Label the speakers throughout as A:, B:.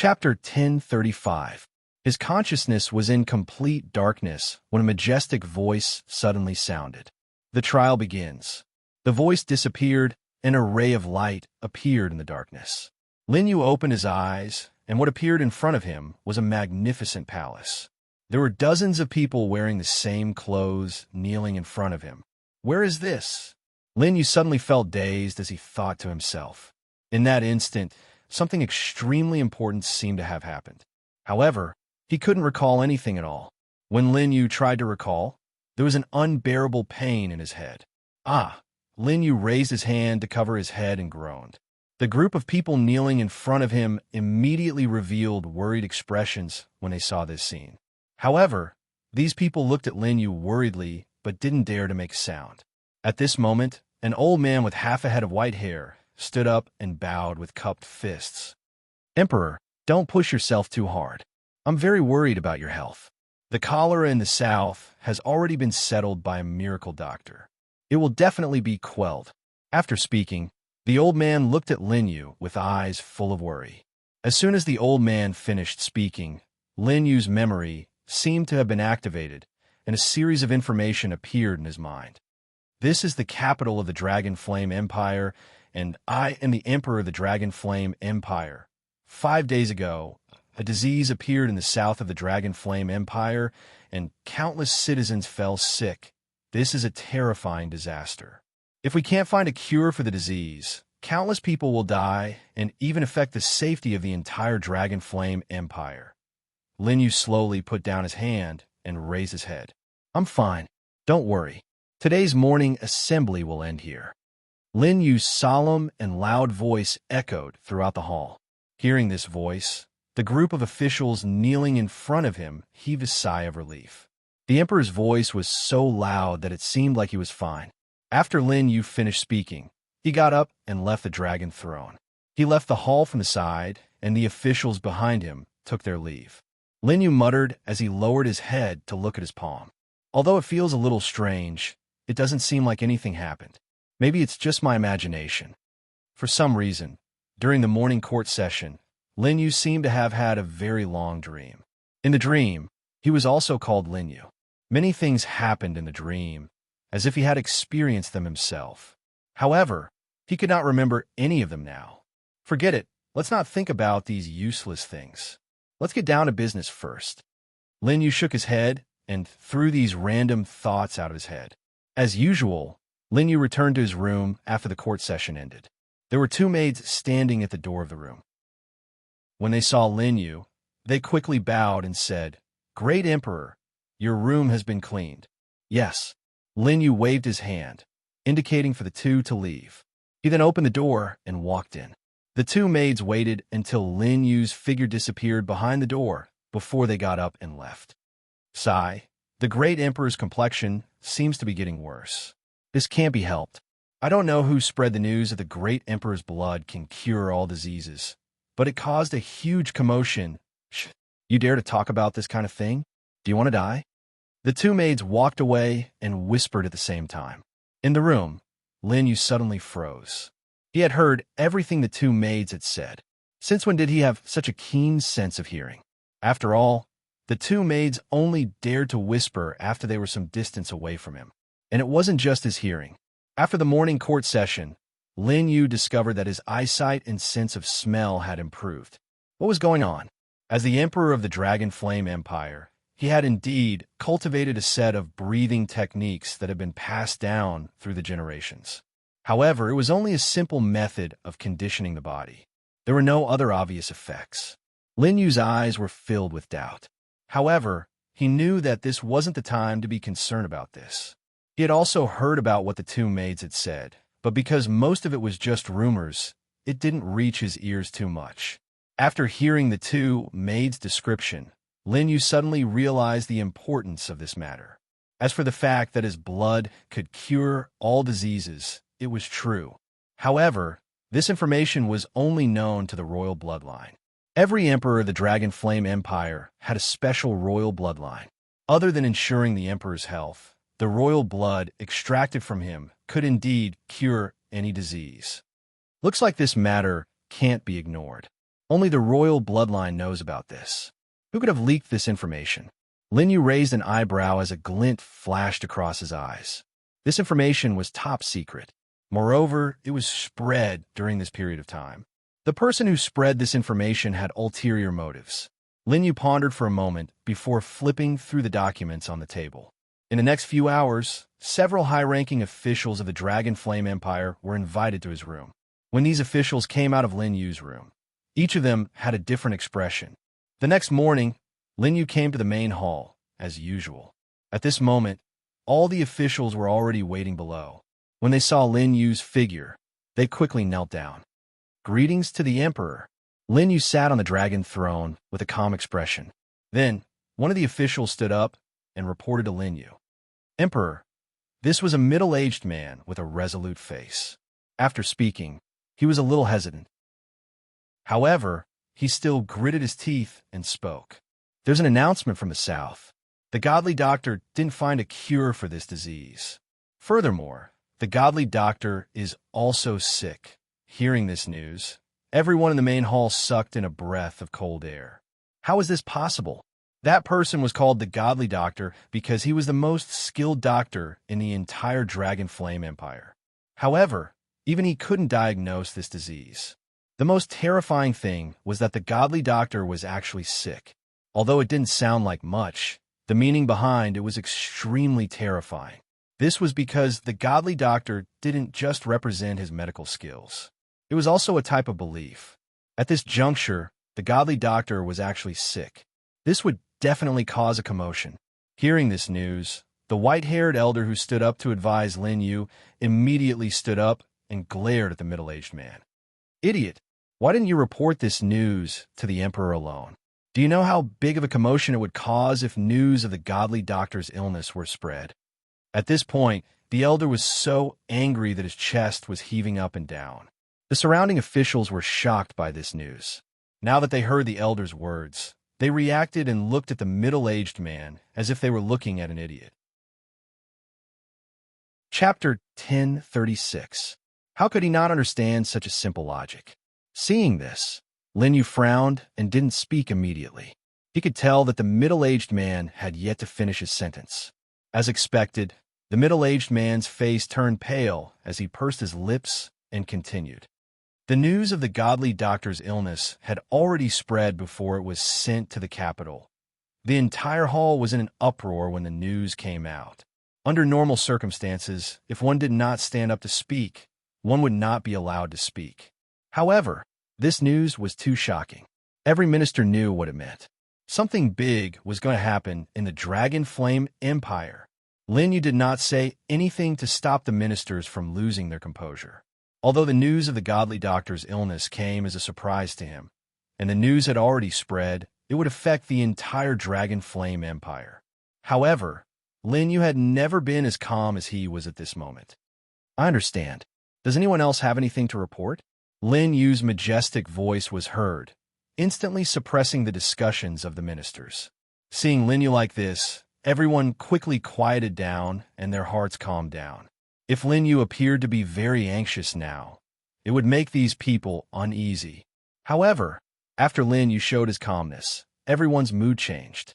A: Chapter 1035. His consciousness was in complete darkness when a majestic voice suddenly sounded. The trial begins. The voice disappeared, and a ray of light appeared in the darkness. Lin Yu opened his eyes, and what appeared in front of him was a magnificent palace. There were dozens of people wearing the same clothes, kneeling in front of him. Where is this? Lin Yu suddenly felt dazed as he thought to himself. In that instant, something extremely important seemed to have happened. However, he couldn't recall anything at all. When Lin Yu tried to recall, there was an unbearable pain in his head. Lin Yu raised his hand to cover his head and groaned. The group of people kneeling in front of him immediately revealed worried expressions when they saw this scene. However, these people looked at Lin Yu worriedly but didn't dare to make a sound. At this moment, an old man with half a head of white hair stood up and bowed with cupped fists. "Emperor, don't push yourself too hard. I'm very worried about your health. The cholera in the south has already been settled by a miracle doctor. It will definitely be quelled." After speaking, the old man looked at Lin Yu with eyes full of worry. As soon as the old man finished speaking, Lin Yu's memory seemed to have been activated, and a series of information appeared in his mind. "This is the capital of the Dragon Flame Empire, and I am the Emperor of the Dragon Flame Empire. 5 days ago, a disease appeared in the south of the Dragon Flame Empire, and countless citizens fell sick. This is a terrifying disaster. If we can't find a cure for the disease, countless people will die and even affect the safety of the entire Dragon Flame Empire." Lin Yu slowly put down his hand and raised his head. "I'm fine. Don't worry. Today's morning assembly will end here." Lin Yu's solemn and loud voice echoed throughout the hall. Hearing this voice, the group of officials kneeling in front of him heaved a sigh of relief. The emperor's voice was so loud that it seemed like he was fine. After Lin Yu finished speaking, he got up and left the dragon throne. He left the hall from the side, and the officials behind him took their leave. Lin Yu muttered as he lowered his head to look at his palm. Although it feels a little strange, it doesn't seem like anything happened. Maybe it's just my imagination. For some reason, during the morning court session, Lin Yu seemed to have had a very long dream. In the dream, he was also called Lin Yu. Many things happened in the dream, as if he had experienced them himself. However, he could not remember any of them now. Forget it. Let's not think about these useless things. Let's get down to business first. Lin Yu shook his head and threw these random thoughts out of his head. As usual, Lin Yu returned to his room after the court session ended. There were 2 maids standing at the door of the room. When they saw Lin Yu, they quickly bowed and said, "Great Emperor, your room has been cleaned." "Yes." Lin Yu waved his hand, indicating for the 2 to leave. He then opened the door and walked in. The 2 maids waited until Lin Yu's figure disappeared behind the door before they got up and left. Sigh, the great emperor's complexion seems to be getting worse. This can't be helped. I don't know who spread the news that the great emperor's blood can cure all diseases, but it caused a huge commotion. You dare to talk about this kind of thing? Do you want to die? The 2 maids walked away and whispered at the same time. In the room, Lin Yu suddenly froze. He had heard everything the 2 maids had said. Since when did he have such a keen sense of hearing? After all, the 2 maids only dared to whisper after they were some distance away from him. And it wasn't just his hearing. After the morning court session, Lin Yu discovered that his eyesight and sense of smell had improved. What was going on? As the Emperor of the Dragon Flame Empire, he had indeed cultivated a set of breathing techniques that had been passed down through the generations. However, it was only a simple method of conditioning the body. There were no other obvious effects. Lin Yu's eyes were filled with doubt. However, he knew that this wasn't the time to be concerned about this. He had also heard about what the 2 maids had said, but because most of it was just rumors, it didn't reach his ears too much. After hearing the 2 maids' description, Lin Yu suddenly realized the importance of this matter. As for the fact that his blood could cure all diseases, it was true. However, this information was only known to the royal bloodline. Every emperor of the Dragon Flame Empire had a special royal bloodline. Other than ensuring the emperor's health, the royal blood extracted from him could indeed cure any disease. Looks like this matter can't be ignored. Only the royal bloodline knows about this. Who could have leaked this information? Lin Yu raised an eyebrow as a glint flashed across his eyes. This information was top secret. Moreover, it was spread during this period of time. The person who spread this information had ulterior motives. Lin Yu pondered for a moment before flipping through the documents on the table. In the next few hours, several high-ranking officials of the Dragon Flame Empire were invited to his room. When these officials came out of Lin Yu's room, each of them had a different expression. The next morning, Lin Yu came to the main hall, as usual. At this moment, all the officials were already waiting below. When they saw Lin Yu's figure, they quickly knelt down. Greetings to the Emperor. Lin Yu sat on the dragon throne with a calm expression. Then, one of the officials stood up and reported to Lin Yu. Emperor, this was a middle-aged man with a resolute face. After speaking, he was a little hesitant. However, he still gritted his teeth and spoke. There's an announcement from the south. The godly doctor didn't find a cure for this disease. Furthermore, the godly doctor is also sick. Hearing this news, everyone in the main hall sucked in a breath of cold air. How is this possible? That person was called the godly doctor because he was the most skilled doctor in the entire Dragon Flame Empire. However, even he couldn't diagnose this disease. The most terrifying thing was that the godly doctor was actually sick. Although it didn't sound like much, the meaning behind it was extremely terrifying. This was because the godly doctor didn't just represent his medical skills. It was also a type of belief. At this juncture, the godly doctor was actually sick. This would definitely cause a commotion. Hearing this news, the white-haired elder who stood up to advise Lin Yu immediately stood up and glared at the middle-aged man. Idiot, why didn't you report this news to the Emperor alone? Do you know how big of a commotion it would cause if news of the godly doctor's illness were spread? At this point, the elder was so angry that his chest was heaving up and down. The surrounding officials were shocked by this news. Now that they heard the elder's words, they reacted and looked at the middle-aged man as if they were looking at an idiot. Chapter 1036. How could he not understand such a simple logic? Seeing this, Lin Yu frowned and didn't speak immediately. He could tell that the middle-aged man had yet to finish his sentence. As expected, the middle-aged man's face turned pale as he pursed his lips and continued. The news of the godly doctor's illness had already spread before it was sent to the capital. The entire hall was in an uproar when the news came out. Under normal circumstances, if one did not stand up to speak, one would not be allowed to speak. However, this news was too shocking. Every minister knew what it meant. Something big was going to happen in the Dragon Flame Empire. Lin Yu did not say anything to stop the ministers from losing their composure. Although the news of the godly doctor's illness came as a surprise to him, and the news had already spread, it would affect the entire Dragon Flame Empire. However, Lin Yu had never been as calm as he was at this moment. I understand. Does anyone else have anything to report? Lin Yu's majestic voice was heard, instantly suppressing the discussions of the ministers. Seeing Lin Yu like this, everyone quickly quieted down and their hearts calmed down. If Lin Yu appeared to be very anxious now, it would make these people uneasy. However, after Lin Yu showed his calmness, everyone's mood changed.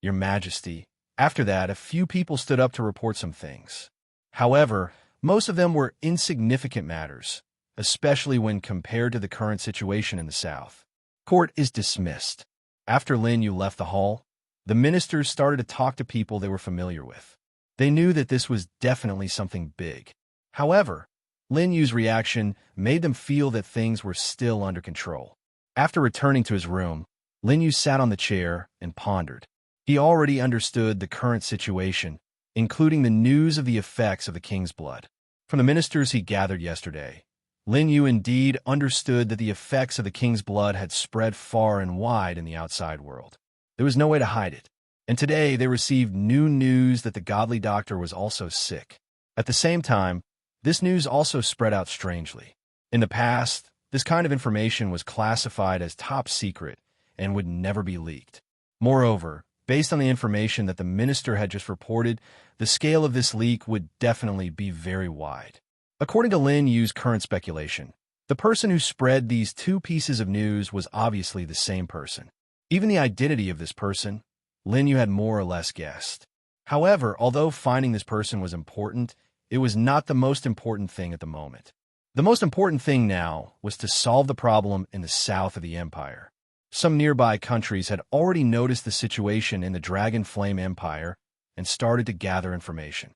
A: Your Majesty. After that, a few people stood up to report some things. However, most of them were insignificant matters, especially when compared to the current situation in the south. Court is dismissed. After Lin Yu left the hall, the ministers started to talk to people they were familiar with. They knew that this was definitely something big. However, Lin Yu's reaction made them feel that things were still under control. After returning to his room, Lin Yu sat on the chair and pondered. He already understood the current situation, including the news of the effects of the king's blood. From the ministers he gathered yesterday, Lin Yu indeed understood that the effects of the king's blood had spread far and wide in the outside world. There was no way to hide it. And today they received new news that the godly doctor was also sick. At the same time, this news also spread out strangely. In the past, this kind of information was classified as top secret and would never be leaked. Moreover, based on the information that the minister had just reported, the scale of this leak would definitely be very wide. According to Lin Yu's current speculation, The person who spread these two pieces of news was obviously the same person. Even the identity of this person, Lin Yu had more or less guessed. However, although finding this person was important, it was not the most important thing at the moment. The most important thing now was to solve the problem in the south of the empire. Some nearby countries had already noticed the situation in the Dragon Flame Empire and started to gather information.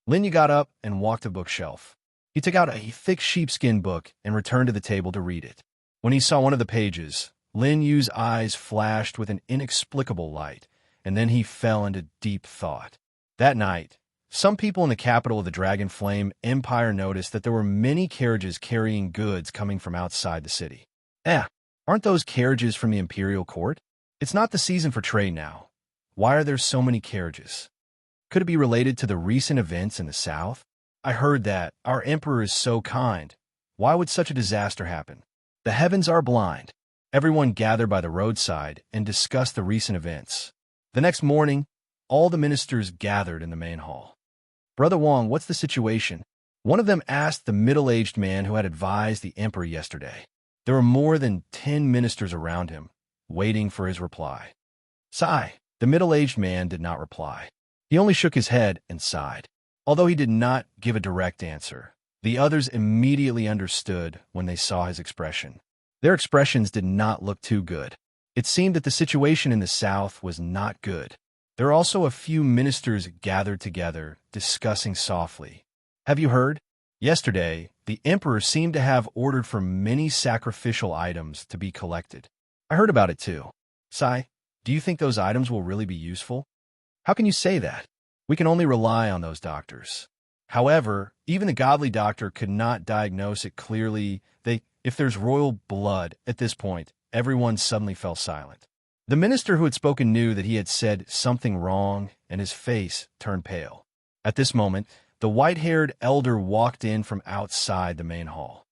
A: Lin Yu got up and walked to the bookshelf. He took out a thick sheepskin book and returned to the table to read it. When he saw one of the pages, Lin Yu's eyes flashed with an inexplicable light, and then he fell into deep thought. That night, some people in the capital of the Dragon Flame Empire noticed that there were many carriages carrying goods coming from outside the city. Aren't those carriages from the imperial court? It's not the season for trade now. Why are there so many carriages? Could it be related to the recent events in the south? I heard that our emperor is so kind. Why would such a disaster happen? The heavens are blind. Everyone gathered by the roadside and discussed the recent events. The next morning, all the ministers gathered in the main hall. Brother Wang, what's the situation? One of them asked the middle-aged man who had advised the emperor yesterday. There were more than 10 ministers around him, waiting for his reply. Sigh. The middle-aged man did not reply. He only shook his head and sighed. Although he did not give a direct answer, the others immediately understood when they saw his expression. Their expressions did not look too good. It seemed that the situation in the south was not good. There were also a few ministers gathered together, discussing softly. Have you heard? Yesterday, the emperor seemed to have ordered for many sacrificial items to be collected. I heard about it too. Sai, do you think those items will really be useful? How can you say that? We can only rely on those doctors. However, even the godly doctor could not diagnose it clearly. If there's royal blood at this point, everyone suddenly fell silent. The minister who had spoken knew that he had said something wrong, and his face turned pale. At this moment, the white-haired elder walked in from outside the main hall.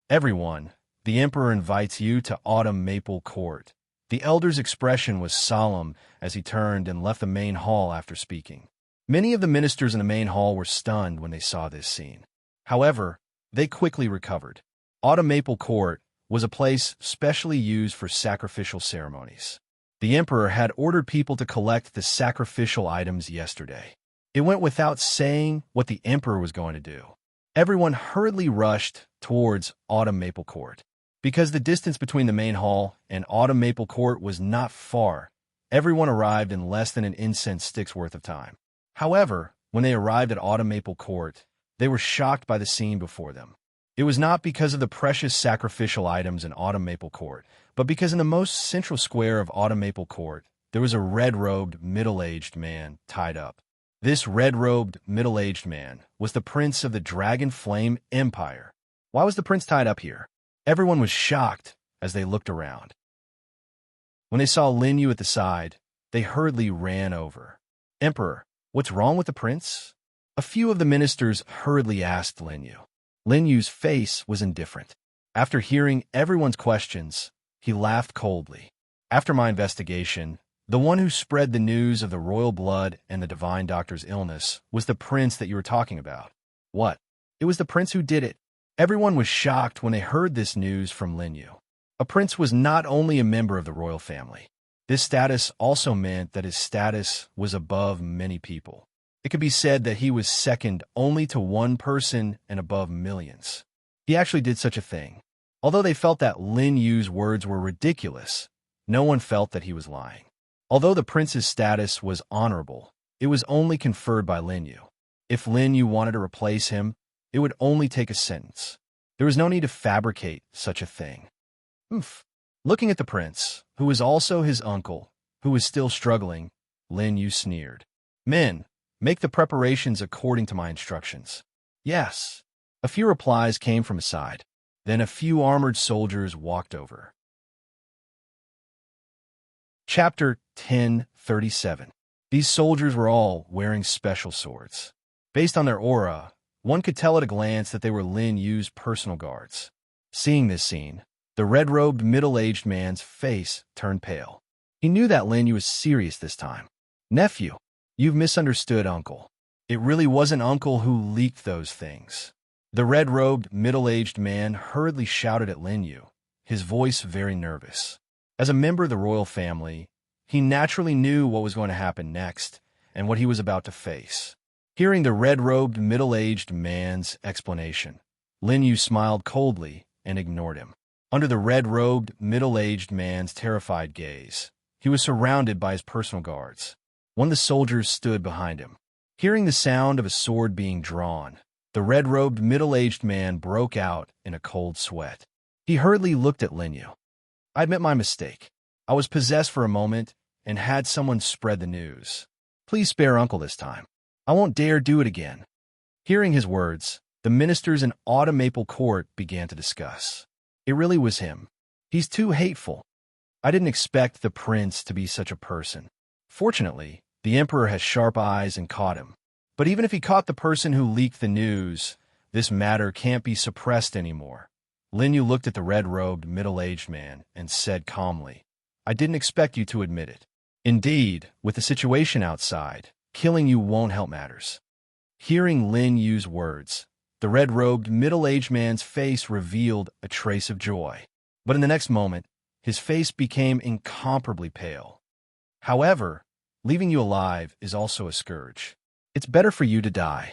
A: Everyone, the emperor invites you to Autumn Maple Court. The elder's expression was solemn as he turned and left the main hall after speaking. Many of the ministers in the main hall were stunned when they saw this scene. However, they quickly recovered. Autumn Maple Court was a place specially used for sacrificial ceremonies. The emperor had ordered people to collect the sacrificial items yesterday. It went without saying what the emperor was going to do. Everyone hurriedly rushed towards Autumn Maple Court. Because the distance between the main hall and Autumn Maple Court was not far, everyone arrived in less than an incense stick's worth of time. However, when they arrived at Autumn Maple Court, they were shocked by the scene before them. It was not because of the precious sacrificial items in Autumn Maple Court, but because in the most central square of Autumn Maple Court, there was a red-robed, middle-aged man tied up. This red-robed, middle-aged man was the prince of the Dragon Flame Empire. Why was the prince tied up here? Everyone was shocked as they looked around. When they saw Lin Yu at the side, they hurriedly ran over. Emperor, what's wrong with the prince? A few of the ministers hurriedly asked Lin Yu. Lin Yu's face was indifferent. After hearing everyone's questions, he laughed coldly. After my investigation, the one who spread the news of the royal blood and the divine doctor's illness was the prince that you were talking about. What? It was the prince who did it. Everyone was shocked when they heard this news from Lin Yu. A prince was not only a member of the royal family. This status also meant that his status was above many people. It could be said that he was second only to one person and above millions. He actually did such a thing. Although they felt that Lin Yu's words were ridiculous, no one felt that he was lying. Although the prince's status was honorable, it was only conferred by Lin Yu. If Lin Yu wanted to replace him, it would only take a sentence. There was no need to fabricate such a thing. Looking at the prince, who was also his uncle, who was still struggling, Lin Yu sneered. Men, make the preparations according to my instructions. Yes. A few replies came from his side. Then a few armored soldiers walked over. Chapter 10:37. These soldiers were all wearing special swords. Based on their aura, one could tell at a glance that they were Lin Yu's personal guards. Seeing this scene, the red-robed middle-aged man's face turned pale. He knew that Lin Yu was serious this time. Nephew, you've misunderstood Uncle. It really wasn't Uncle who leaked those things. The red-robed, middle-aged man hurriedly shouted at Lin Yu, his voice very nervous. As a member of the royal family, he naturally knew what was going to happen next and what he was about to face. Hearing the red-robed, middle-aged man's explanation, Lin Yu smiled coldly and ignored him. Under the red-robed, middle-aged man's terrified gaze, he was surrounded by his personal guards. One of the soldiers stood behind him. Hearing the sound of a sword being drawn, the red-robed, middle-aged man broke out in a cold sweat. He hurriedly looked at Lin Yu. "I admit my mistake. I was possessed for a moment and had someone spread the news. Please spare Uncle this time. I won't dare do it again." Hearing his words, the ministers in Maple Court began to discuss. It really was him. He's too hateful. I didn't expect the prince to be such a person. Fortunately, the emperor has sharp eyes and caught him. But even if he caught the person who leaked the news, this matter can't be suppressed anymore. Lin Yu looked at the red-robed, middle-aged man and said calmly, "I didn't expect you to admit it. Indeed, with the situation outside, killing you won't help matters." Hearing Lin Yu's words, the red-robed, middle-aged man's face revealed a trace of joy. But in the next moment, his face became incomparably pale. "However, leaving you alive is also a scourge. It's better for you to die."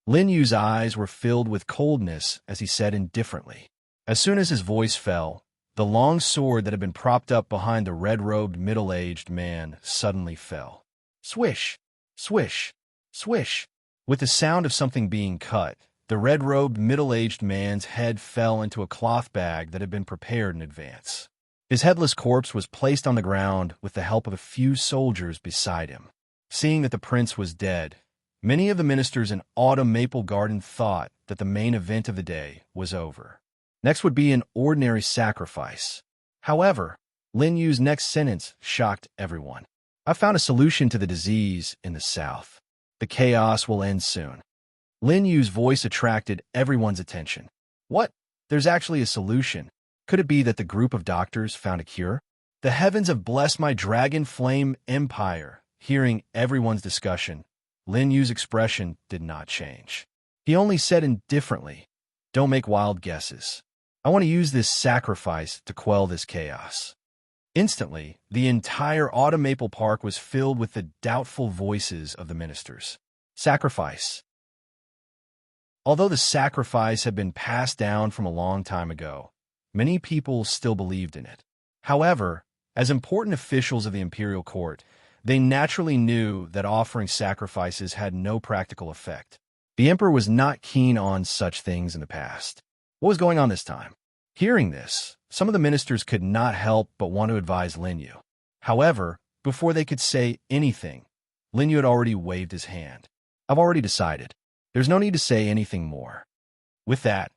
A: Lin Yu's eyes were filled with coldness as he said indifferently. As soon as his voice fell, the long sword that had been propped up behind the red-robed, middle-aged man suddenly fell. Swish! Swish! Swish! With the sound of something being cut, the red-robed, middle-aged man's head fell into a cloth bag that had been prepared in advance. His headless corpse was placed on the ground with the help of a few soldiers beside him. Seeing that the prince was dead, many of the ministers in Maple Garden thought that the main event of the day was over. Next would be an ordinary sacrifice. However, Lin Yu's next sentence shocked everyone. "I found a solution to the disease in the south. The chaos will end soon." Lin Yu's voice attracted everyone's attention. "What? There's actually a solution. Could it be that the group of doctors found a cure? The heavens have blessed my dragon flame empire." Hearing everyone's discussion, Lin Yu's expression did not change. He only said indifferently, "Don't make wild guesses. I want to use this sacrifice to quell this chaos." Instantly, the entire Maple Park was filled with the doubtful voices of the ministers. Sacrifice. Although the sacrifice had been passed down from a long time ago, many people still believed in it. However, as important officials of the imperial court, they naturally knew that offering sacrifices had no practical effect. The emperor was not keen on such things in the past. What was going on this time? Hearing this, some of the ministers could not help but want to advise Lin Yu. However, before they could say anything, Lin Yu had already waved his hand. "I've already decided. There's no need to say anything more." With that,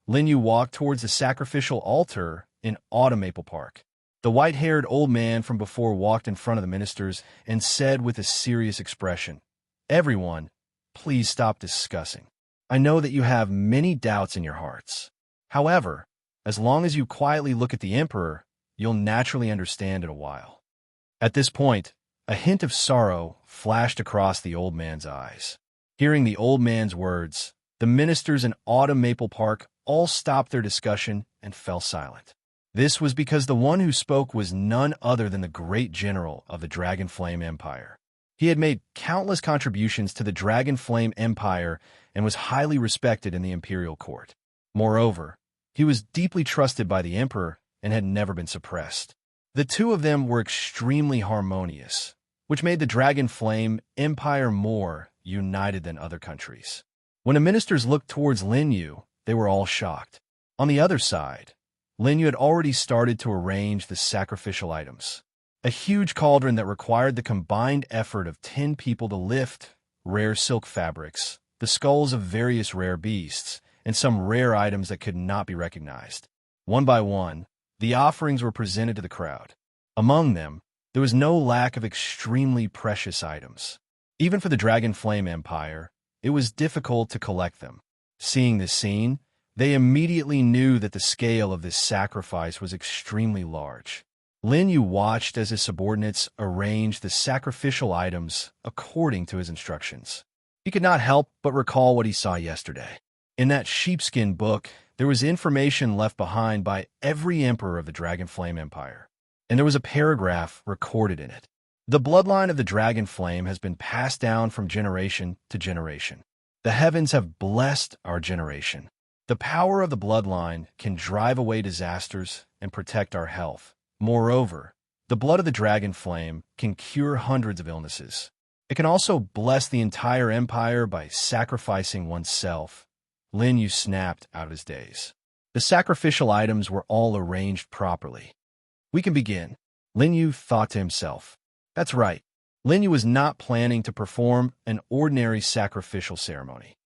A: Lin Yu walked towards the sacrificial altar in Maple Park. The white-haired old man from before walked in front of the ministers and said with a serious expression, "Everyone, please stop discussing. I know that you have many doubts in your hearts. However, as long as you quietly look at the emperor, you'll naturally understand in a while." At this point, a hint of sorrow flashed across the old man's eyes. Hearing the old man's words, the ministers in Maple Park all stopped their discussion and fell silent. This was because the one who spoke was none other than the great general of the Dragon Flame Empire. He had made countless contributions to the Dragon Flame Empire and was highly respected in the imperial court. Moreover, he was deeply trusted by the emperor and had never been suppressed. The two of them were extremely harmonious, which made the Dragon Flame Empire more united than other countries. When the ministers looked towards Lin Yu, they were all shocked. On the other side, Lin Yu had already started to arrange the sacrificial items. A huge cauldron that required the combined effort of 10 people to lift rare silk fabrics, the skulls of various rare beasts, and some rare items that could not be recognized. One by one, the offerings were presented to the crowd. Among them, there was no lack of extremely precious items. Even for the Dragon Flame Empire, it was difficult to collect them. Seeing this scene, they immediately knew that the scale of this sacrifice was extremely large. Lin Yu watched as his subordinates arranged the sacrificial items according to his instructions. He could not help but recall what he saw yesterday. In that sheepskin book, there was information left behind by every emperor of the Dragon Flame Empire, and there was a paragraph recorded in it. The bloodline of the Dragon Flame has been passed down from generation to generation. The heavens have blessed our generation. The power of the bloodline can drive away disasters and protect our health. Moreover, the blood of the Dragon Flame can cure hundreds of illnesses. It can also bless the entire empire by sacrificing oneself. Lin Yu snapped out of his daze. The sacrificial items were all arranged properly. We can begin, Lin Yu thought to himself. That's right. Lin Yu was not planning to perform an ordinary sacrificial ceremony.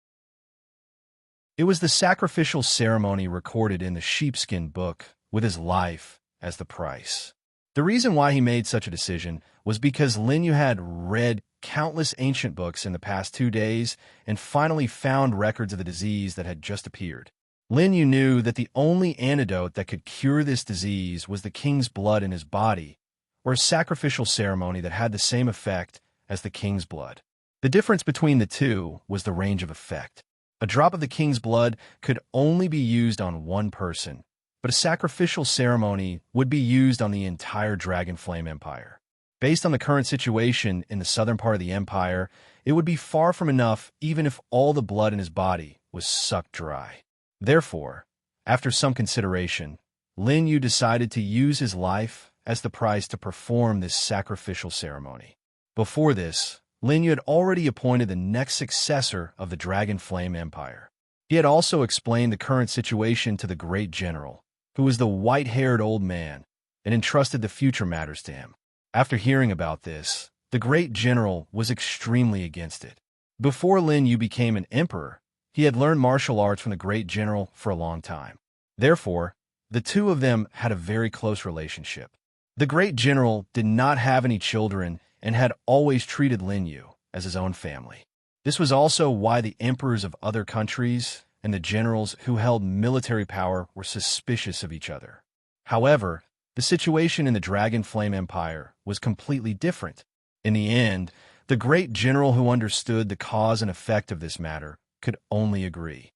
A: It was the sacrificial ceremony recorded in the sheepskin book with his life as the price. The reason why he made such a decision was because Lin Yu had read countless ancient books in the past 2 days and finally found records of the disease that had just appeared. Lin Yu knew that the only antidote that could cure this disease was the king's blood in his body, or a sacrificial ceremony that had the same effect as the king's blood. The difference between the two was the range of effect. A drop of the king's blood could only be used on one person, but a sacrificial ceremony would be used on the entire Dragon Flame Empire. Based on the current situation in the southern part of the empire, it would be far from enough even if all the blood in his body was sucked dry. Therefore, after some consideration, Lin Yu decided to use his life as the price to perform this sacrificial ceremony. Before this, Lin Yu had already appointed the next successor of the Dragon Flame Empire. He had also explained the current situation to the great general, who was the white-haired old man, and entrusted the future matters to him. After hearing about this, the great general was extremely against it. Before Lin Yu became an emperor, he had learned martial arts from the great general for a long time. Therefore, the two of them had a very close relationship. The great general did not have any children and had always treated Lin Yu as his own family. This was also why the emperors of other countries and the generals who held military power were suspicious of each other. However, the situation in the Dragon Flame Empire was completely different. In the end, the great general who understood the cause and effect of this matter could only agree.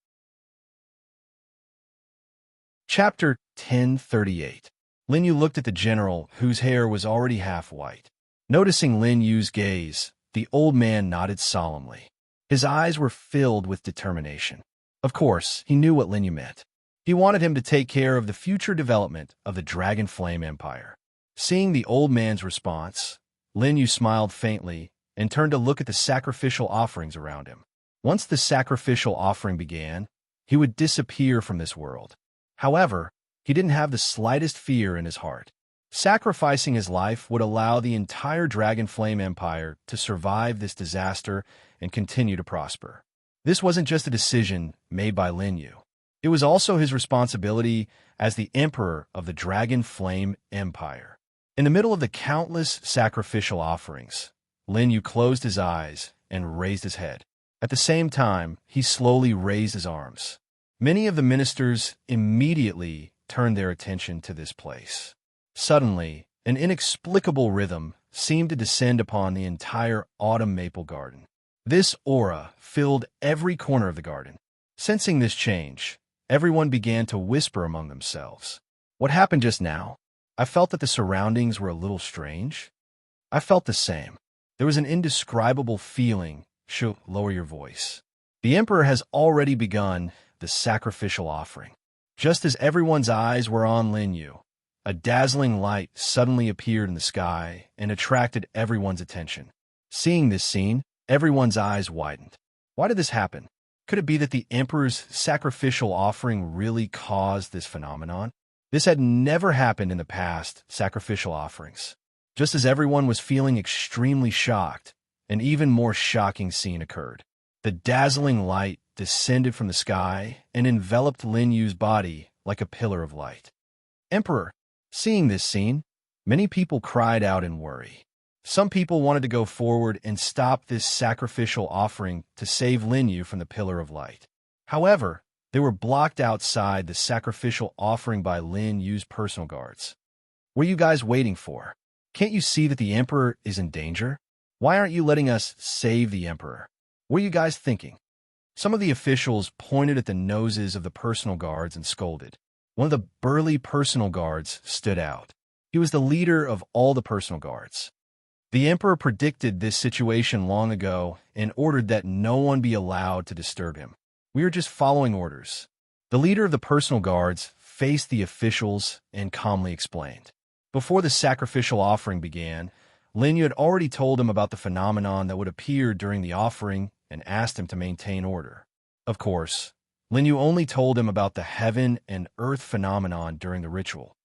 A: Chapter 1038. Lin Yu looked at the general, whose hair was already half white. Noticing Lin Yu's gaze, the old man nodded solemnly. His eyes were filled with determination. Of course, he knew what Lin Yu meant. He wanted him to take care of the future development of the Dragon Flame Empire. Seeing the old man's response, Lin Yu smiled faintly and turned to look at the sacrificial offerings around him. Once the sacrificial offering began, he would disappear from this world. However, he didn't have the slightest fear in his heart. Sacrificing his life would allow the entire Dragon Flame Empire to survive this disaster and continue to prosper. This wasn't just a decision made by Lin Yu. It was also his responsibility as the emperor of the Dragon Flame Empire. In the middle of the countless sacrificial offerings, Lin Yu closed his eyes and raised his head. At the same time, he slowly raised his arms. Many of the ministers immediately turned their attention to this place. Suddenly, an inexplicable rhythm seemed to descend upon the entire autumn maple garden. This aura filled every corner of the garden. Sensing this change, everyone began to whisper among themselves. What happened just now? I felt that the surroundings were a little strange. I felt the same. There was an indescribable feeling. Lower your voice. The emperor has already begun the sacrificial offering. Just as everyone's eyes were on Lin Yu, a dazzling light suddenly appeared in the sky and attracted everyone's attention. Seeing this scene, everyone's eyes widened. Why did this happen? Could it be that the emperor's sacrificial offering really caused this phenomenon? This had never happened in the past sacrificial offerings. Just as everyone was feeling extremely shocked, an even more shocking scene occurred. The dazzling light descended from the sky and enveloped Lin Yu's body like a pillar of light. Emperor! Seeing this scene, many people cried out in worry. Some people wanted to go forward and stop this sacrificial offering to save Lin Yu from the pillar of light. However, they were blocked outside the sacrificial offering by Lin Yu's personal guards. What are you guys waiting for? Can't you see that the emperor is in danger? Why aren't you letting us save the emperor? What are you guys thinking? Some of the officials pointed at the noses of the personal guards and scolded. One of the burly personal guards stood out. He was the leader of all the personal guards. The emperor predicted this situation long ago and ordered that no one be allowed to disturb him. We are just following orders. The leader of the personal guards faced the officials and calmly explained. Before the sacrificial offering began, Lin Yu had already told him about the phenomenon that would appear during the offering and asked him to maintain order. Of course, Lin Yu only told him about the heaven and earth phenomenon during the ritual.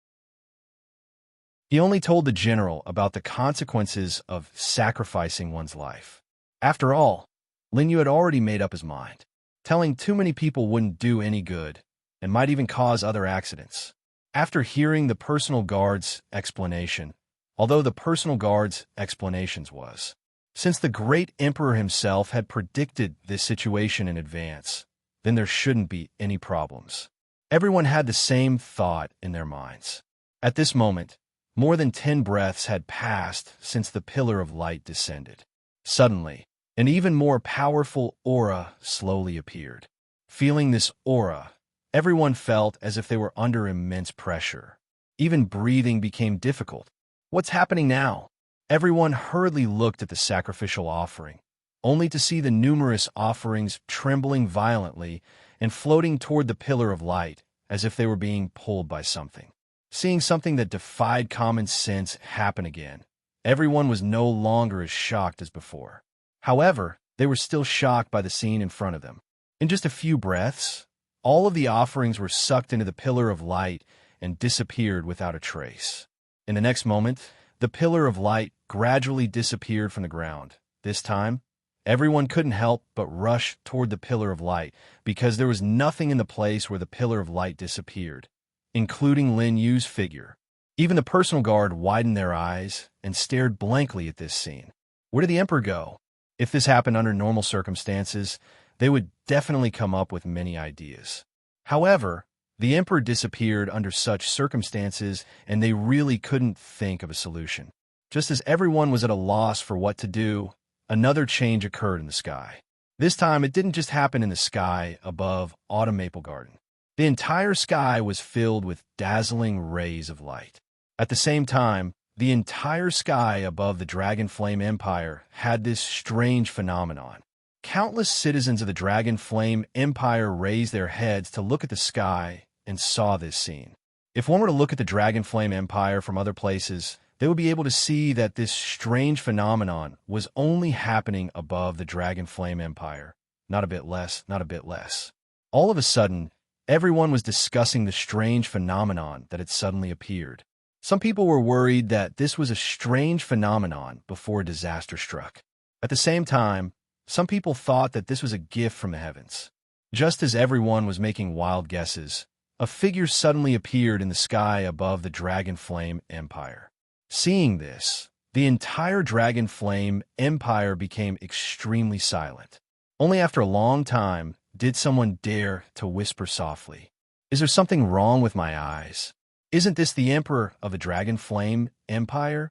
A: He only told the general about the consequences of sacrificing one's life. After all, Lin Yu had already made up his mind. Telling too many people wouldn't do any good and might even cause other accidents. After hearing the personal guard's explanation, although the personal guard's explanations was, since the great emperor himself had predicted this situation in advance, then there shouldn't be any problems. Everyone had the same thought in their minds. At this moment, more than 10 breaths had passed since the pillar of light descended. Suddenly, an even more powerful aura slowly appeared. Feeling this aura, everyone felt as if they were under immense pressure. Even breathing became difficult. What's happening now? Everyone hurriedly looked at the sacrificial offering, only to see the numerous offerings trembling violently and floating toward the pillar of light as if they were being pulled by something. Seeing something that defied common sense happen again, everyone was no longer as shocked as before. However, they were still shocked by the scene in front of them. In just a few breaths, all of the offerings were sucked into the pillar of light and disappeared without a trace. In the next moment, the pillar of light gradually disappeared from the ground. This time, everyone couldn't help but rush toward the pillar of light because there was nothing in the place where the pillar of light disappeared, including Lin Yu's figure. Even the personal guard widened their eyes and stared blankly at this scene. Where did the emperor go? If this happened under normal circumstances, they would definitely come up with many ideas. However, the emperor disappeared under such circumstances and they really couldn't think of a solution. Just as everyone was at a loss for what to do, another change occurred in the sky. This time, it didn't just happen in the sky above Autumn Maple Garden. The entire sky was filled with dazzling rays of light. At the same time, the entire sky above the Dragon Flame Empire had this strange phenomenon. Countless citizens of the Dragon Flame Empire raised their heads to look at the sky and saw this scene. If one were to look at the Dragon Flame Empire from other places, they would be able to see that this strange phenomenon was only happening above the Dragon Flame Empire. Not a bit less, not a bit less. All of a sudden, everyone was discussing the strange phenomenon that had suddenly appeared. Some people were worried that this was a strange phenomenon before disaster struck. At the same time, some people thought that this was a gift from the heavens. Just as everyone was making wild guesses, a figure suddenly appeared in the sky above the Dragon Flame Empire. Seeing this, the entire Dragon Flame Empire became extremely silent. Only after a long time did someone dare to whisper softly, "Is there something wrong with my eyes? Isn't this the emperor of the Dragon Flame Empire?"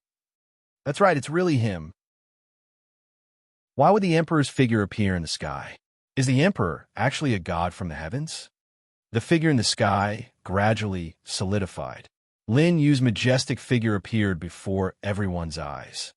A: That's right, it's really him. Why would the emperor's figure appear in the sky? Is the emperor actually a god from the heavens? The figure in the sky gradually solidified. Lin Yu's majestic figure appeared before everyone's eyes.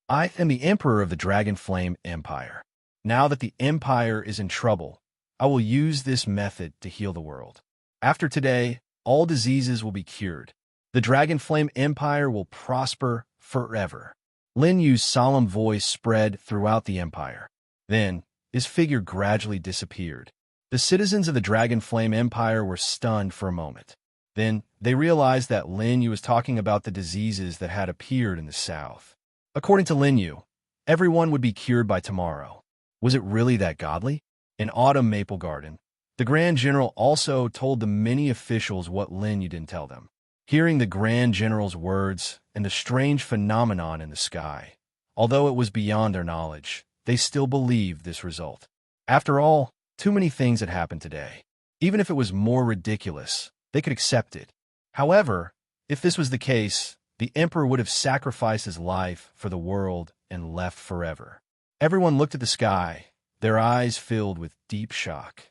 A: I am the emperor of the Dragon Flame Empire. Now that the empire is in trouble, I will use this method to heal the world. After today, all diseases will be cured. The Dragon Flame Empire will prosper forever. Lin Yu's solemn voice spread throughout the empire. Then, his figure gradually disappeared. The citizens of the Dragon Flame Empire were stunned for a moment. Then, they realized that Lin Yu was talking about the diseases that had appeared in the south. According to Lin Yu, everyone would be cured by tomorrow. Was it really that godly? In Autumn Maple Garden, the Grand General also told the many officials what Lin Yu didn't tell them. Hearing the Grand General's words and the strange phenomenon in the sky, although it was beyond their knowledge, they still believed this result. After all, too many things had happened today. Even if it was more ridiculous, they could accept it. However, if this was the case, the emperor would have sacrificed his life for the world and left forever. Everyone looked at the sky, their eyes filled with deep shock.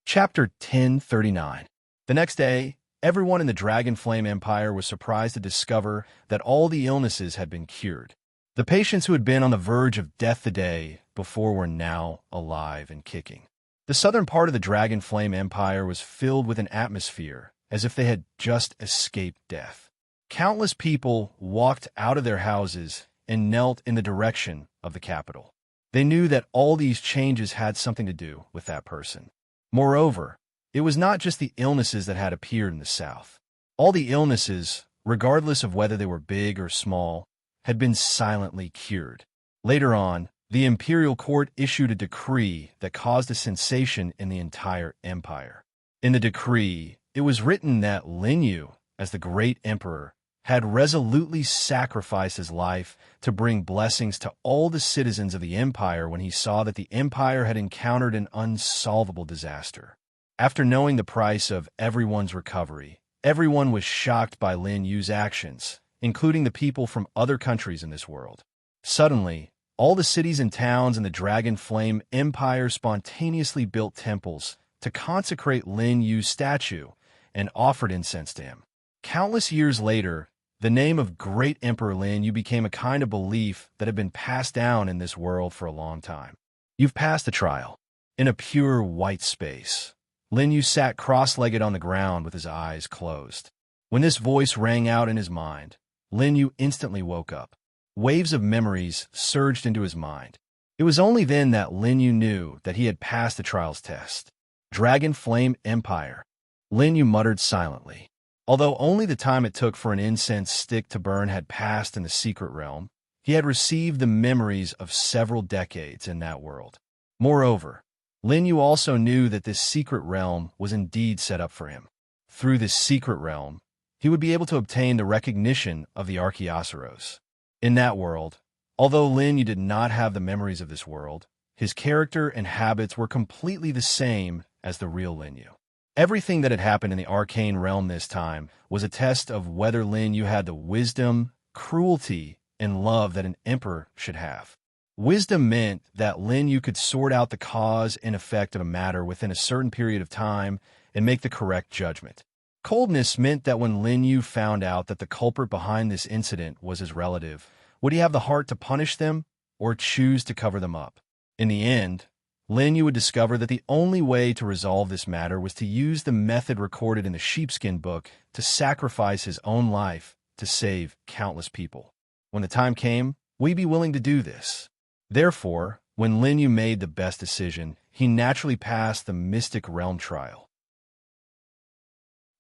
A: Chapter 1039. The next day, everyone in the Dragon Flame Empire was surprised to discover that all the illnesses had been cured. The patients who had been on the verge of death the day before were now alive and kicking. The southern part of the Dragon Flame Empire was filled with an atmosphere as if they had just escaped death. Countless people walked out of their houses and knelt in the direction of the capital. They knew that all these changes had something to do with that person. Moreover, it was not just the illnesses that had appeared in the south. All the illnesses, regardless of whether they were big or small, had been silently cured. Later on, the imperial court issued a decree that caused a sensation in the entire empire. In the decree, it was written that Lin Yu, as the great emperor, had resolutely sacrificed his life to bring blessings to all the citizens of the empire when he saw that the empire had encountered an unsolvable disaster. After knowing the price of everyone's recovery, everyone was shocked by Lin Yu's actions, including the people from other countries in this world. Suddenly, all the cities and towns in the Dragon Flame Empire spontaneously built temples to consecrate Lin Yu's statue and offered incense to him. Countless years later, the name of Great Emperor Lin Yu became a kind of belief that had been passed down in this world for a long time. You've passed the trial. In a pure white space, Lin Yu sat cross-legged on the ground with his eyes closed. When this voice rang out in his mind, Lin Yu instantly woke up. Waves of memories surged into his mind. It was only then that Lin Yu knew that he had passed the trial's test. Dragon Flame Empire. Lin Yu muttered silently. Although only the time it took for an incense stick to burn had passed in the secret realm, he had received the memories of several decades in that world. Moreover, Lin Yu also knew that this secret realm was indeed set up for him. Through this secret realm, he would be able to obtain the recognition of the Archaeosaurus. In that world, although Lin Yu did not have the memories of this world, his character and habits were completely the same as the real Lin Yu. Everything that had happened in the arcane realm this time was a test of whether Lin Yu had the wisdom, cruelty, and love that an emperor should have. Wisdom meant that Lin Yu could sort out the cause and effect of a matter within a certain period of time and make the correct judgment. Coldness meant that when Lin Yu found out that the culprit behind this incident was his relative, would he have the heart to punish them or choose to cover them up? In the end, Lin Yu would discover that the only way to resolve this matter was to use the method recorded in the sheepskin book to sacrifice his own life to save countless people. When the time came, we'd be willing to do this. Therefore, when Lin Yu made the best decision, he naturally passed the Mystic Realm trial.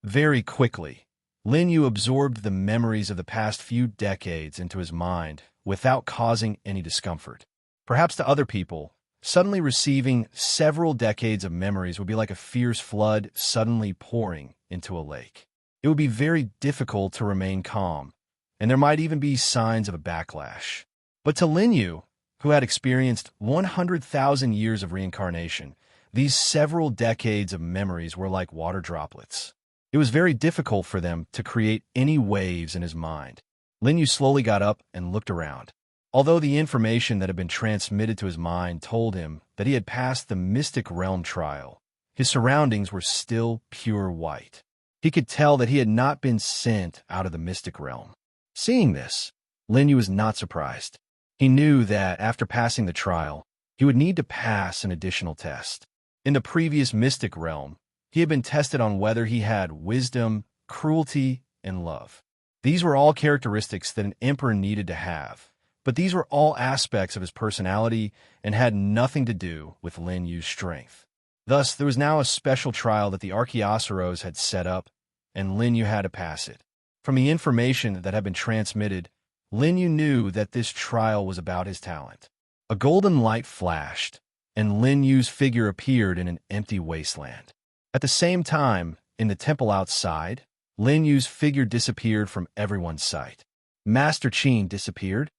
A: Very quickly, Lin Yu absorbed the memories of the past few decades into his mind without causing any discomfort. Perhaps to other people, suddenly receiving several decades of memories would be like a fierce flood suddenly pouring into a lake. It would be very difficult to remain calm, and there might even be signs of a backlash. But to Lin Yu, who had experienced 100,000 years of reincarnation, these several decades of memories were like water droplets. It was very difficult for them to create any waves in his mind. Lin Yu slowly got up and looked around. Although the information that had been transmitted to his mind told him that he had passed the Mystic Realm trial, his surroundings were still pure white. He could tell that he had not been sent out of the Mystic Realm. Seeing this, Lin Yu was not surprised. He knew that after passing the trial, he would need to pass an additional test. In the previous Mystic Realm, he had been tested on whether he had wisdom, cruelty, and love. These were all characteristics that an emperor needed to have. But these were all aspects of his personality and had nothing to do with Lin Yu's strength. Thus, there was now a special trial that the Archaeosaurus had set up, and Lin Yu had to pass it. From the information that had been transmitted, Lin Yu knew that this trial was about his talent. A golden light flashed, and Lin Yu's figure appeared in an empty wasteland. At the same time, in the temple outside, Lin Yu's figure disappeared from everyone's sight. Master Qin disappeared?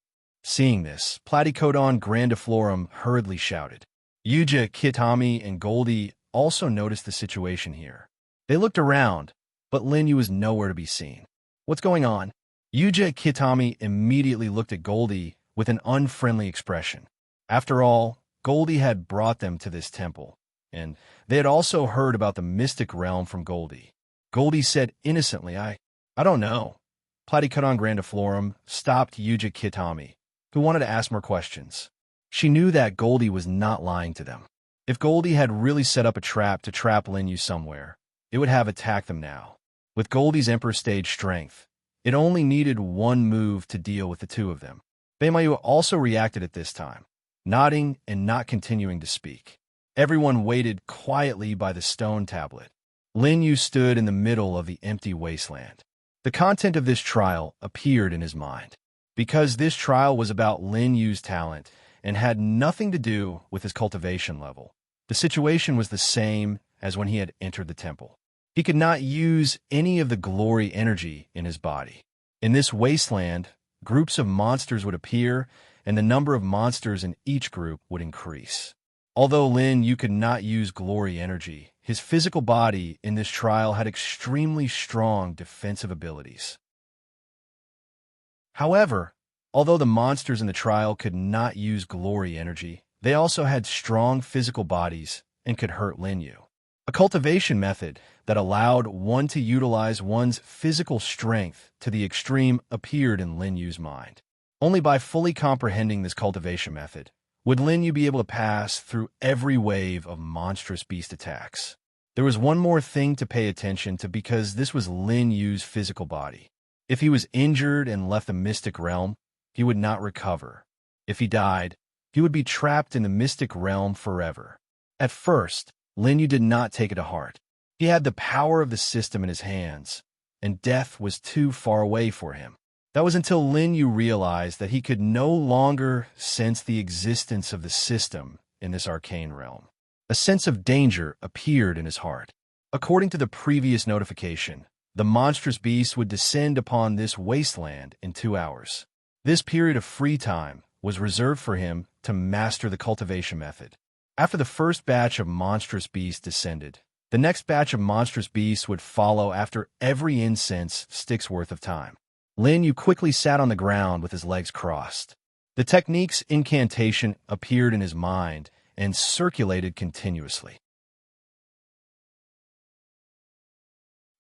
A: Seeing this, Platycodon grandiflorum hurriedly shouted. Yuja, Kitami, and Goldie also noticed the situation here. They looked around, but Lin Yu was nowhere to be seen. What's going on? Yuja Kitami immediately looked at Goldie with an unfriendly expression. After all, Goldie had brought them to this temple, and they had also heard about the mystic realm from Goldie. Goldie said innocently, I don't know. Platycodon grandiflorum stopped Yuja Kitami, who wanted to ask more questions. She knew that Goldie was not lying to them. If Goldie had really set up a trap to trap Linyu somewhere, it would have attacked them now. With Goldie's Emperor stage strength, it only needed one move to deal with the two of them. Beimayu also reacted at this time, nodding and not continuing to speak. Everyone waited quietly by the stone tablet. Linyu stood in the middle of the empty wasteland. The content of this trial appeared in his mind. Because this trial was about Linyu's talent and had nothing to do with his cultivation level, the situation was the same as when he had entered the temple. He could not use any of the glory energy in his body. In this wasteland, groups of monsters would appear, and the number of monsters in each group would increase. Although Linyu could not use glory energy, his physical body in this trial had extremely strong defensive abilities. However, although the monsters in the trial could not use glory energy, they also had strong physical bodies and could hurt Linyu. A cultivation method that allowed one to utilize one's physical strength to the extreme appeared in Linyu's mind. Only by fully comprehending this cultivation method would Linyu be able to pass through every wave of monstrous beast attacks. There was one more thing to pay attention to because this was Linyu's physical body. If he was injured and left the mystic realm, he would not recover. If he died, he would be trapped in the mystic realm forever. At first, Linyu did not take it to heart. He had the power of the system in his hands, and death was too far away for him. That was until Linyu realized that he could no longer sense the existence of the system in this arcane realm. A sense of danger appeared in his heart. According to the previous notification, the monstrous beast would descend upon this wasteland in 2 hours. This period of free time was reserved for him to master the cultivation method. After the first batch of monstrous beasts descended, the next batch of monstrous beasts would follow after every incense stick's worth of time. Linyu quickly sat on the ground with his legs crossed. The technique's incantation appeared in his mind and circulated continuously.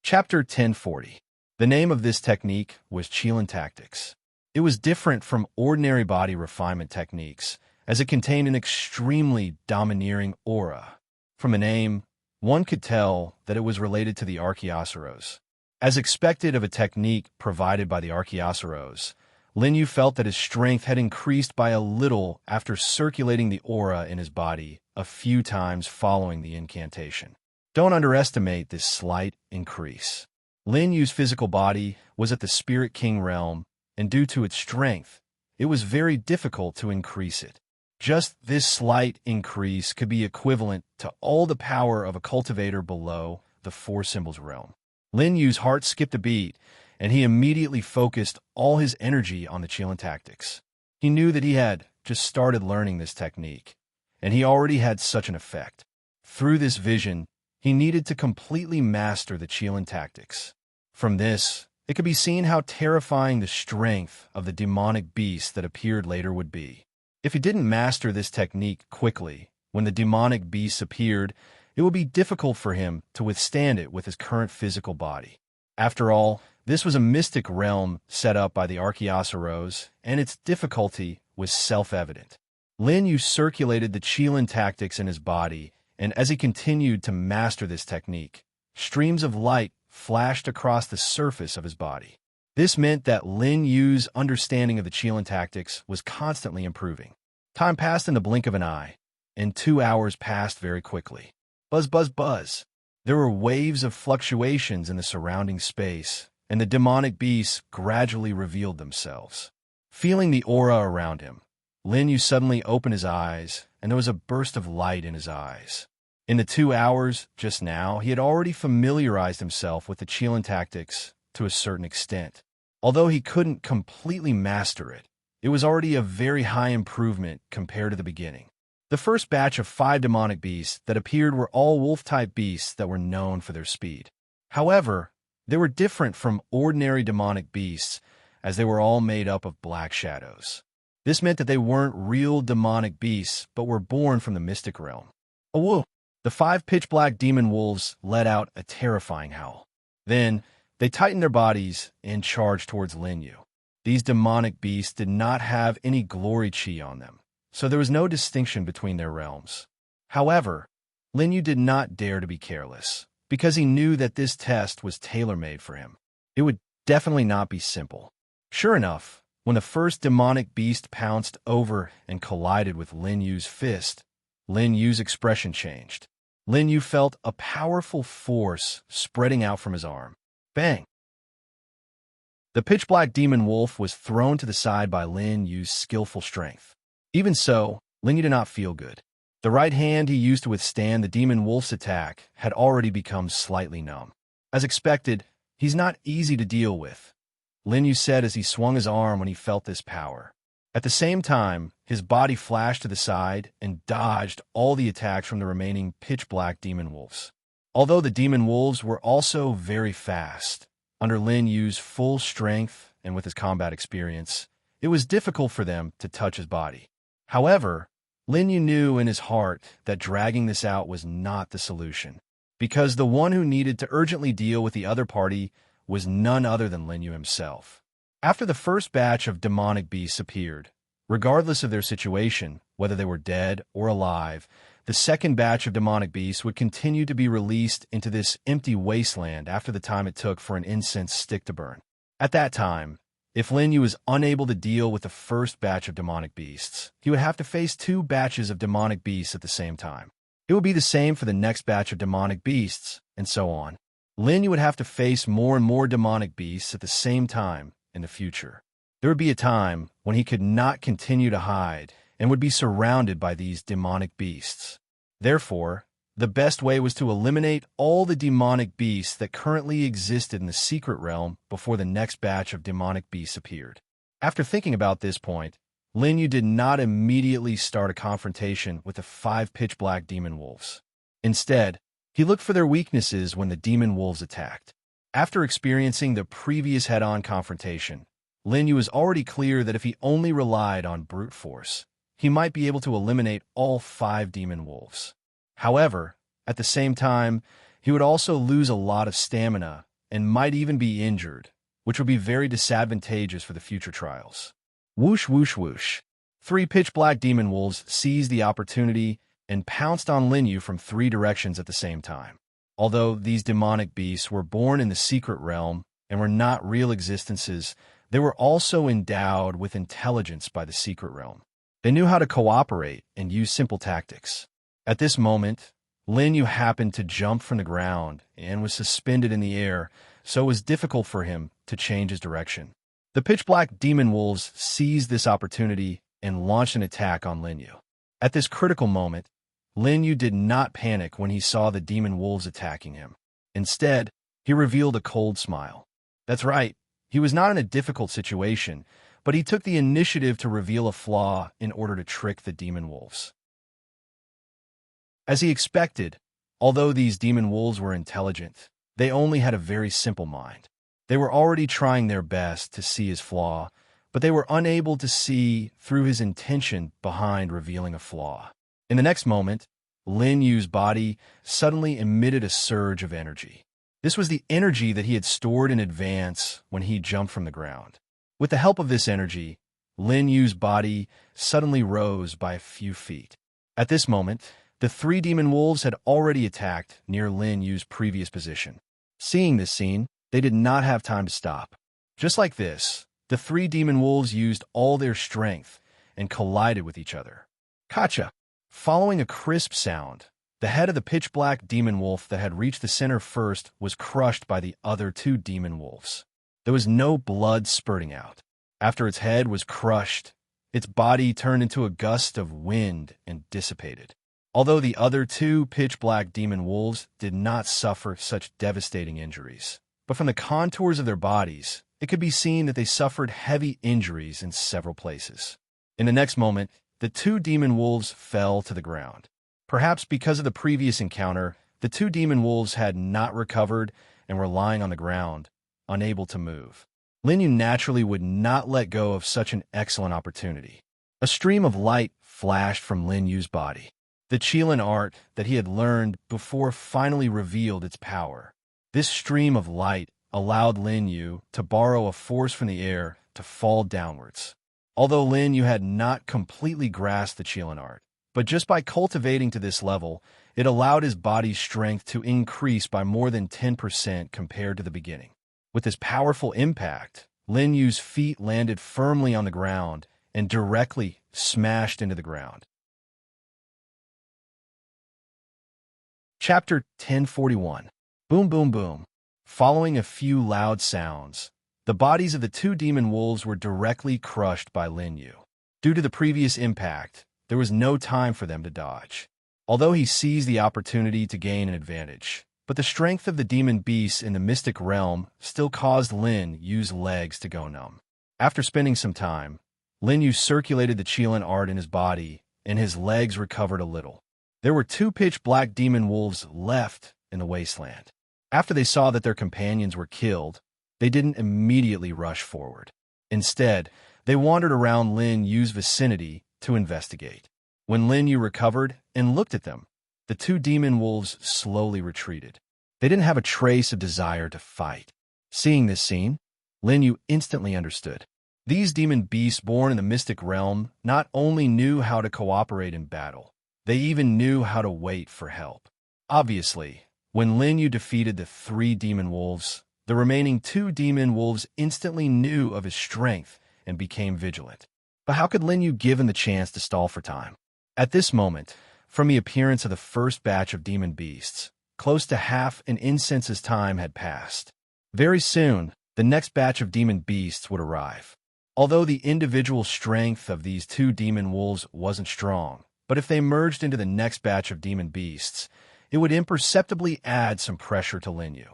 A: Chapter 1040. The name of this technique was Qilin Tactics. It was different from ordinary body refinement techniques, as it contained an extremely domineering aura. From the name, one could tell that it was related to the Archaeosaurus. As expected of a technique provided by the Archaeosaurus, Linyu felt that his strength had increased by a little after circulating the aura in his body a few times following the incantation. Don't underestimate this slight increase. Linyu's physical body was at the Spirit King realm, and due to its strength, it was very difficult to increase it. Just this slight increase could be equivalent to all the power of a cultivator below the Four Symbols realm. Linyu's heart skipped a beat, and he immediately focused all his energy on the Qilin Tactics. He knew that he had just started learning this technique, and he already had such an effect. Through this vision, he needed to completely master the Qilin Tactics. From this, it could be seen how terrifying the strength of the demonic beast that appeared later would be. If he didn't master this technique quickly, when the demonic beasts appeared, it would be difficult for him to withstand it with his current physical body. After all, this was a mystic realm set up by the Archaeosaurus, and its difficulty was self-evident. Linyu circulated the Qilin Tactics in his body, and as he continued to master this technique, streams of light flashed across the surface of his body. This meant that Linyu's understanding of the Qilin Tactics was constantly improving. Time passed in the blink of an eye, and 2 hours passed very quickly. Buzz, buzz, buzz. There were waves of fluctuations in the surrounding space, and the demonic beasts gradually revealed themselves. Feeling the aura around him, Linyu suddenly opened his eyes, and there was a burst of light in his eyes. In the 2 hours just now, he had already familiarized himself with the Qilin Tactics to a certain extent. Although he couldn't completely master it, it was already a very high improvement compared to the beginning. The first batch of 5 demonic beasts that appeared were all wolf-type beasts that were known for their speed. However, they were different from ordinary demonic beasts, as they were all made up of black shadows. This meant that they weren't real demonic beasts, but were born from the mystic realm. Awoo! The 5 pitch-black demon wolves let out a terrifying howl. Then, they tightened their bodies and charged towards Lin Yu. These demonic beasts did not have any glory chi on them, so there was no distinction between their realms. However, Lin Yu did not dare to be careless, because he knew that this test was tailor-made for him. It would definitely not be simple. Sure enough, when the first demonic beast pounced over and collided with Lin Yu's fist, Lin Yu's expression changed. Lin Yu felt a powerful force spreading out from his arm. Bang! The pitch-black demon wolf was thrown to the side by Lin Yu's skillful strength. Even so, Lin Yu did not feel good. The right hand he used to withstand the demon wolf's attack had already become slightly numb. As expected, he's not easy to deal with, Lin Yu said as he swung his arm when he felt this power. At the same time, his body flashed to the side and dodged all the attacks from the remaining pitch-black demon wolves. Although the demon wolves were also very fast, under Lin Yu's full strength and with his combat experience, it was difficult for them to touch his body. However, Lin Yu knew in his heart that dragging this out was not the solution, because the one who needed to urgently deal with the other party was none other than Lin Yu himself. After the first batch of demonic beasts appeared, regardless of their situation, whether they were dead or alive, the second batch of demonic beasts would continue to be released into this empty wasteland after the time it took for an incense stick to burn. At that time, if Lin Yu was unable to deal with the first batch of demonic beasts, he would have to face 2 batches of demonic beasts at the same time. It would be the same for the next batch of demonic beasts, and so on. Lin Yu would have to face more and more demonic beasts at the same time in the future. There would be a time when he could not continue to hide and would be surrounded by these demonic beasts. Therefore, the best way was to eliminate all the demonic beasts that currently existed in the secret realm before the next batch of demonic beasts appeared. After thinking about this point, Lin Yu did not immediately start a confrontation with the 5 pitch-black demon wolves. Instead, he looked for their weaknesses when the demon wolves attacked. After experiencing the previous head-on confrontation, Lin Yu was already clear that if he only relied on brute force, he might be able to eliminate all 5 demon wolves. However, at the same time, he would also lose a lot of stamina and might even be injured, which would be very disadvantageous for the future trials. Whoosh, whoosh, whoosh. 3 pitch-black demon wolves seized the opportunity and pounced on Lin Yu from 3 directions at the same time. Although these demonic beasts were born in the secret realm and were not real existences, they were also endowed with intelligence by the secret realm. They knew how to cooperate and use simple tactics. At this moment, Lin Yu happened to jump from the ground and was suspended in the air, so it was difficult for him to change his direction. The pitch-black demon wolves seized this opportunity and launched an attack on Lin Yu. At this critical moment, Lin Yu did not panic when he saw the demon wolves attacking him. Instead, he revealed a cold smile. That's right, he was not in a difficult situation, but he took the initiative to reveal a flaw in order to trick the demon wolves. As he expected, although these demon wolves were intelligent, they only had a very simple mind. They were already trying their best to see his flaw, but they were unable to see through his intention behind revealing a flaw. In the next moment, Lin Yu's body suddenly emitted a surge of energy. This was the energy that he had stored in advance when he jumped from the ground. With the help of this energy, Lin Yu's body suddenly rose by a few feet. At this moment, the 3 demon wolves had already attacked near Lin Yu's previous position. Seeing this scene, they did not have time to stop. Just like this, the 3 demon wolves used all their strength and collided with each other. Gotcha! Following a crisp sound, the head of the pitch-black demon wolf that had reached the center first was crushed by the other 2 demon wolves. There was no blood spurting out. After its head was crushed, its body turned into a gust of wind and dissipated. Although the other 2 pitch-black demon wolves did not suffer such devastating injuries, but from the contours of their bodies, it could be seen that they suffered heavy injuries in several places. In the next moment, the 2 demon wolves fell to the ground. Perhaps because of the previous encounter, the 2 demon wolves had not recovered and were lying on the ground, unable to move. Lin Yu naturally would not let go of such an excellent opportunity. A stream of light flashed from Lin Yu's body. The Qilin art that he had learned before finally revealed its power. This stream of light allowed Lin Yu to borrow a force from the air to fall downwards. Although Lin Yu had not completely grasped the Qilin art, but just by cultivating to this level, it allowed his body's strength to increase by more than 10% compared to the beginning. With this powerful impact, Lin Yu's feet landed firmly on the ground and directly smashed into the ground. Chapter 1041. Boom, boom, boom. Following a few loud sounds, the bodies of the two demon wolves were directly crushed by Lin Yu. Due to the previous impact, there was no time for them to dodge. Although he seized the opportunity to gain an advantage, but the strength of the demon beasts in the mystic realm still caused Lin Yu's legs to go numb. After spending some time, Lin Yu circulated the Qilin art in his body, and his legs recovered a little. There were two pitch-black demon wolves left in the wasteland. After they saw that their companions were killed, they didn't immediately rush forward. Instead, they wandered around Lin Yu's vicinity to investigate. When Lin Yu recovered and looked at them, the two demon wolves slowly retreated. They didn't have a trace of desire to fight. Seeing this scene, Lin Yu instantly understood. These demon beasts born in the mystic realm not only knew how to cooperate in battle, they even knew how to wait for help. Obviously, when Lin Yu defeated the three demon wolves, the remaining two demon wolves instantly knew of his strength and became vigilant. But how could Lin Yu give him the chance to stall for time? At this moment, from the appearance of the first batch of demon beasts, close to half an incense's time had passed. Very soon, the next batch of demon beasts would arrive. Although the individual strength of these two demon wolves wasn't strong, but if they merged into the next batch of demon beasts, it would imperceptibly add some pressure to Lin Yu.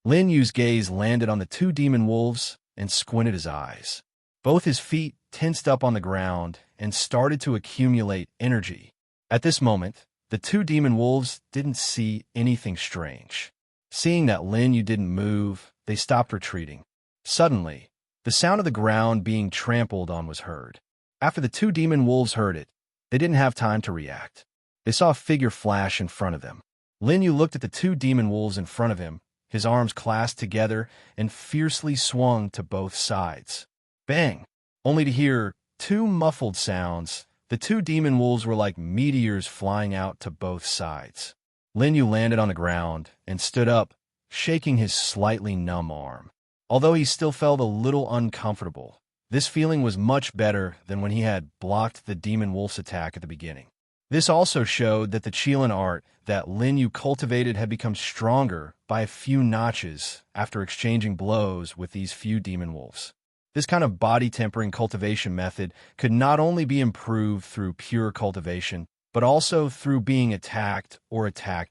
A: Lin Yu's gaze landed on the two demon wolves and squinted his eyes. Both his feet tensed up on the ground and started to accumulate energy. At this moment, the two demon wolves didn't see anything strange. Seeing that Lin Yu didn't move, they stopped retreating. Suddenly, the sound of the ground being trampled on was heard. After the two demon wolves heard it, they didn't have time to react. They saw a figure flash in front of them. Lin Yu looked at the two demon wolves in front of him, his arms clasped together, and fiercely swung to both sides. Bang! Only to hear two muffled sounds. The two demon wolves were like meteors flying out to both sides. Lin Yu landed on the ground and stood up, shaking his slightly numb arm. Although he still felt a little uncomfortable, this feeling was much better than when he had blocked the demon wolf's attack at the beginning. This also showed that the Qilin art that Lin Yu cultivated had become stronger by a few notches after exchanging blows with these few demon wolves. This kind of body-tempering cultivation method could not only be improved through pure cultivation, but also through being attacked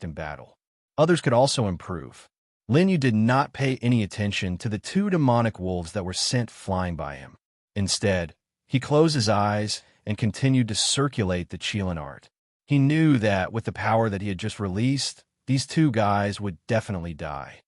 A: in battle. Others could also improve. Lin Yu did not pay any attention to the two demonic wolves that were sent flying by him. Instead, he closed his eyes and continued to circulate the Qilin art. He knew that with the power that he had just released, these two guys would definitely die.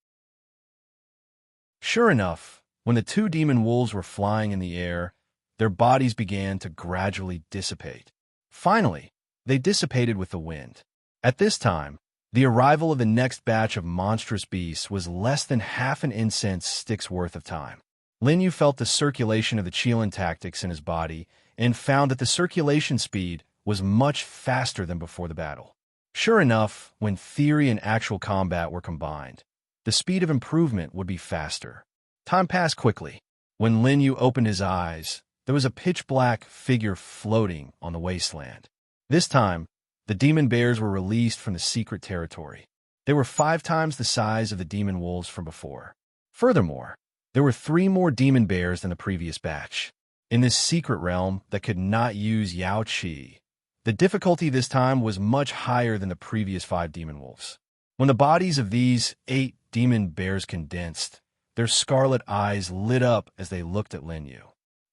A: Sure enough, when the two demon wolves were flying in the air, their bodies began to gradually dissipate. Finally, they dissipated with the wind. At this time, the arrival of the next batch of monstrous beasts was less than half an incense stick's worth of time. Lin Yu felt the circulation of the Qilin tactics in his body and found that the circulation speed was much faster than before the battle. Sure enough, when theory and actual combat were combined, the speed of improvement would be faster. Time passed quickly. When Lin Yu opened his eyes, there was a pitch-black figure floating on the wasteland. This time, the demon bears were released from the secret territory. They were 5 times the size of the demon wolves from before. Furthermore, there were 3 more demon bears than the previous batch. In this secret realm that could not use Yao Qi, the difficulty this time was much higher than the previous 5 demon wolves. When the bodies of these 8 demon bears condensed, their scarlet eyes lit up as they looked at Lin Yu.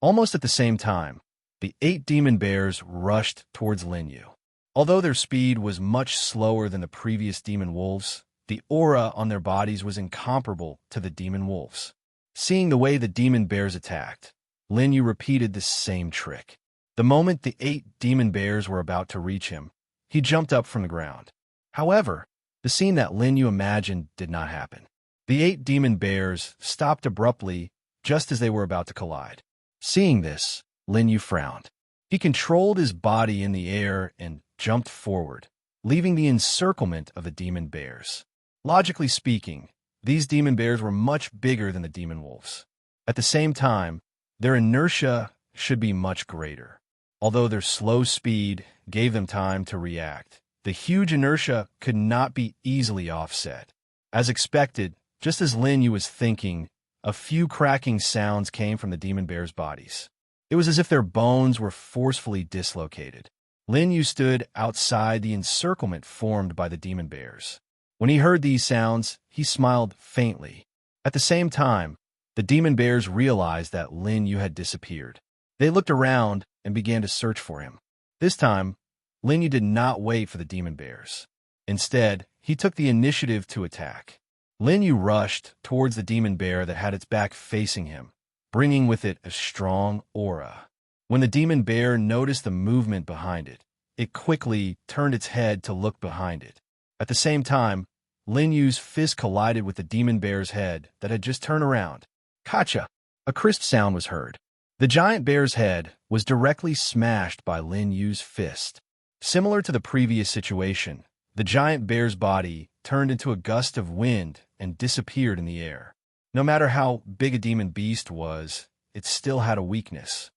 A: Almost at the same time, the 8 demon bears rushed towards Lin Yu. Although their speed was much slower than the previous demon wolves, the aura on their bodies was incomparable to the demon wolves. Seeing the way the demon bears attacked, Lin Yu repeated the same trick. The moment the 8 demon bears were about to reach him, he jumped up from the ground. However, the scene that Lin Yu imagined did not happen. The 8 demon bears stopped abruptly just as they were about to collide. Seeing this, Lin Yu frowned. He controlled his body in the air and jumped forward, leaving the encirclement of the demon bears. Logically speaking, these demon bears were much bigger than the demon wolves. At the same time, their inertia should be much greater. Although their slow speed gave them time to react, the huge inertia could not be easily offset. As expected, just as Lin Yu was thinking, a few cracking sounds came from the demon bears' bodies. It was as if their bones were forcefully dislocated. Lin Yu stood outside the encirclement formed by the demon bears. When he heard these sounds, he smiled faintly. At the same time, the demon bears realized that Lin Yu had disappeared. They looked around and began to search for him. This time, Lin Yu did not wait for the demon bears. Instead, he took the initiative to attack. Lin Yu rushed towards the demon bear that had its back facing him, bringing with it a strong aura. When the demon bear noticed the movement behind it, it quickly turned its head to look behind it. At the same time, Lin Yu's fist collided with the demon bear's head that had just turned around. Kacha! A crisp sound was heard. The giant bear's head was directly smashed by Lin Yu's fist. Similar to the previous situation, the giant bear's body turned into a gust of wind and disappeared in the air. No matter how big a demon beast was, it still had a weakness.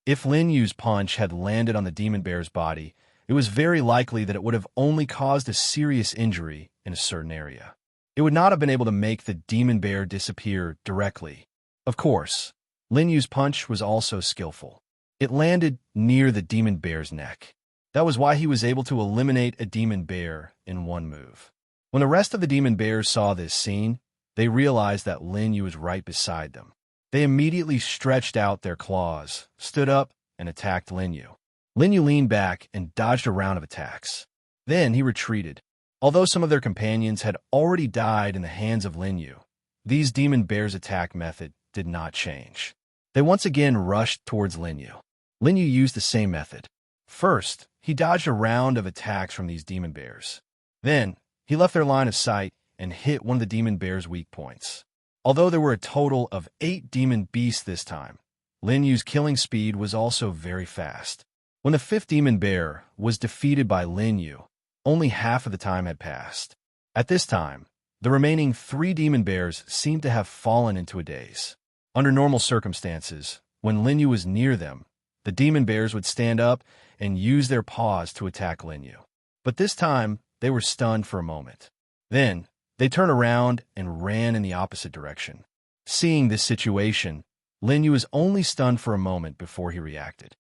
A: If Lin Yu's punch had landed on the demon bear's body, it was very likely that it would have only caused a serious injury in a certain area. It would not have been able to make the demon bear disappear directly. Of course, Lin Yu's punch was also skillful. It landed near the demon bear's neck. That was why he was able to eliminate a demon bear in one move. When the rest of the demon bears saw this scene, they realized that Lin Yu was right beside them. They immediately stretched out their claws, stood up, and attacked Lin Yu. Lin Yu leaned back and dodged a round of attacks. Then he retreated. Although some of their companions had already died in the hands of Lin Yu, these demon bears' attack method did not change. They once again rushed towards Lin Yu. Lin Yu used the same method. First, he dodged a round of attacks from these demon bears. Then, he left their line of sight and hit one of the demon bears' weak points. Although there were a total of 8 demon beasts this time, Lin Yu's killing speed was also very fast. When the 5th demon bear was defeated by Lin Yu, only half of the time had passed. At this time, the remaining 3 demon bears seemed to have fallen into a daze. Under normal circumstances, when Lin Yu was near them, the demon bears would stand up and use their paws to attack Lin Yu. But this time, they were stunned for a moment. Then, they turned around and ran in the opposite direction. Seeing this situation, Lin Yu was only stunned for a moment before he reacted.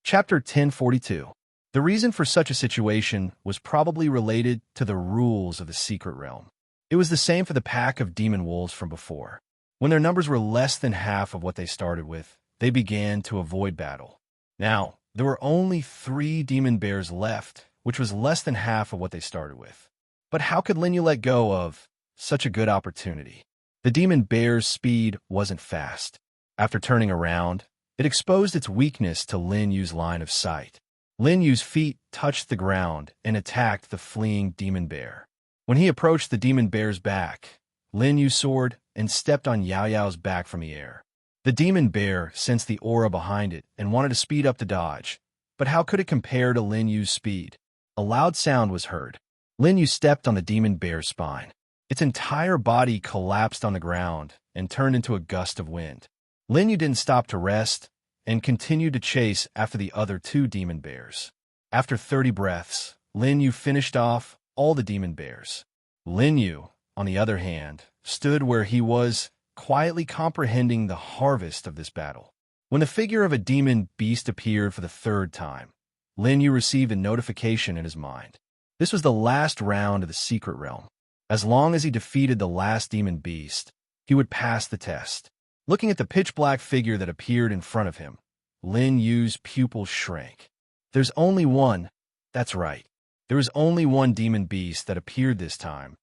A: Chapter 1042. The reason for such a situation was probably related to the rules of the secret realm. It was the same for the pack of demon wolves from before. When their numbers were less than half of what they started with, they began to avoid battle. Now, there were only 3 demon bears left, which was less than half of what they started with. But how could Lin Yu let go of such a good opportunity? The demon bear's speed wasn't fast. After turning around, it exposed its weakness to Lin Yu's line of sight. Lin Yu's feet touched the ground and attacked the fleeing demon bear. When he approached the demon bear's back, Lin Yu soared and stepped on Yao Yao's back from the air. The demon bear sensed the aura behind it and wanted to speed up the dodge, but how could it compare to Lin Yu's speed? A loud sound was heard. Lin Yu stepped on the demon bear's spine. Its entire body collapsed on the ground and turned into a gust of wind. Lin Yu didn't stop to rest and continued to chase after the other 2 demon bears. After 30 breaths, Lin Yu finished off all the demon bears. Lin Yu, on the other hand, stood where he was, quietly comprehending the harvest of this battle. When the figure of a demon beast appeared for the 3rd time, Lin Yu received a notification in his mind. This was the last round of the secret realm. As long as he defeated the last demon beast, he would pass the test. Looking at the pitch-black figure that appeared in front of him, Lin Yu's pupils shrank. There's only one. That's right. There was only one demon beast that appeared this time,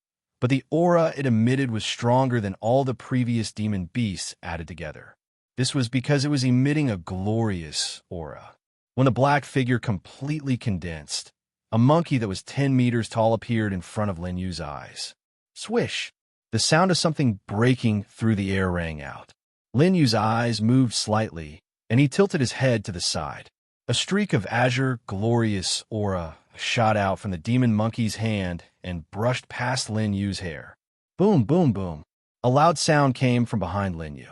A: but the aura it emitted was stronger than all the previous demon beasts added together. This was because it was emitting a glorious aura. When the black figure completely condensed, a monkey that was 10 meters tall appeared in front of Lin Yu's eyes. Swish! The sound of something breaking through the air rang out. Lin Yu's eyes moved slightly, and he tilted his head to the side. A streak of azure, glorious aura shot out from the demon monkey's hand and brushed past Lin Yu's hair. Boom, boom, boom. A loud sound came from behind Lin Yu.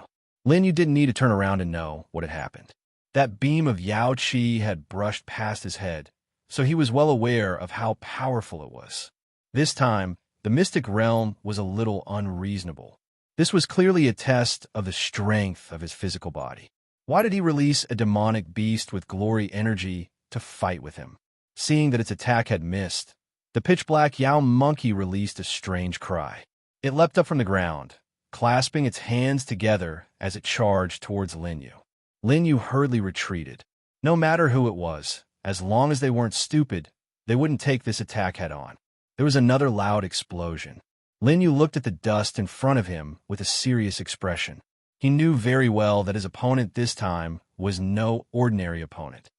A: Lin Yu didn't need to turn around to know what had happened. That beam of Yao Qi had brushed past his head, so he was well aware of how powerful it was. This time, the mystic realm was a little unreasonable. This was clearly a test of the strength of his physical body. Why did he release a demonic beast with glory energy to fight with him? Seeing that its attack had missed, the pitch-black Yao monkey released a strange cry. It leapt up from the ground, clasping its hands together as it charged towards Lin Yu. Lin Yu hurriedly retreated. No matter who it was, as long as they weren't stupid, they wouldn't take this attack head-on. There was another loud explosion. Lin Yu looked at the dust in front of him with a serious expression. He knew very well that his opponent this time was no ordinary opponent.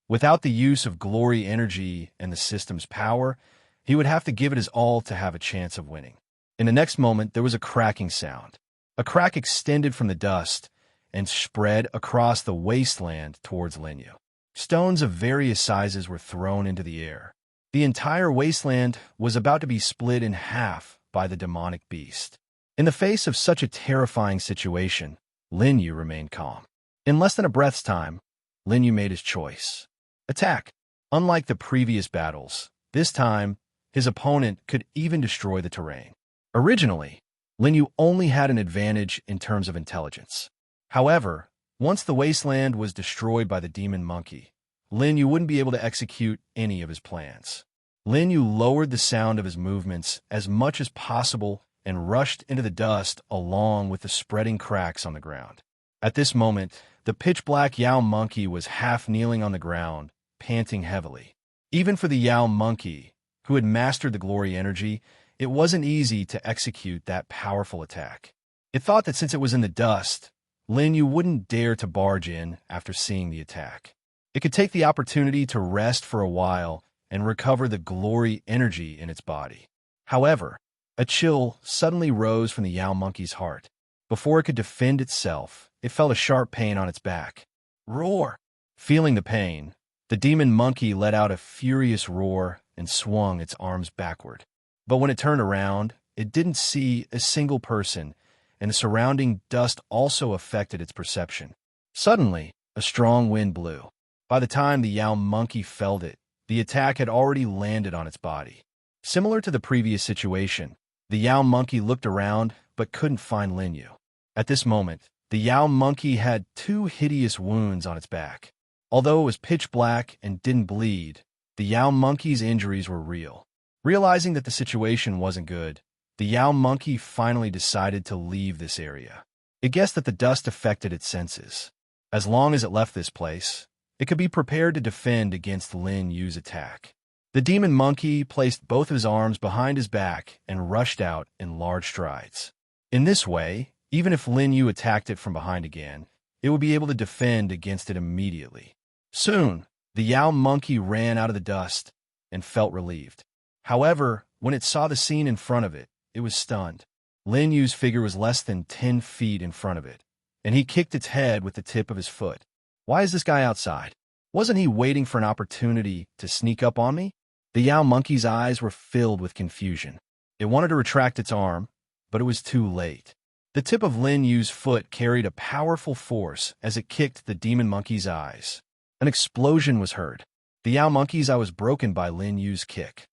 A: Without the use of glory energy and the system's power, he would have to give it his all to have a chance of winning. In the next moment, there was a cracking sound. A crack extended from the dust and spread across the wasteland towards Lin Yu. Stones of various sizes were thrown into the air. The entire wasteland was about to be split in half by the demonic beast. In the face of such a terrifying situation, Lin Yu remained calm. In less than a breath's time, Lin Yu made his choice. Attack. Unlike the previous battles, this time, his opponent could even destroy the terrain. Originally, Lin Yu only had an advantage in terms of intelligence. However, once the wasteland was destroyed by the demon monkey, Lin Yu wouldn't be able to execute any of his plans. Lin Yu lowered the sound of his movements as much as possible and rushed into the dust along with the spreading cracks on the ground. At this moment, the pitch-black Yao monkey was half kneeling on the ground, panting heavily. Even for the Yao monkey, who had mastered the glory energy, it wasn't easy to execute that powerful attack. It thought that since it was in the dust, Lin Yu wouldn't dare to barge in after seeing the attack. It could take the opportunity to rest for a while and recover the glory energy in its body. However, a chill suddenly rose from the Yao monkey's heart. Before it could defend itself, it felt a sharp pain on its back. Roar! Feeling the pain, the demon monkey let out a furious roar and swung its arms backward. But when it turned around, it didn't see a single person, and the surrounding dust also affected its perception. Suddenly, a strong wind blew. By the time the Yao monkey felt it, the attack had already landed on its body. Similar to the previous situation, the Yao monkey looked around but couldn't find Lin Yu. At this moment, the Yao monkey had 2 hideous wounds on its back. Although it was pitch black and didn't bleed, the Yao monkey's injuries were real. Realizing that the situation wasn't good, the Yao monkey finally decided to leave this area. It guessed that the dust affected its senses. As long as it left this place, it could be prepared to defend against Lin Yu's attack. The demon monkey placed both his arms behind his back and rushed out in large strides. In this way, even if Lin Yu attacked it from behind again, it would be able to defend against it immediately. Soon, the Yao monkey ran out of the dust and felt relieved. However, when it saw the scene in front of it, it was stunned. Lin Yu's figure was less than 10 feet in front of it, and he kicked its head with the tip of his foot. Why is this guy outside? Wasn't he waiting for an opportunity to sneak up on me? The Yao monkey's eyes were filled with confusion. It wanted to retract its arm, but it was too late. The tip of Lin Yu's foot carried a powerful force as it kicked the demon monkey's eyes. An explosion was heard. The Yao monkey's eye was broken by Lin Yu's kick.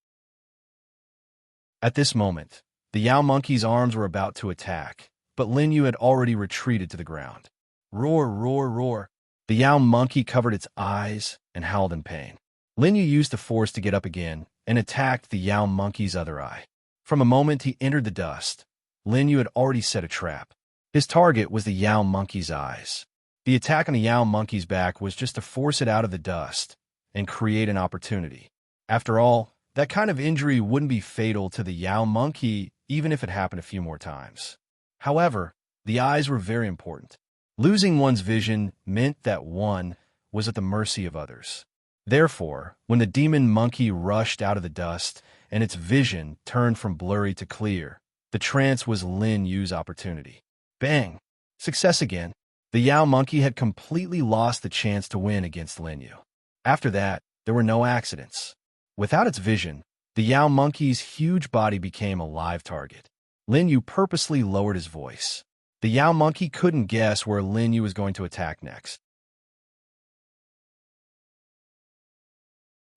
A: At this moment, the Yao monkey's arms were about to attack, but Lin Yu had already retreated to the ground. Roar, roar, roar. The Yao monkey covered its eyes and howled in pain. Lin Yu used the force to get up again and attacked the Yao monkey's other eye. From the moment he entered the dust, Lin Yu had already set a trap. His target was the Yao monkey's eyes. The attack on the Yao monkey's back was just to force it out of the dust and create an opportunity. After all, that kind of injury wouldn't be fatal to the Yao monkey even if it happened a few more times. However, the eyes were very important. Losing one's vision meant that one was at the mercy of others. Therefore, when the demon monkey rushed out of the dust and its vision turned from blurry to clear, the trance was Lin Yu's opportunity. Bang! Success again. The Yao monkey had completely lost the chance to win against Lin Yu. After that, there were no accidents. Without its vision, the Yao monkey's huge body became a live target. Lin Yu purposely lowered his voice. The Yao monkey couldn't guess where Lin Yu was going to attack next.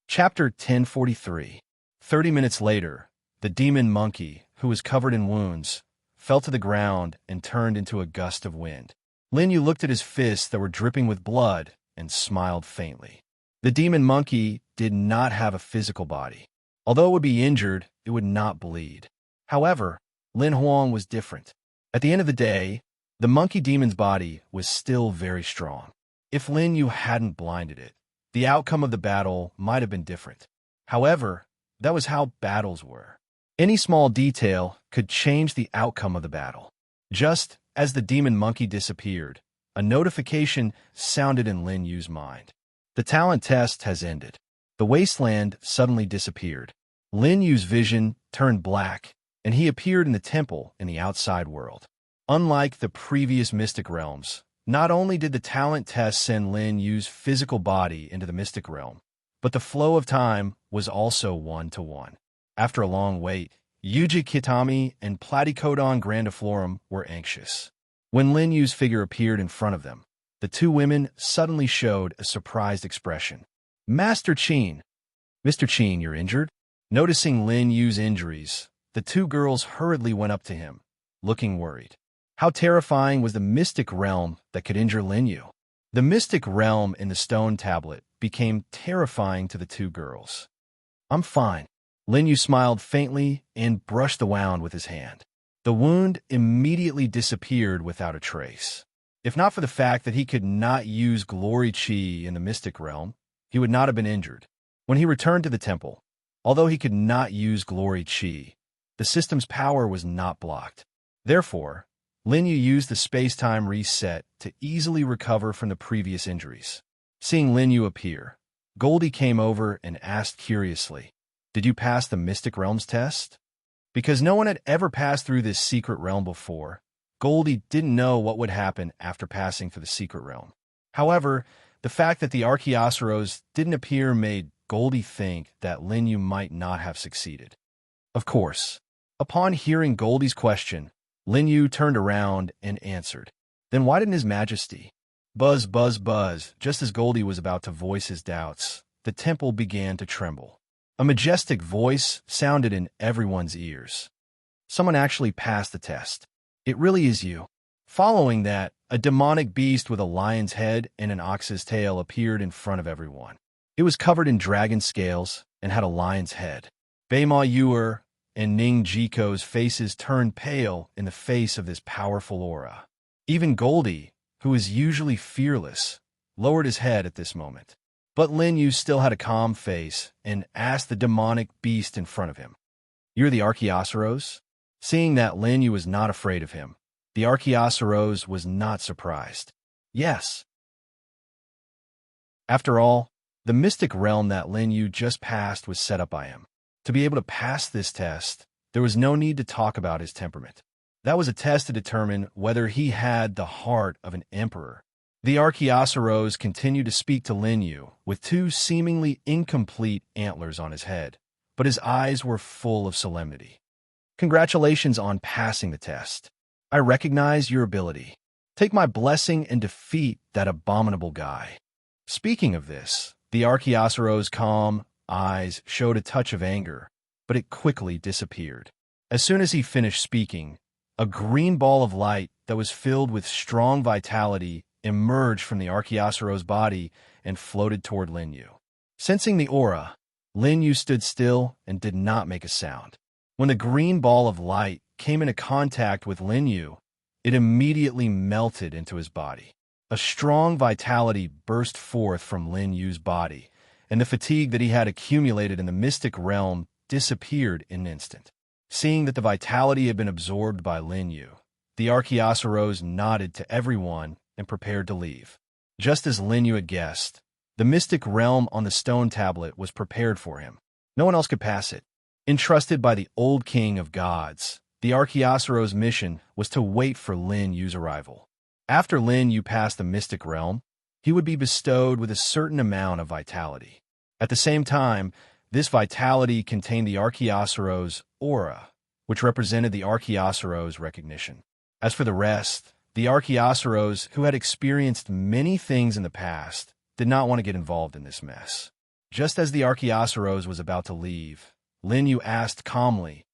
A: Chapter 1043. 30 minutes later, the demon monkey, who was covered in wounds, fell to the ground and turned into a gust of wind. Lin Yu looked at his fists that were dripping with blood and smiled faintly. The demon monkey did not have a physical body. Although it would be injured, it would not bleed. However, Lin Huang was different. At the end of the day, the monkey demon's body was still very strong. If Lin Yu hadn't blinded it, the outcome of the battle might have been different. However, that was how battles were. Any small detail could change the outcome of the battle. Just as the demon monkey disappeared, a notification sounded in Lin Yu's mind. The talent test has ended. The wasteland suddenly disappeared. Lin Yu's vision turned black, and he appeared in the temple in the outside world. Unlike the previous mystic realms, not only did the talent test send Lin Yu's physical body into the mystic realm, but the flow of time was also one-to-one. After a long wait, Yuji Kitami and Platycodon grandiflorum were anxious. When Lin Yu's figure appeared in front of them, the two women suddenly showed a surprised expression. Master Qin. Mr. Qin, you're injured? Noticing Lin Yu's injuries, the two girls hurriedly went up to him, looking worried. How terrifying was the mystic realm that could injure Lin Yu? The mystic realm in the stone tablet became terrifying to the two girls. I'm fine. Lin Yu smiled faintly and brushed the wound with his hand. The wound immediately disappeared without a trace. If not for the fact that he could not use glory chi in the mystic realm, he would not have been injured. When he returned to the temple, although he could not use glory chi, the system's power was not blocked. Therefore, Lin Yu used the space-time reset to easily recover from the previous injuries. Seeing Lin Yu appear, Goldie came over and asked curiously, "Did you pass the Mystic Realms test?" Because no one had ever passed through this secret realm before, Goldie didn't know what would happen after passing through the secret realm. However, the fact that the Archaeosaurus didn't appear made Goldie think that Lin Yu might not have succeeded. Of course, upon hearing Goldie's question, Lin Yu turned around and answered, "Then why didn't His Majesty?" Buzz, buzz, buzz. Just as Goldie was about to voice his doubts, the temple began to tremble. A majestic voice sounded in everyone's ears. Someone actually passed the test. It really is you. Following that, a demonic beast with a lion's head and an ox's tail appeared in front of everyone. It was covered in dragon scales and had a lion's head. Beima Yuer and Ning Jiko's faces turned pale in the face of this powerful aura. Even Goldie, who is usually fearless, lowered his head at this moment. But Lin Yu still had a calm face and asked the demonic beast in front of him, "You're the Archaeosaurus?" Seeing that Lin Yu was not afraid of him, the Archaeosaurus was not surprised. Yes. After all, the mystic realm that Lin Yu just passed was set up by him. To be able to pass this test, there was no need to talk about his temperament. That was a test to determine whether he had the heart of an emperor. The Archaeosaurus continued to speak to Lin Yu with two seemingly incomplete antlers on his head, but his eyes were full of solemnity. Congratulations on passing the test. I recognize your ability. Take my blessing and defeat that abominable guy. Speaking of this, the Archaeosaurus' calm eyes showed a touch of anger, but it quickly disappeared. As soon as he finished speaking, a green ball of light that was filled with strong vitality emerged from the Archaeosaurus' body and floated toward Lin Yu. Sensing the aura, Lin Yu stood still and did not make a sound. When the green ball of light came into contact with Lin Yu, it immediately melted into his body. A strong vitality burst forth from Lin Yu's body, and the fatigue that he had accumulated in the mystic realm disappeared in an instant. Seeing that the vitality had been absorbed by Lin Yu, the Archaeosaurus nodded to everyone and prepared to leave. Just as Lin Yu had guessed, the mystic realm on the stone tablet was prepared for him. No one else could pass it. Entrusted by the old king of gods, the Archaeosaurus' mission was to wait for Lin Yu's arrival. After Lin Yu passed the mystic realm, he would be bestowed with a certain amount of vitality. At the same time, this vitality contained the Archaeosaurus' aura, which represented the Archaeosaurus' recognition. As for the rest, the Archaeosaurus, who had experienced many things in the past, did not want to get involved in this mess. Just as the Archaeosaurus was about to leave, Lin Yu asked calmly,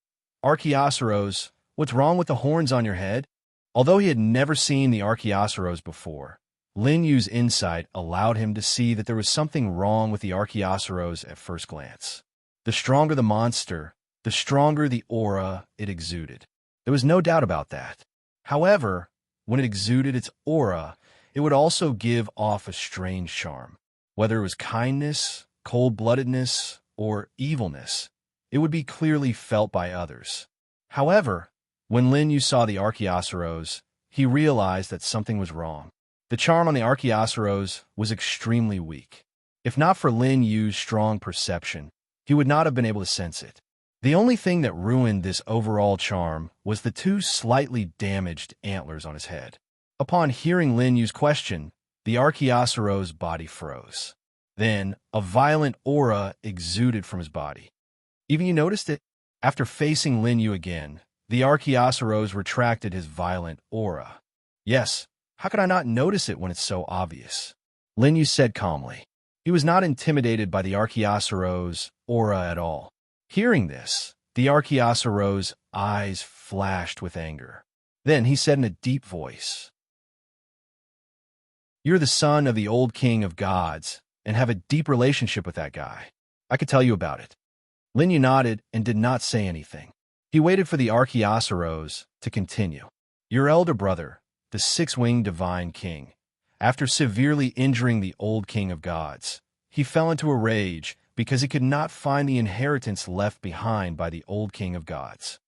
A: "Archaeosaurus, what's wrong with the horns on your head?" Although he had never seen the Archaeosaurus before, Lin Yu's insight allowed him to see that there was something wrong with the Archaeosaurus at first glance. The stronger the monster, the stronger the aura it exuded. There was no doubt about that. However, when it exuded its aura, it would also give off a strange charm. Whether it was kindness, cold-bloodedness, or evilness, it would be clearly felt by others. However, when Lin Yu saw the Archaeosaurus, he realized that something was wrong. The charm on the Archaeosaurus was extremely weak. If not for Lin Yu's strong perception, he would not have been able to sense it. The only thing that ruined this overall charm was the two slightly damaged antlers on his head. Upon hearing Lin Yu's question, the Archaeosaurus' body froze. Then, a violent aura exuded from his body. Even you noticed it? After facing Lin Yu again, the Archaeosaurus retracted his violent aura. "Yes, how could I not notice it when it's so obvious?" Lin Yu said calmly. He was not intimidated by the Archaeosaurus' aura at all. Hearing this, the Archaeosaurus' eyes flashed with anger. Then he said in a deep voice, "You're the son of the old king of gods and have a deep relationship with that guy. I could tell you about it." Lin Yu nodded and did not say anything. He waited for the Archaeosaurus to continue. "Your elder brother, the six-winged divine king, after severely injuring the old king of gods, he fell into a rage because he could not find the inheritance left behind by the old king of gods.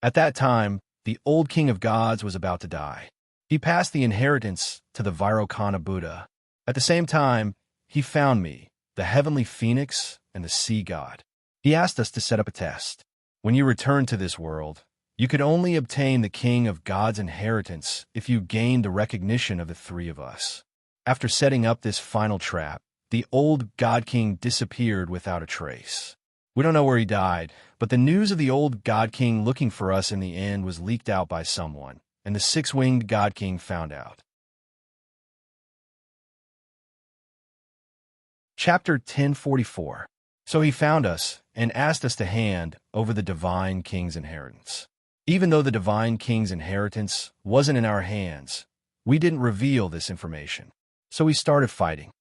A: At that time, the old king of gods was about to die. He passed the inheritance to the Vairocana Buddha. At the same time, he found me, the heavenly phoenix and the sea god. He asked us to set up a test. When you return to this world, you could only obtain the king of God's inheritance if you gained the recognition of the three of us. After setting up this final trap, the old God King disappeared without a trace. We don't know where he died, but the news of the old God King looking for us in the end was leaked out by someone, and the six-winged God King found out." Chapter 1044. So he found us and asked us to hand over the divine king's inheritance. Even though the divine king's inheritance wasn't in our hands, we didn't reveal this information. So we started fighting.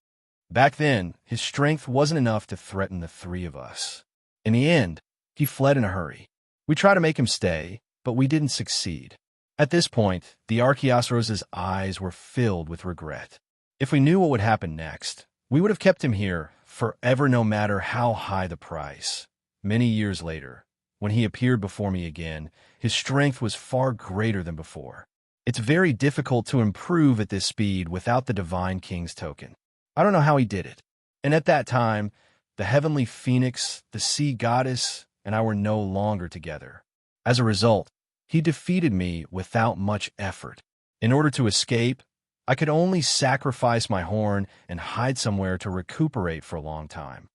A: Back then, his strength wasn't enough to threaten the three of us. In the end, he fled in a hurry. We tried to make him stay, but we didn't succeed. At this point, the Archaeosaurus' eyes were filled with regret. If we knew what would happen next, we would have kept him here forever, no matter how high the price. Many years later, when he appeared before me again, his strength was far greater than before. It's very difficult to improve at this speed without the Divine King's token. I don't know how he did it. And at that time, the heavenly phoenix, the sea goddess, and I were no longer together. As a result, he defeated me without much effort. In order to escape, I could only sacrifice my horn and hide somewhere to recuperate for a long time.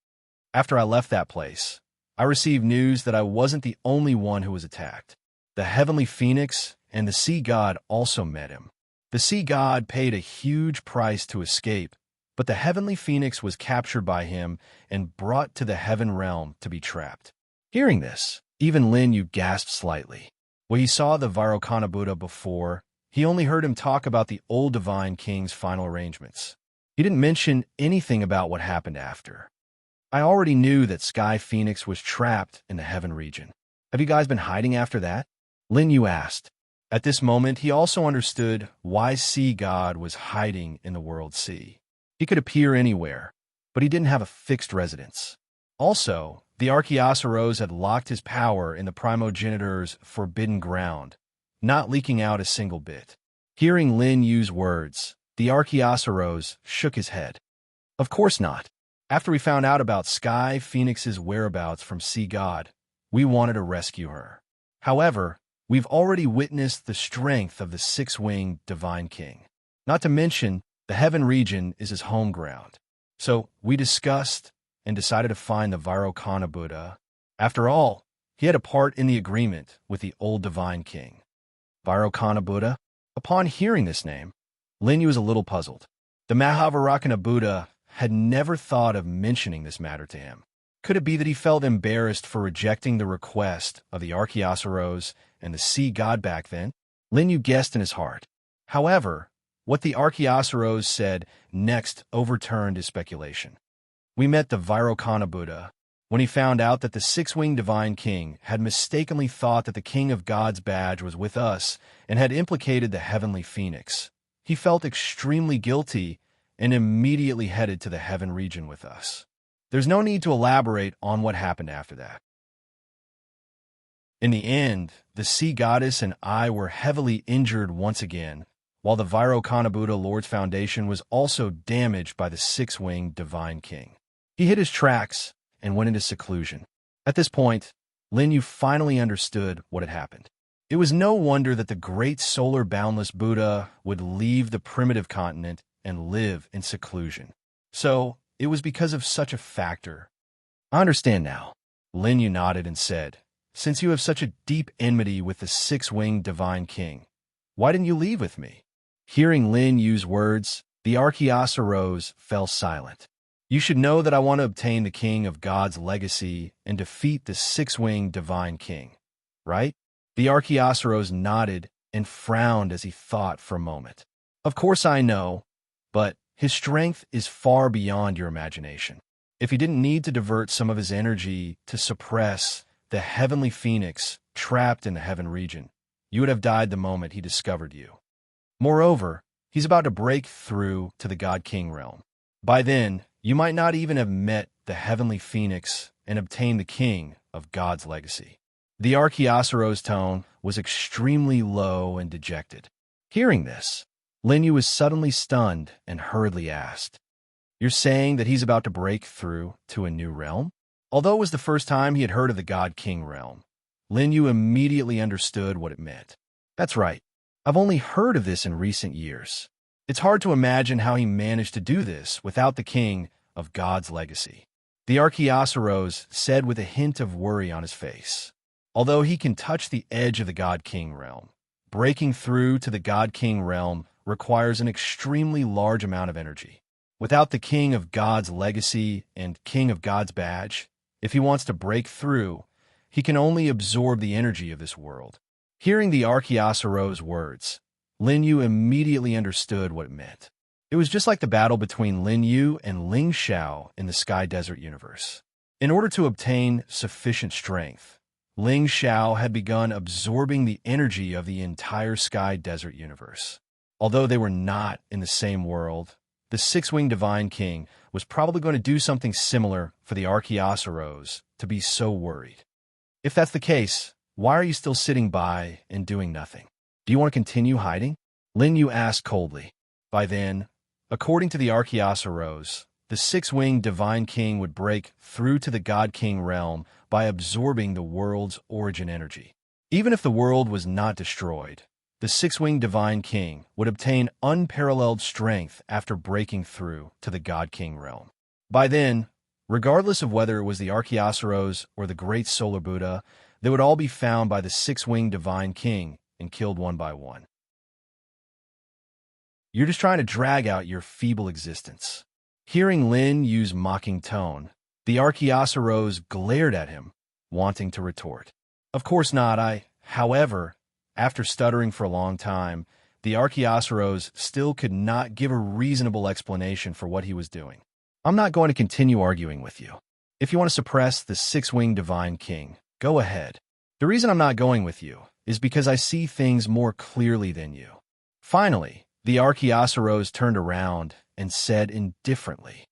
A: After I left that place, I received news that I wasn't the only one who was attacked. The heavenly phoenix and the sea god also met him. The sea god paid a huge price to escape, but the heavenly phoenix was captured by him and brought to the heaven realm to be trapped. Hearing this, even Lin Yu gasped slightly. When he saw the Vairocana Buddha before, he only heard him talk about the old divine king's final arrangements. He didn't mention anything about what happened after. I already knew that Sky Phoenix was trapped in the heaven region. Have you guys been hiding after that? Lin Yu asked. At this moment, he also understood why Sea God was hiding in the world sea. He could appear anywhere, but he didn't have a fixed residence. Also, the Archaeosaurus had locked his power in the primogenitor's forbidden ground, not leaking out a single bit. Hearing Lin Yu's words, the Archaeosaurus shook his head. Of course not. After we found out about Sky Phoenix's whereabouts from Sea God, we wanted to rescue her. However, we've already witnessed the strength of the six-winged Divine King. Not to mention, the Heaven region is his home ground. So we discussed and decided to find the Vairocana Buddha. After all, he had a part in the agreement with the old Divine King. Vairocana Buddha? Upon hearing this name, Lin Yu was a little puzzled. The Mahavarakana Buddha had never thought of mentioning this matter to him. Could it be that he felt embarrassed for rejecting the request of the Archaeosaurus and the Sea God back then? Lin Yu guessed in his heart. However, what the Archaeosaurus said next overturned his speculation. We met the Vairocana Buddha when he found out that the six-winged Divine King had mistakenly thought that the King of God's badge was with us and had implicated the Heavenly Phoenix. He felt extremely guilty and immediately headed to the Heaven region with us. There's no need to elaborate on what happened after that. In the end, the Sea Goddess and I were heavily injured once again, while the Vairocana Buddha Lord's Foundation was also damaged by the six-winged Divine King. He hid his tracks and went into seclusion. At this point, Lin Yu finally understood what had happened. It was no wonder that the great solar boundless Buddha would leave the primitive continent and live in seclusion. So, it was because of such a factor. I understand now. Lin Yu nodded and said, since you have such a deep enmity with the six-winged Divine King, why didn't you leave with me? Hearing Lin Yu's words, the Archaeosaurus fell silent. You should know that I want to obtain the King of God's legacy and defeat the six-winged Divine King, right? The Archaeosaurus nodded and frowned as he thought for a moment. Of course I know, but his strength is far beyond your imagination. If he didn't need to divert some of his energy to suppress the Heavenly Phoenix trapped in the Heaven region, you would have died the moment he discovered you. Moreover, he's about to break through to the God-King realm. By then, you might not even have met the Heavenly Phoenix and obtained the King of God's legacy. The Archaeosaurus' tone was extremely low and dejected. Hearing this, Lin Yu was suddenly stunned and hurriedly asked, "You're saying that he's about to break through to a new realm?" Although it was the first time he had heard of the God-King realm, Lin Yu immediately understood what it meant. That's right. I've only heard of this in recent years. It's hard to imagine how he managed to do this without the King of God's legacy. The Archaeosaurus said with a hint of worry on his face. Although he can touch the edge of the God-King realm, breaking through to the God-King realm requires an extremely large amount of energy. Without the King of God's legacy and King of God's badge, if he wants to break through, he can only absorb the energy of this world. Hearing the Archaeosaurus' words, Lin Yu immediately understood what it meant. It was just like the battle between Lin Yu and Ling Xiao in the Sky Desert universe. In order to obtain sufficient strength, Ling Xiao had begun absorbing the energy of the entire Sky Desert universe. Although they were not in the same world, the six-winged Divine King was probably going to do something similar for the Archaeosaurus to be so worried. If that's the case, why are you still sitting by and doing nothing? Do you want to continue hiding? Lin Yu asked coldly. By then, according to the Archaeosaurus, the six-winged Divine King would break through to the God-King realm by absorbing the world's origin energy. Even if the world was not destroyed, the six-winged Divine King would obtain unparalleled strength after breaking through to the God-King realm. By then, regardless of whether it was the Archaeosaurus or the Great Solar Buddha, they would all be found by the six-winged Divine King and killed one by one. You're just trying to drag out your feeble existence. Hearing Lin Yu's mocking tone, the Archaeosaurus glared at him, wanting to retort. Of course not, however, after stuttering for a long time, the Archaeosaurus still could not give a reasonable explanation for what he was doing. I'm not going to continue arguing with you. If you want to suppress the six-winged Divine King, go ahead. The reason I'm not going with you is because I see things more clearly than you. Finally, the Archaeosaurus turned around and said indifferently,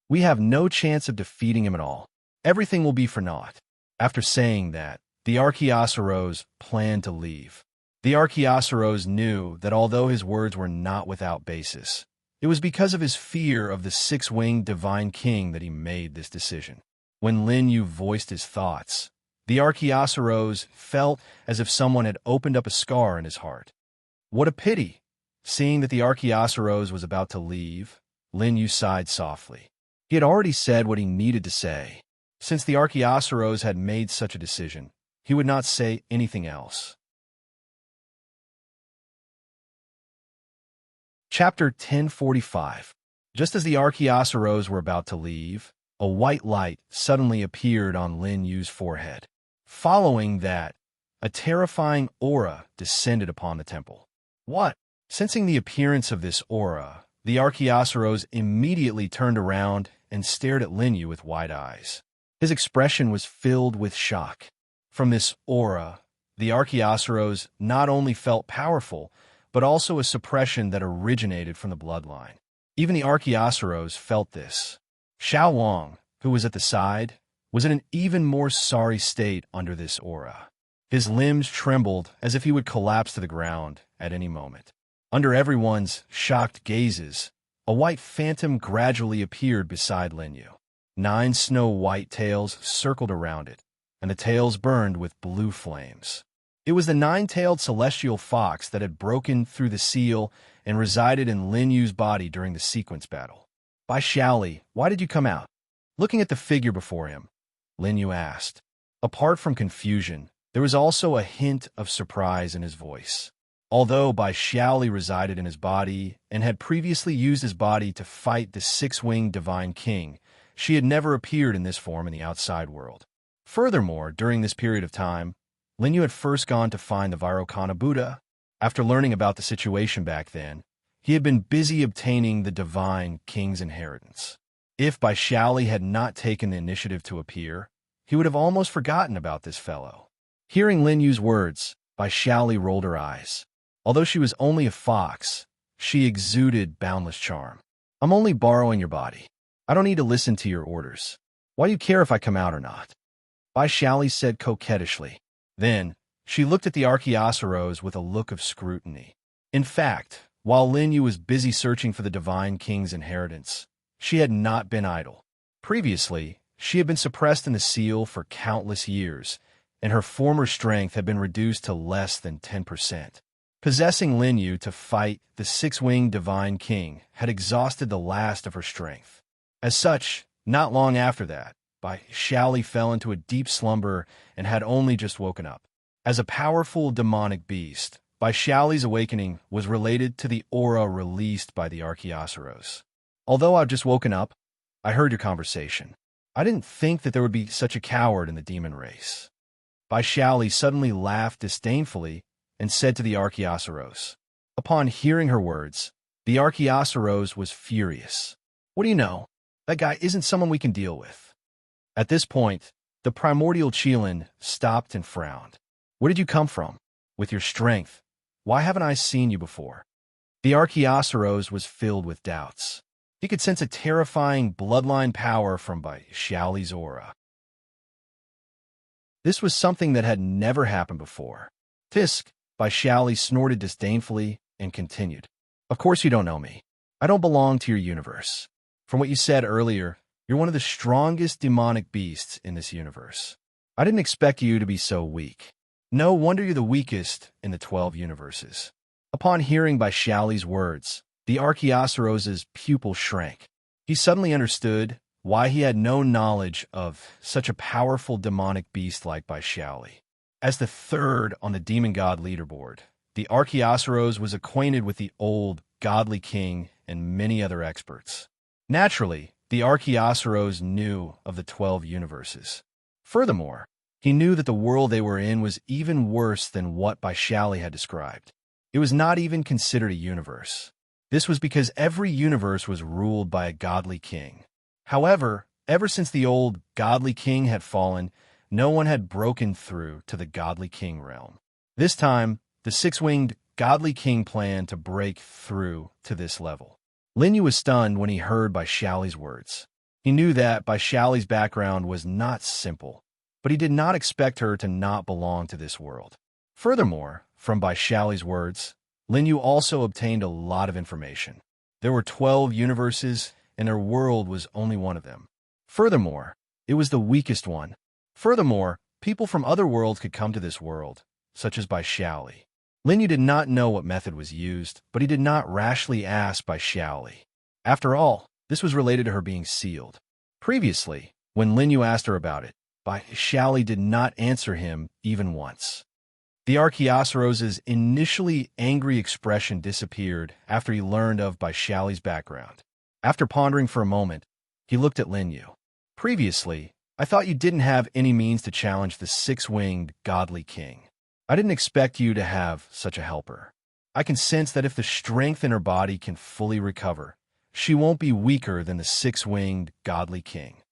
A: We have no chance of defeating him at all. Everything will be for naught. After saying that, the Archaeosaurus planned to leave. The Archaeosaurus knew that although his words were not without basis, it was because of his fear of the six-winged divine king that he made this decision. When Lin Yu voiced his thoughts, the Archaeosaurus felt as if someone had opened up a scar in his heart. What a pity! Seeing that the Archaeosaurus was about to leave, Lin Yu sighed softly. He had already said what he needed to say. Since the Archaeosaurus had made such a decision, he would not say anything else. Chapter 1045. Just as the Archaeosaurus were about to leave, a white light suddenly appeared on Lin Yu's forehead. Following that, a terrifying aura descended upon the temple. What? Sensing the appearance of this aura, the Archaeosaurus immediately turned around and stared at Lin Yu with wide eyes. His expression was filled with shock. From this aura, the Archaeosaurus not only felt powerful, but also a suppression that originated from the bloodline. Even the Archaeosaurus felt this. Xiao Wang, who was at the side, was in an even more sorry state under this aura. His limbs trembled as if he would collapse to the ground at any moment. Under everyone's shocked gazes, a white phantom gradually appeared beside Lin Yu. 9 snow-white tails circled around it, and the tails burned with blue flames. It was the 9-tailed celestial fox that had broken through the seal and resided in Lin Yu's body during the sequence battle. Bai Xiaoli, why did you come out? Looking at the figure before him, Lin Yu asked. Apart from confusion, there was also a hint of surprise in his voice. Although Bai Xiaoli resided in his body and had previously used his body to fight the six-winged divine king, she had never appeared in this form in the outside world. Furthermore, during this period of time, Lin Yu had first gone to find the Vairocana Buddha. After learning about the situation back then, he had been busy obtaining the divine king's inheritance. If Bai Xiaoli had not taken the initiative to appear, he would have almost forgotten about this fellow. Hearing Lin Yu's words, Bai Xiaoli rolled her eyes. Although she was only a fox, she exuded boundless charm. I'm only borrowing your body. I don't need to listen to your orders. Why do you care if I come out or not? Bai Xiaoli said coquettishly. Then, she looked at the Archaeosaurus with a look of scrutiny. In fact, while Lin Yu was busy searching for the divine king's inheritance, she had not been idle. Previously, she had been suppressed in the seal for countless years, and her former strength had been reduced to less than 10%. Possessing Lin Yu to fight the six-winged divine king had exhausted the last of her strength. As such, not long after that, Bai Xiaoli fell into a deep slumber and had only just woken up. As a powerful demonic beast, Bai Xiaoli's awakening was related to the aura released by the Archaeosaurus. Although I've just woken up, I heard your conversation. I didn't think that there would be such a coward in the demon race. Bai Xiaoli suddenly laughed disdainfully and said to the Archaeosaurus. Upon hearing her words, the Archaeosaurus was furious. What do you know? That guy isn't someone we can deal with. At this point, the primordial Qilin stopped and frowned. Where did you come from? With your strength. Why haven't I seen you before? The Archaeosaurus was filled with doubts. He could sense a terrifying bloodline power from Bai Xiaoli's aura. This was something that had never happened before. Tisk, Bai Xiaoli snorted disdainfully and continued. Of course you don't know me. I don't belong to your universe. From what you said earlier, you're one of the strongest demonic beasts in this universe. I didn't expect you to be so weak. No wonder you're the weakest in the 12 universes. Upon hearing Bai Xiaoli's words, the Archaeosaurus's pupil shrank. He suddenly understood why he had no knowledge of such a powerful demonic beast like Bai Xiaoli. As the third on the demon god leaderboard, the Archaeosaurus was acquainted with the old godly king and many other experts. Naturally, the Archaeosaurus knew of the 12 universes. Furthermore, he knew that the world they were in was even worse than what Bai Xiaoli had described. It was not even considered a universe. This was because every universe was ruled by a godly king. However, ever since the old godly king had fallen, no one had broken through to the godly king realm. This time, the six-winged godly king planned to break through to this level. Lin Yu was stunned when he heard Bai Xiaoli's words. He knew that Baishali's background was not simple, but he did not expect her to not belong to this world. Furthermore, from Baishali's words, Lin Yu also obtained a lot of information. There were 12 universes, and her world was only one of them. Furthermore, it was the weakest one. Furthermore, people from other worlds could come to this world, such as Baishali. Lin Yu did not know what method was used, but he did not rashly ask Baishali. After all, this was related to her being sealed. Previously, when Lin Yu asked her about it, Baishali did not answer him even once. The Archaeosaurus's initially angry expression disappeared after he learned of Baishali's background. After pondering for a moment, he looked at Lin Yu. Previously, I thought you didn't have any means to challenge the six-winged godly king. I didn't expect you to have such a helper. I can sense that if the strength in her body can fully recover, she won't be weaker than the six-winged godly king.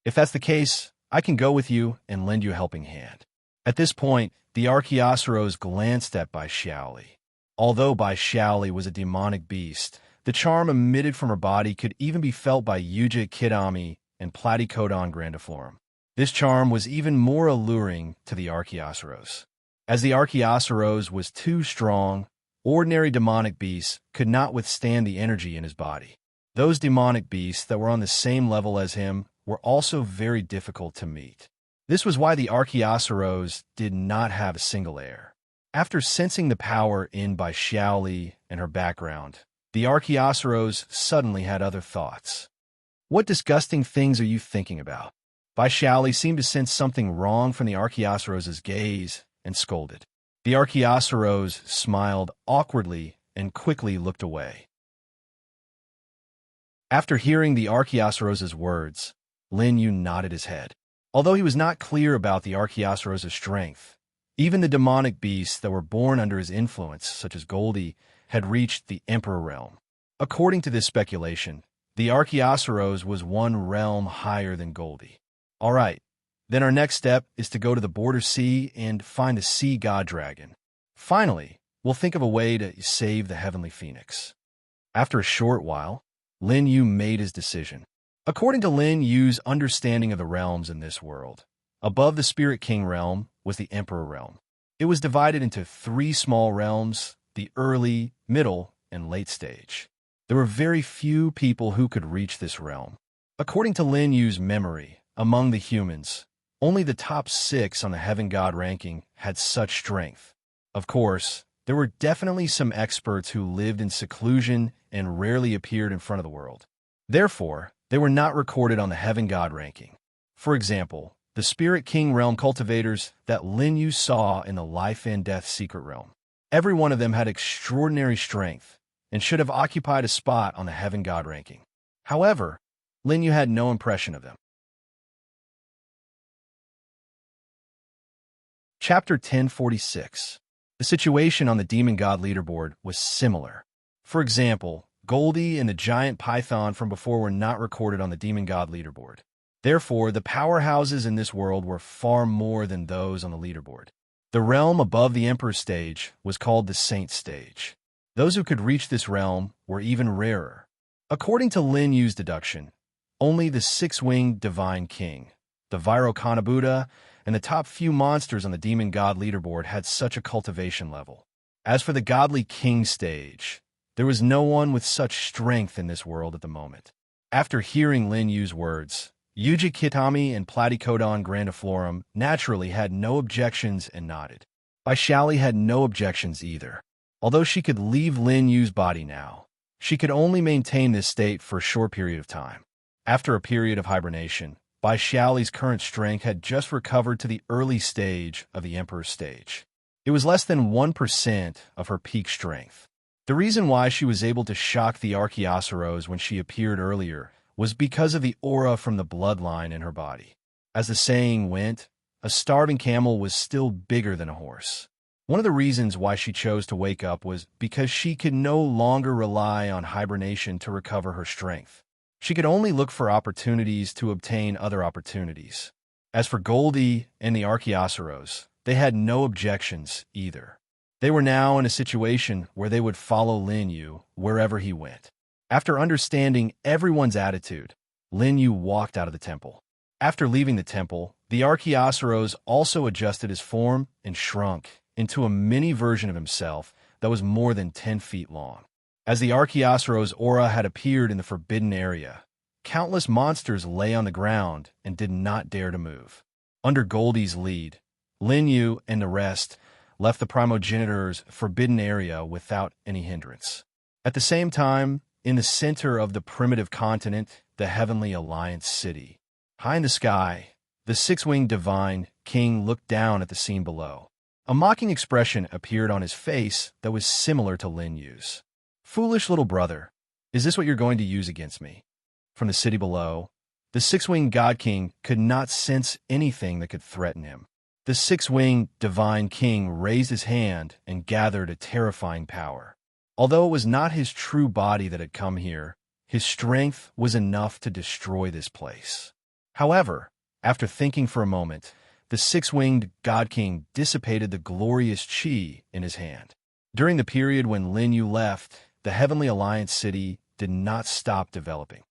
A: If that's the case, I can go with you and lend you a helping hand. At this point, the Archaeosaurus glanced at Baishali. Although Baishali was a demonic beast, the charm emitted from her body could even be felt by Yuja Kitami and Platycodon grandiflorum. This charm was even more alluring to the Archaeosaurus. As the Archaeosaurus was too strong, ordinary demonic beasts could not withstand the energy in his body. Those demonic beasts that were on the same level as him were also very difficult to meet. This was why the Archaeosaurus did not have a single heir. After sensing the power in Baishali and her background, the Archaeosaurus suddenly had other thoughts. What disgusting things are you thinking about? Baishali seemed to sense something wrong from the Archaeosaurus's gaze and scolded. The Archaeosaurus smiled awkwardly and quickly looked away. After hearing the Archaeosaurus's words, Lin Yu nodded his head. Although he was not clear about the Archaeosaurus's strength, even the demonic beasts that were born under his influence, such as Goldie, had reached the Emperor realm. According to this speculation, the Archaeosaurus was one realm higher than Goldie. All right, then our next step is to go to the border sea and find the sea god dragon. Finally, we'll think of a way to save the heavenly phoenix. After a short while, Lin Yu made his decision. According to Lin Yu's understanding of the realms in this world, above the Spirit King realm was the Emperor realm. It was divided into 3 small realms, the early, middle, and late stage. There were very few people who could reach this realm. According to Lin Yu's memory, among the humans, only the top 6 on the Heaven God ranking had such strength. Of course, there were definitely some experts who lived in seclusion and rarely appeared in front of the world. Therefore, they were not recorded on the Heaven God ranking. For example, the Spirit King realm cultivators that Lin Yu saw in the Life and Death Secret realm. Every one of them had extraordinary strength and should have occupied a spot on the Heaven God ranking. However, Lin Yu had no impression of them. Chapter 1046. The situation on the Demon God leaderboard was similar. For example, Goldie and the giant python from before were not recorded on the Demon God leaderboard. Therefore, the powerhouses in this world were far more than those on the leaderboard. The realm above the Emperor stage was called the Saint stage. Those who could reach this realm were even rarer. According to Lin Yu's deduction, only the 6-winged Divine King, the Virokanabuddha, and the top few monsters on the Demon God leaderboard had such a cultivation level. As for the Godly King stage, there was no one with such strength in this world at the moment. After hearing Lin Yu's words, Yuji Kitami and Platycodon grandiflorum naturally had no objections and nodded. Baishali had no objections either. Although she could leave Lin Yu's body now, she could only maintain this state for a short period of time. After a period of hibernation, Baishali's current strength had just recovered to the early stage of the Emperor's stage. It was less than 1% of her peak strength. The reason why she was able to shock the Archaeosaurus when she appeared earlier was because of the aura from the bloodline in her body. As the saying went, a starving camel was still bigger than a horse. One of the reasons why she chose to wake up was because she could no longer rely on hibernation to recover her strength. She could only look for opportunities to obtain other opportunities. As for Goldie and the Archaeosaurus, they had no objections either. They were now in a situation where they would follow Lin Yu wherever he went. After understanding everyone's attitude, Lin Yu walked out of the temple. After leaving the temple, the Archaeosaurus also adjusted his form and shrunk into a mini version of himself that was more than 10 feet long. As the Archaeosaurus' aura had appeared in the forbidden area, countless monsters lay on the ground and did not dare to move. Under Goldie's lead, Lin Yu and the rest left the primogenitor's forbidden area without any hindrance. At the same time, in the center of the primitive continent, the Heavenly Alliance City, high in the sky, the six-winged divine king looked down at the scene below. A mocking expression appeared on his face that was similar to Lin Yu's. "Foolish little brother, is this what you're going to use against me?" From the city below, the six-winged God King could not sense anything that could threaten him. The six-winged divine king raised his hand and gathered a terrifying power. Although it was not his true body that had come here, his strength was enough to destroy this place. However, after thinking for a moment, the six-winged God King dissipated the glorious chi in his hand. During the period when Lin Yu left, the Heavenly Alliance City did not stop developing.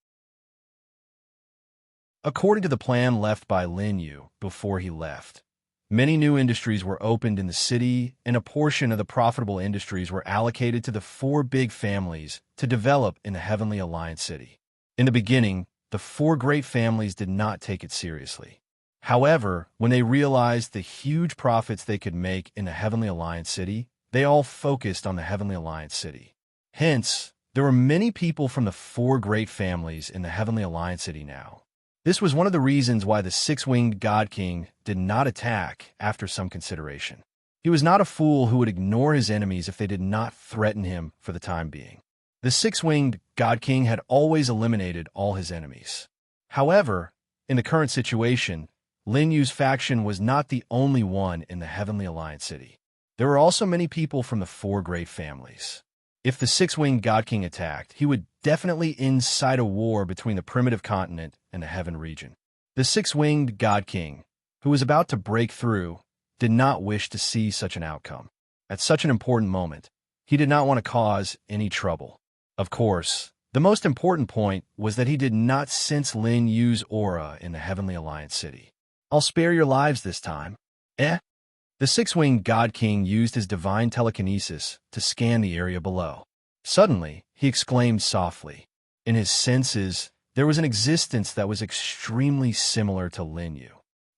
A: According to the plan left by Lin Yu before he left, many new industries were opened in the city, and a portion of the profitable industries were allocated to the 4 big families to develop in the Heavenly Alliance City. In the beginning, the 4 great families did not take it seriously. However, when they realized the huge profits they could make in the Heavenly Alliance City, they all focused on the Heavenly Alliance City. Hence, there were many people from the 4 great families in the Heavenly Alliance City now. This was one of the reasons why the six-winged God King did not attack after some consideration. He was not a fool who would ignore his enemies if they did not threaten him for the time being. The six-winged God King had always eliminated all his enemies. However, in the current situation, Lin Yu's faction was not the only one in the Heavenly Alliance City. There were also many people from the 4 great families. If the six-winged God King attacked, he would definitely incite a war between the primitive continent and the Heaven region. The six-winged God King, who was about to break through, did not wish to see such an outcome. At such an important moment, he did not want to cause any trouble. Of course, the most important point was that he did not sense Lin Yu's aura in the Heavenly Alliance City. "I'll spare your lives this time." The six-winged God King used his divine telekinesis to scan the area below. Suddenly, he exclaimed softly. In his senses, there was an existence that was extremely similar to Lin Yu.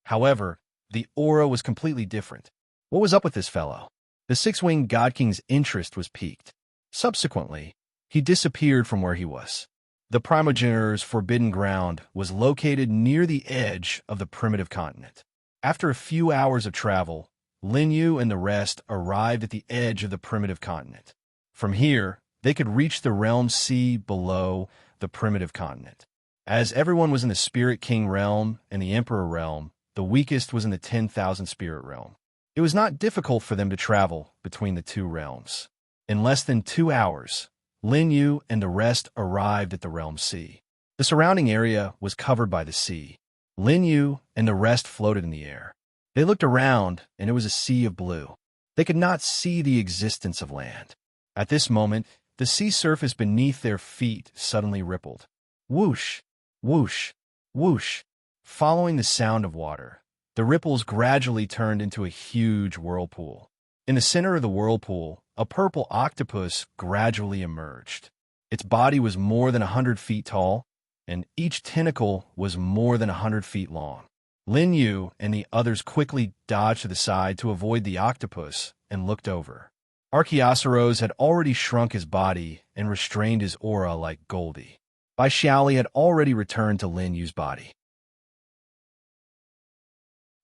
A: However, the aura was completely different. What was up with this fellow? The six-winged God King's interest was piqued. Subsequently, he disappeared from where he was. The primogenitor's forbidden ground was located near the edge of the primitive continent. After a few hours of travel, Lin Yu and the rest arrived at the edge of the primitive continent. From here, they could reach the realm sea below the primitive continent. As everyone was in the Spirit King realm and the Emperor realm, the weakest was in the 10,000 Spirit realm. It was not difficult for them to travel between the 2 realms. In less than 2 hours, Lin Yu and the rest arrived at the realm sea. The surrounding area was covered by the sea. Lin Yu and the rest floated in the air. They looked around, and it was a sea of blue. They could not see the existence of land. At this moment, the sea surface beneath their feet suddenly rippled. Whoosh, whoosh, whoosh. Following the sound of water, the ripples gradually turned into a huge whirlpool. In the center of the whirlpool, a purple octopus gradually emerged. Its body was more than 100 feet tall, and each tentacle was more than 100 feet long. Lin Yu and the others quickly dodged to the side to avoid the octopus and looked over. Archaeosaurus had already shrunk his body and restrained his aura like Goldie. Bai Xiaoli had already returned to Lin Yu's body.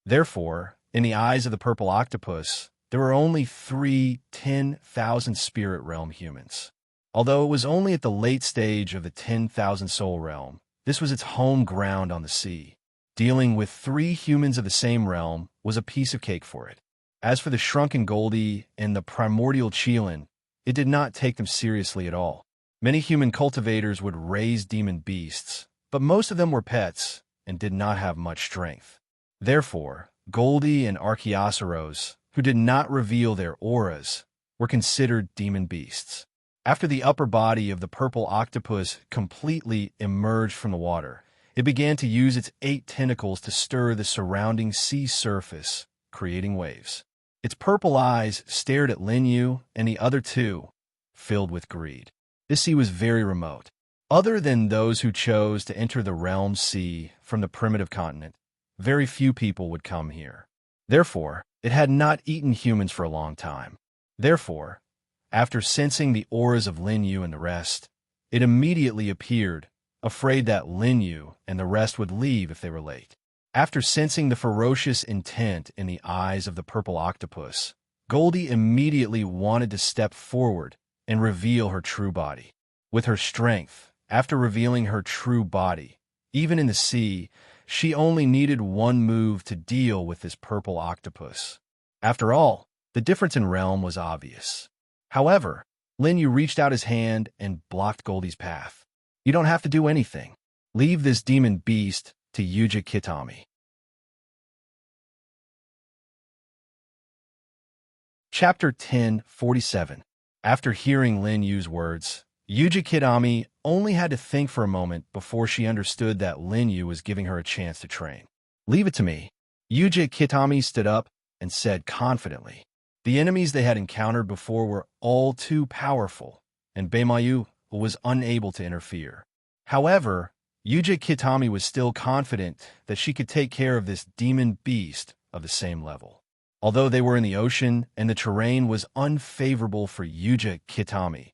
A: Therefore, in the eyes of the purple octopus, there were only 3 10,000 spirit realm humans. Although it was only at the late stage of the 10,000 soul realm, this was its home ground on the sea. Dealing with 3 humans of the same realm was a piece of cake for it. As for the shrunken Goldie and the primordial Qilin, it did not take them seriously at all. Many human cultivators would raise demon beasts, but most of them were pets and did not have much strength. Therefore, Goldie and Archaeosaurus, who did not reveal their auras, were considered demon beasts. After the upper body of the purple octopus completely emerged from the water, It began to use its 8 tentacles to stir the surrounding sea surface, creating waves. Its purple eyes stared at Lin Yu and the other two, filled with greed. This sea was very remote. Other than those who chose to enter the realm sea from the primitive continent, very few people would come here. Therefore, it had not eaten humans for a long time. Therefore, after sensing the auras of Lin Yu and the rest, it immediately appeared, afraid that Lin Yu and the rest would leave if they were late. After sensing the ferocious intent in the eyes of the purple octopus, Goldie immediately wanted to step forward and reveal her true body. With her strength, after revealing her true body, even in the sea, she only needed one move to deal with this purple octopus. After all, the difference in realm was obvious. However, Lin Yu reached out his hand and blocked Goldie's path. You don't have to do anything. Leave this demon beast to Yuji Kitami. Chapter 10:47. After hearing Lin Yu's words, Yuji Kitami only had to think for a moment before she understood that Lin Yu was giving her a chance to train. Leave it to me. Yuji Kitami stood up and said confidently. The enemies they had encountered before were all too powerful, and Beimayu was unable to interfere. However, Yuji Kitami was still confident that she could take care of this demon beast of the same level. Although they were in the ocean and the terrain was unfavorable for Yuji Kitami,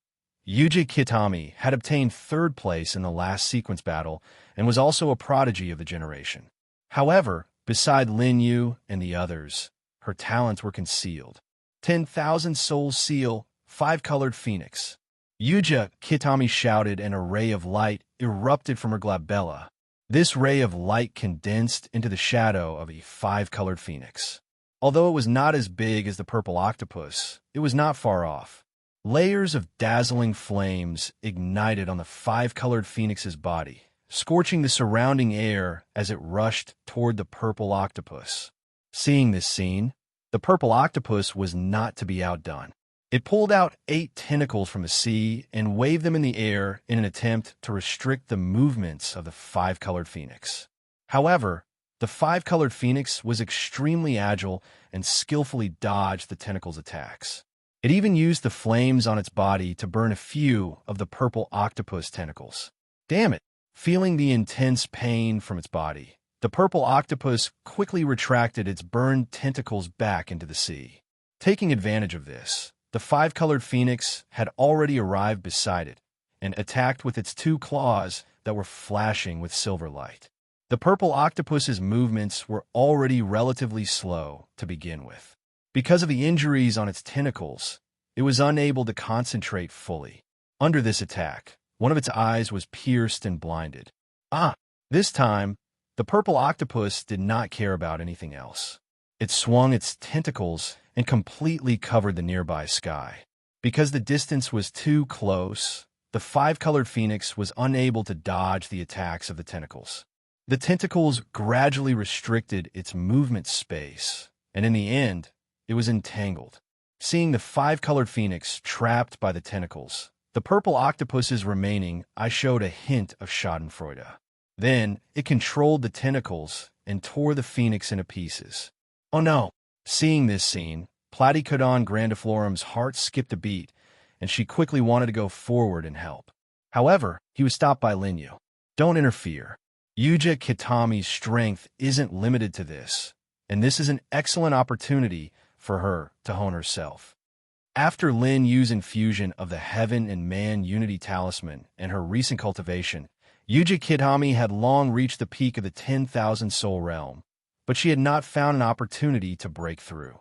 A: Yuji Kitami had obtained 3rd place in the last sequence battle and was also a prodigy of the generation. However, beside Lin Yu and the others, her talents were concealed. 10,000 soul seal, 5-colored phoenix. Yuji Kitami shouted, and a ray of light erupted from her glabella. This ray of light condensed into the shadow of a 5-colored phoenix. Although it was not as big as the purple octopus, it was not far off. Layers of dazzling flames ignited on the 5-colored phoenix's body, scorching the surrounding air as it rushed toward the purple octopus. Seeing this scene, the purple octopus was not to be outdone. It pulled out 8 tentacles from the sea and waved them in the air in an attempt to restrict the movements of the 5-colored phoenix. However, the 5-colored phoenix was extremely agile and skillfully dodged the tentacles' attacks. It even used the flames on its body to burn a few of the purple octopus tentacles. Damn it! Feeling the intense pain from its body, the purple octopus quickly retracted its burned tentacles back into the sea. Taking advantage of this, the 5-colored phoenix had already arrived beside it and attacked with its 2 claws that were flashing with silver light. The purple octopus's movements were already relatively slow to begin with. Because of the injuries on its tentacles, it was unable to concentrate fully. Under this attack, one of its eyes was pierced and blinded. This time, the purple octopus did not care about anything else. It swung its tentacles and completely covered the nearby sky. Because the distance was too close, the 5-colored phoenix was unable to dodge the attacks of the tentacles. The tentacles gradually restricted its movement space, and in the end, it was entangled. Seeing the 5-colored phoenix trapped by the tentacles, the purple octopus's remaining eye showed a hint of schadenfreude. Then, it controlled the tentacles and tore the phoenix into pieces. Oh no! Seeing this scene, Platycodon grandiflorum's heart skipped a beat, and she quickly wanted to go forward and help. However, he was stopped by Lin Yu. Don't interfere. Yuji Kitami's strength isn't limited to this, and this is an excellent opportunity for her to hone herself. After Lin Yu's infusion of the Heaven and Man Unity Talisman and her recent cultivation, Yuji Kitami had long reached the peak of the 10,000 soul realm, but she had not found an opportunity to break through.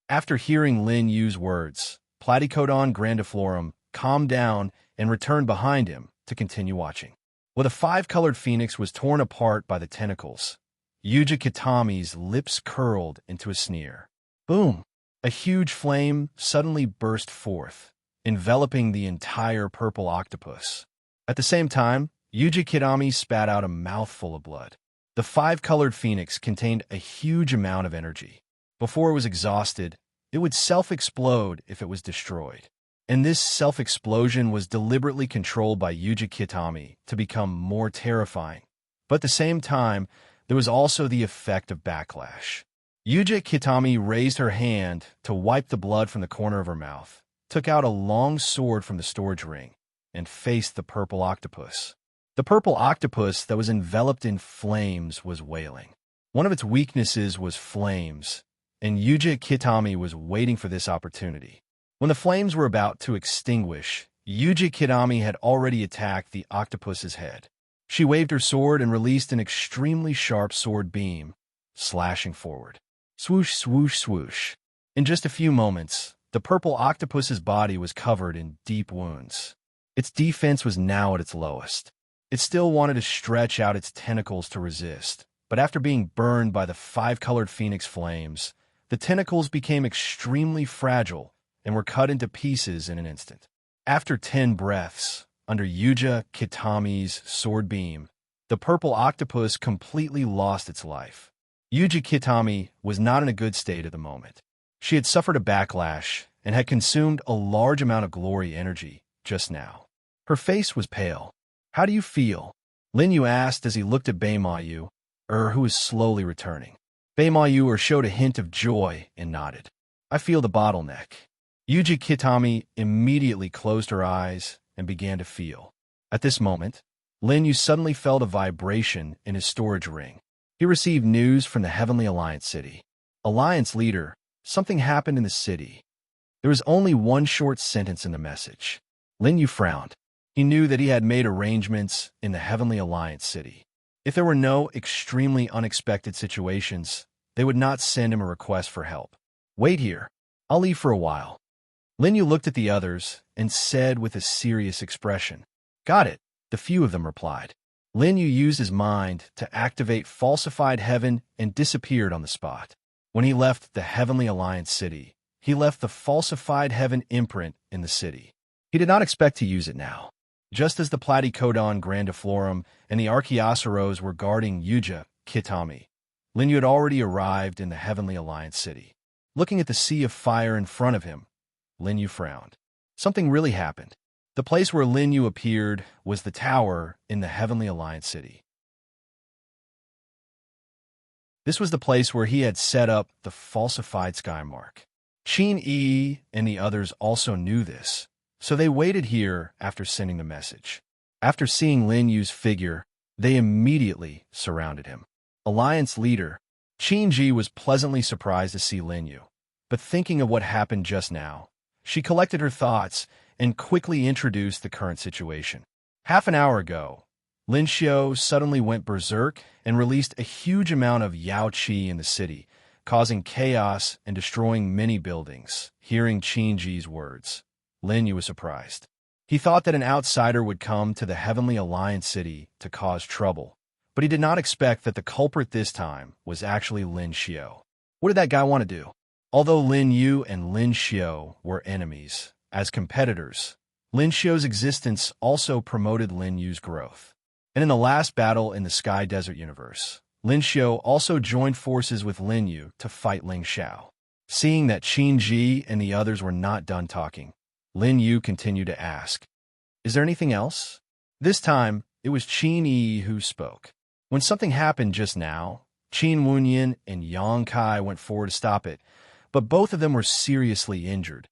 A: After hearing Lin Yu's words, Platycodon grandiflorum calmed down and returned behind him to continue watching. While the 5-colored phoenix was torn apart by the tentacles, Yuji Kitami's lips curled into a sneer. Boom! A huge flame suddenly burst forth, enveloping the entire purple octopus. At the same time, Yuji Kitami spat out a mouthful of blood. The 5-colored phoenix contained a huge amount of energy. Before it was exhausted, it would self-explode if it was destroyed. And this self-explosion was deliberately controlled by Yuji Kitami to become more terrifying. But at the same time, there was also the effect of backlash. Yuji Kitami raised her hand to wipe the blood from the corner of her mouth, took out a long sword from the storage ring, and faced the purple octopus. The purple octopus that was enveloped in flames was wailing. One of its weaknesses was flames, and Yuji Kitami was waiting for this opportunity. When the flames were about to extinguish, Yuji Kitami had already attacked the octopus's head. She waved her sword and released an extremely sharp sword beam, slashing forward. Swoosh, swoosh, swoosh. In just a few moments, the purple octopus's body was covered in deep wounds. Its defense was now at its lowest. It still wanted to stretch out its tentacles to resist, but after being burned by the five-colored phoenix flames, the tentacles became extremely fragile and were cut into pieces in an instant. After 10 breaths, under Yuji Kitami's sword beam, the purple octopus completely lost its life. Yuji Kitami was not in a good state at the moment. She had suffered a backlash and had consumed a large amount of glory energy just now. Her face was pale. "How do you feel?" Lin Yu asked as he looked at Beimayu, who was slowly returning. Beimayu showed a hint of joy and nodded. "I feel the bottleneck." Yuji Kitami immediately closed her eyes and began to feel. At this moment, Lin Yu suddenly felt a vibration in his storage ring. He received news from the Heavenly Alliance City. "Alliance leader, something happened in the city." There was only one short sentence in the message. Lin Yu frowned. He knew that he had made arrangements in the Heavenly Alliance City. If there were no extremely unexpected situations, they would not send him a request for help. "Wait here. I'll leave for a while." Lin Yu looked at the others and said with a serious expression, "Got it," the few of them replied. Lin Yu used his mind to activate Falsified Heaven and disappeared on the spot. When he left the Heavenly Alliance City, he left the Falsified Heaven imprint in the city. He did not expect to use it now. Just as the Platycodon grandiflorum and the Archaeosaurus were guarding Yuji Kitami, Lin Yu had already arrived in the Heavenly Alliance City. Looking at the sea of fire in front of him, Lin Yu frowned. Something really happened. The place where Lin Yu appeared was the tower in the Heavenly Alliance City. This was the place where he had set up the falsified Skymark. Qin Yi and the others also knew this, so they waited here after sending the message. After seeing Lin Yu's figure, they immediately surrounded him. Alliance leader, Qin Ji was pleasantly surprised to see Lin Yu, but thinking of what happened just now, she collected her thoughts and quickly introduced the current situation. Half an hour ago, Lin Xiu suddenly went berserk and released a huge amount of Yao Qi in the city, causing chaos and destroying many buildings. Hearing Qin Ji's words, Lin Yu was surprised. He thought that an outsider would come to the Heavenly Alliance City to cause trouble, but he did not expect that the culprit this time was actually Lin Xiu. What did that guy want to do? Although Lin Yu and Lin Xiu were enemies, as competitors, Lin Xiu's existence also promoted Lin Yu's growth. And in the last battle in the Sky Desert universe, Lin Xiu also joined forces with Lin Yu to fight Ling Xiao. Seeing that Qin Ji and the others were not done talking, Lin Yu continued to ask, "Is there anything else?" This time, it was Qin Yi who spoke. When something happened just now, Qin Wunyan and Yang Kai went forward to stop it, but both of them were seriously injured.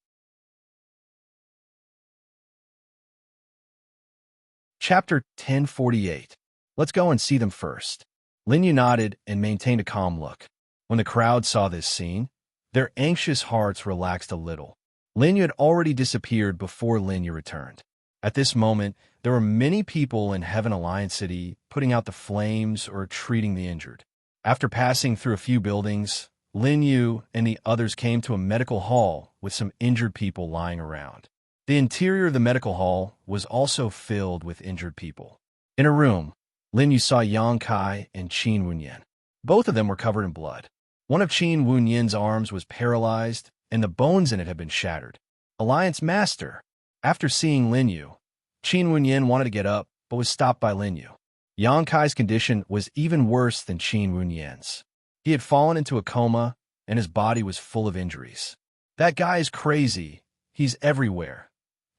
A: Chapter 1048. Let's go and see them first. Lin Yu nodded and maintained a calm look. When the crowd saw this scene, their anxious hearts relaxed a little. Lin Yu had already disappeared before Lin Yu returned. At this moment, there were many people in Heaven Alliance City putting out the flames or treating the injured. After passing through a few buildings, Lin Yu and the others came to a medical hall with some injured people lying around. The interior of the medical hall was also filled with injured people. In a room, Lin Yu saw Yang Kai and Qin Wunyan. Both of them were covered in blood. One of Qin Wunyan's arms was paralyzed, and the bones in it had been shattered. Alliance Master. After seeing Lin Yu, Qin Wunyan wanted to get up, but was stopped by Lin Yu. Yang Kai's condition was even worse than Qin Wunyan's. He had fallen into a coma, and his body was full of injuries. "That guy is crazy. He's everywhere,"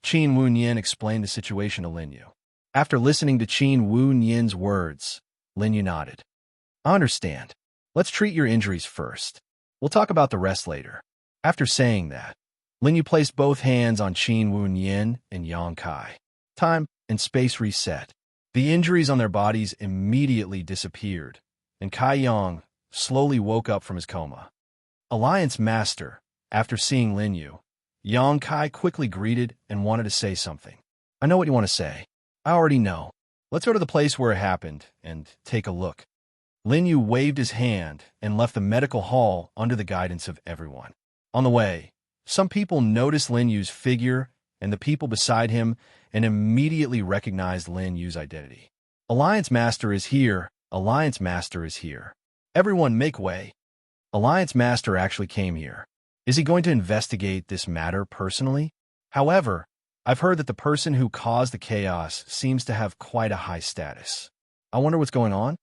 A: Qin Wu Nian explained the situation to Lin Yu. After listening to Qin Wu Nian's words, Lin Yu nodded. I understand. Let's treat your injuries first. We'll talk about the rest later. After saying that, Lin Yu placed both hands on Qin Wu Nian and Yang Kai. Time and space reset. The injuries on their bodies immediately disappeared, and Kai Yang slowly woke up from his coma. Alliance Master, after seeing Lin Yu, Yang Kai quickly greeted and wanted to say something. I know what you want to say. I already know. Let's go to the place where it happened and take a look. Lin Yu waved his hand and left the medical hall under the guidance of everyone. On the way, some people noticed Lin Yu's figure and the people beside him and immediately recognized Lin Yu's identity. Alliance Master is here. Alliance Master is here. Everyone make way. Alliance Master actually came here. Is he going to investigate this matter personally? However, I've heard that the person who caused the chaos seems to have quite a high status. I wonder what's going on?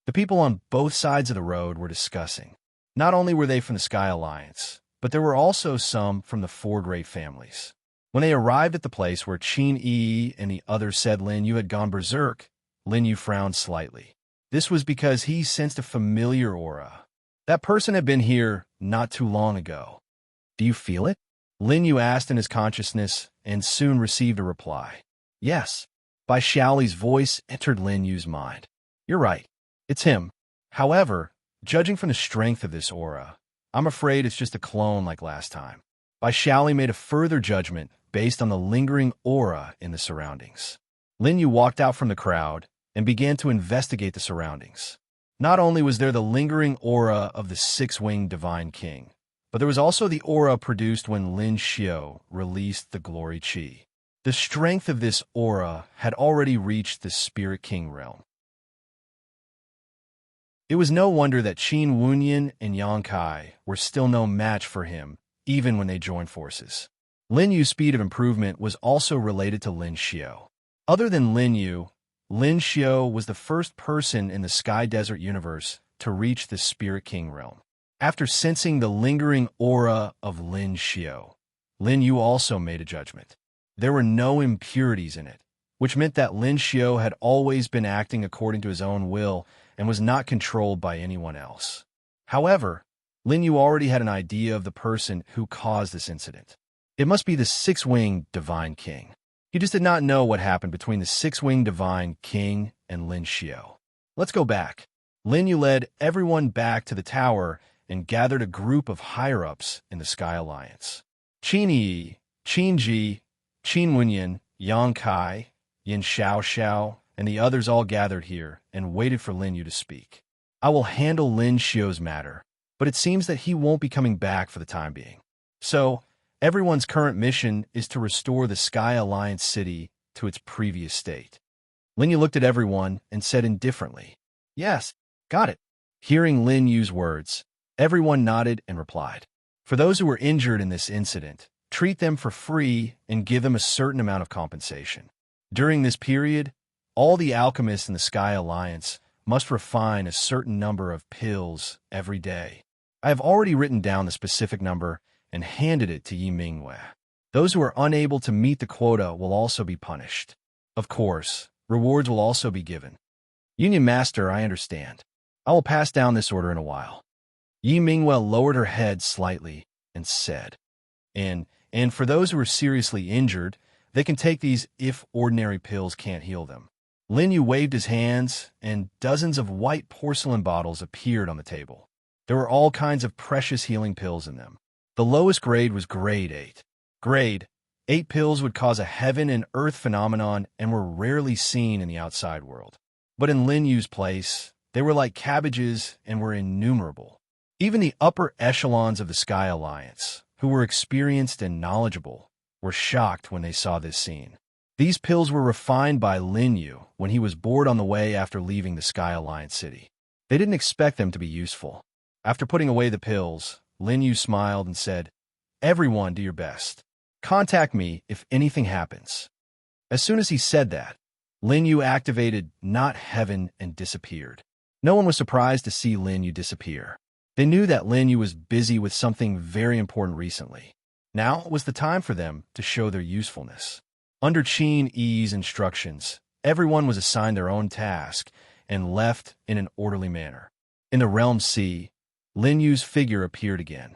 A: The people on both sides of the road were discussing. Not only were they from the Sky Alliance, but there were also some from the four great families. When they arrived at the place where Qin Yi and the others said Lin Yu had gone berserk, Lin Yu frowned slightly. This was because he sensed a familiar aura. That person had been here not too long ago. Do you feel it? Lin Yu asked in his consciousness and soon received a reply. Yes. Bai Xiaoli's voice entered Lin Yu's mind. You're right. It's him. However, judging from the strength of this aura, I'm afraid it's just a clone like last time. Bai Xiaoli made a further judgment based on the lingering aura in the surroundings. Lin Yu walked out from the crowd and began to investigate the surroundings. Not only was there the lingering aura of the six-winged Divine King, but there was also the aura produced when Lin Xiao released the Glory Qi. The strength of this aura had already reached the Spirit King realm. It was no wonder that Qin Wunian and Yang Kai were still no match for him, even when they joined forces. Lin Yu's speed of improvement was also related to Lin Xiao. Other than Lin Yu, Lin Xiao was the first person in the Sky Desert universe to reach the Spirit King realm. After sensing the lingering aura of Lin Xiao, Lin Yu also made a judgment. There were no impurities in it, which meant that Lin Xiao had always been acting according to his own will and was not controlled by anyone else. However, Lin Yu already had an idea of the person who caused this incident. It must be the six-winged Divine King. He just did not know what happened between the six-winged Divine King and Lin Xiao. Let's go back. Lin Yu led everyone back to the tower and gathered a group of higher-ups in the Sky Alliance. Qin Yi, Qin Ji, Qin Wenyan, Yang Kai, Yin Xiao Xiao, and the others all gathered here and waited for Lin Yu to speak. I will handle Lin Xiao's matter, but it seems that he won't be coming back for the time being. So, everyone's current mission is to restore the Sky Alliance city to its previous state. Lin Yu looked at everyone and said indifferently, Yes, got it. Hearing Lin Yu's words, everyone nodded and replied. For those who were injured in this incident, treat them for free and give them a certain amount of compensation. During this period, all the alchemists in the Sky Alliance must refine a certain number of pills every day. I have already written down the specific number and handed it to Yi Mingwei. Those who are unable to meet the quota will also be punished. Of course, rewards will also be given. Union Master, I understand. I will pass down this order in a while. Yi Mingwei lowered her head slightly and said, And for those who are seriously injured, they can take these if ordinary pills can't heal them. Lin Yu waved his hands, and dozens of white porcelain bottles appeared on the table. There were all kinds of precious healing pills in them. The lowest grade was grade 8. Grade 8 pills would cause a heaven and earth phenomenon and were rarely seen in the outside world. But in Lin Yu's place, they were like cabbages and were innumerable. Even the upper echelons of the Sky Alliance, who were experienced and knowledgeable, were shocked when they saw this scene. These pills were refined by Lin Yu when he was bored on the way after leaving the Sky Alliance city. They didn't expect them to be useful. After putting away the pills, Lin Yu smiled and said, Everyone do your best. Contact me if anything happens. As soon as he said that, Lin Yu activated Not Heaven and disappeared. No one was surprised to see Lin Yu disappear. They knew that Lin Yu was busy with something very important recently. Now was the time for them to show their usefulness. Under Qin Yi's instructions, everyone was assigned their own task and left in an orderly manner. In the realm sea, Lin Yu's figure appeared again.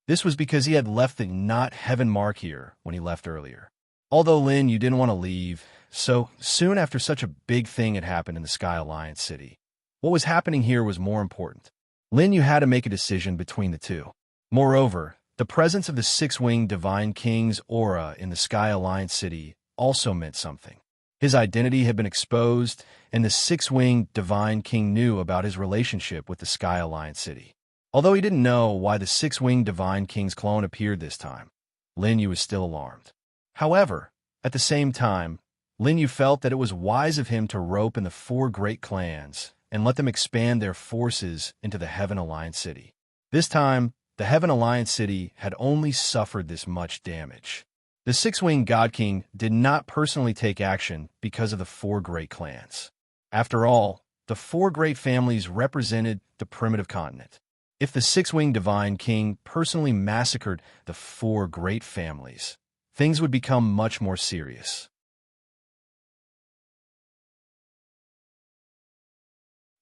A: This was because he had left the not heaven mark here when he left earlier. Although Lin Yu didn't want to leave, so soon after such a big thing had happened in the Sky Alliance city, what was happening here was more important. Lin Yu had to make a decision between the two. Moreover, the presence of the six-winged Divine King's aura in the Sky Alliance city also meant something. His identity had been exposed, and the six-winged Divine King knew about his relationship with the Sky Alliance city. Although he didn't know why the six-winged Divine King's clone appeared this time, Lin Yu was still alarmed. However, at the same time, Lin Yu felt that it was wise of him to rope in the four great clans and let them expand their forces into the Heaven Alliance city. This time, the Heaven Alliance city had only suffered this much damage. The six-winged God King did not personally take action because of the four great clans. After all, the four great families represented the primitive continent. If the six-winged Divine King personally massacred the four great families, things would become much more serious.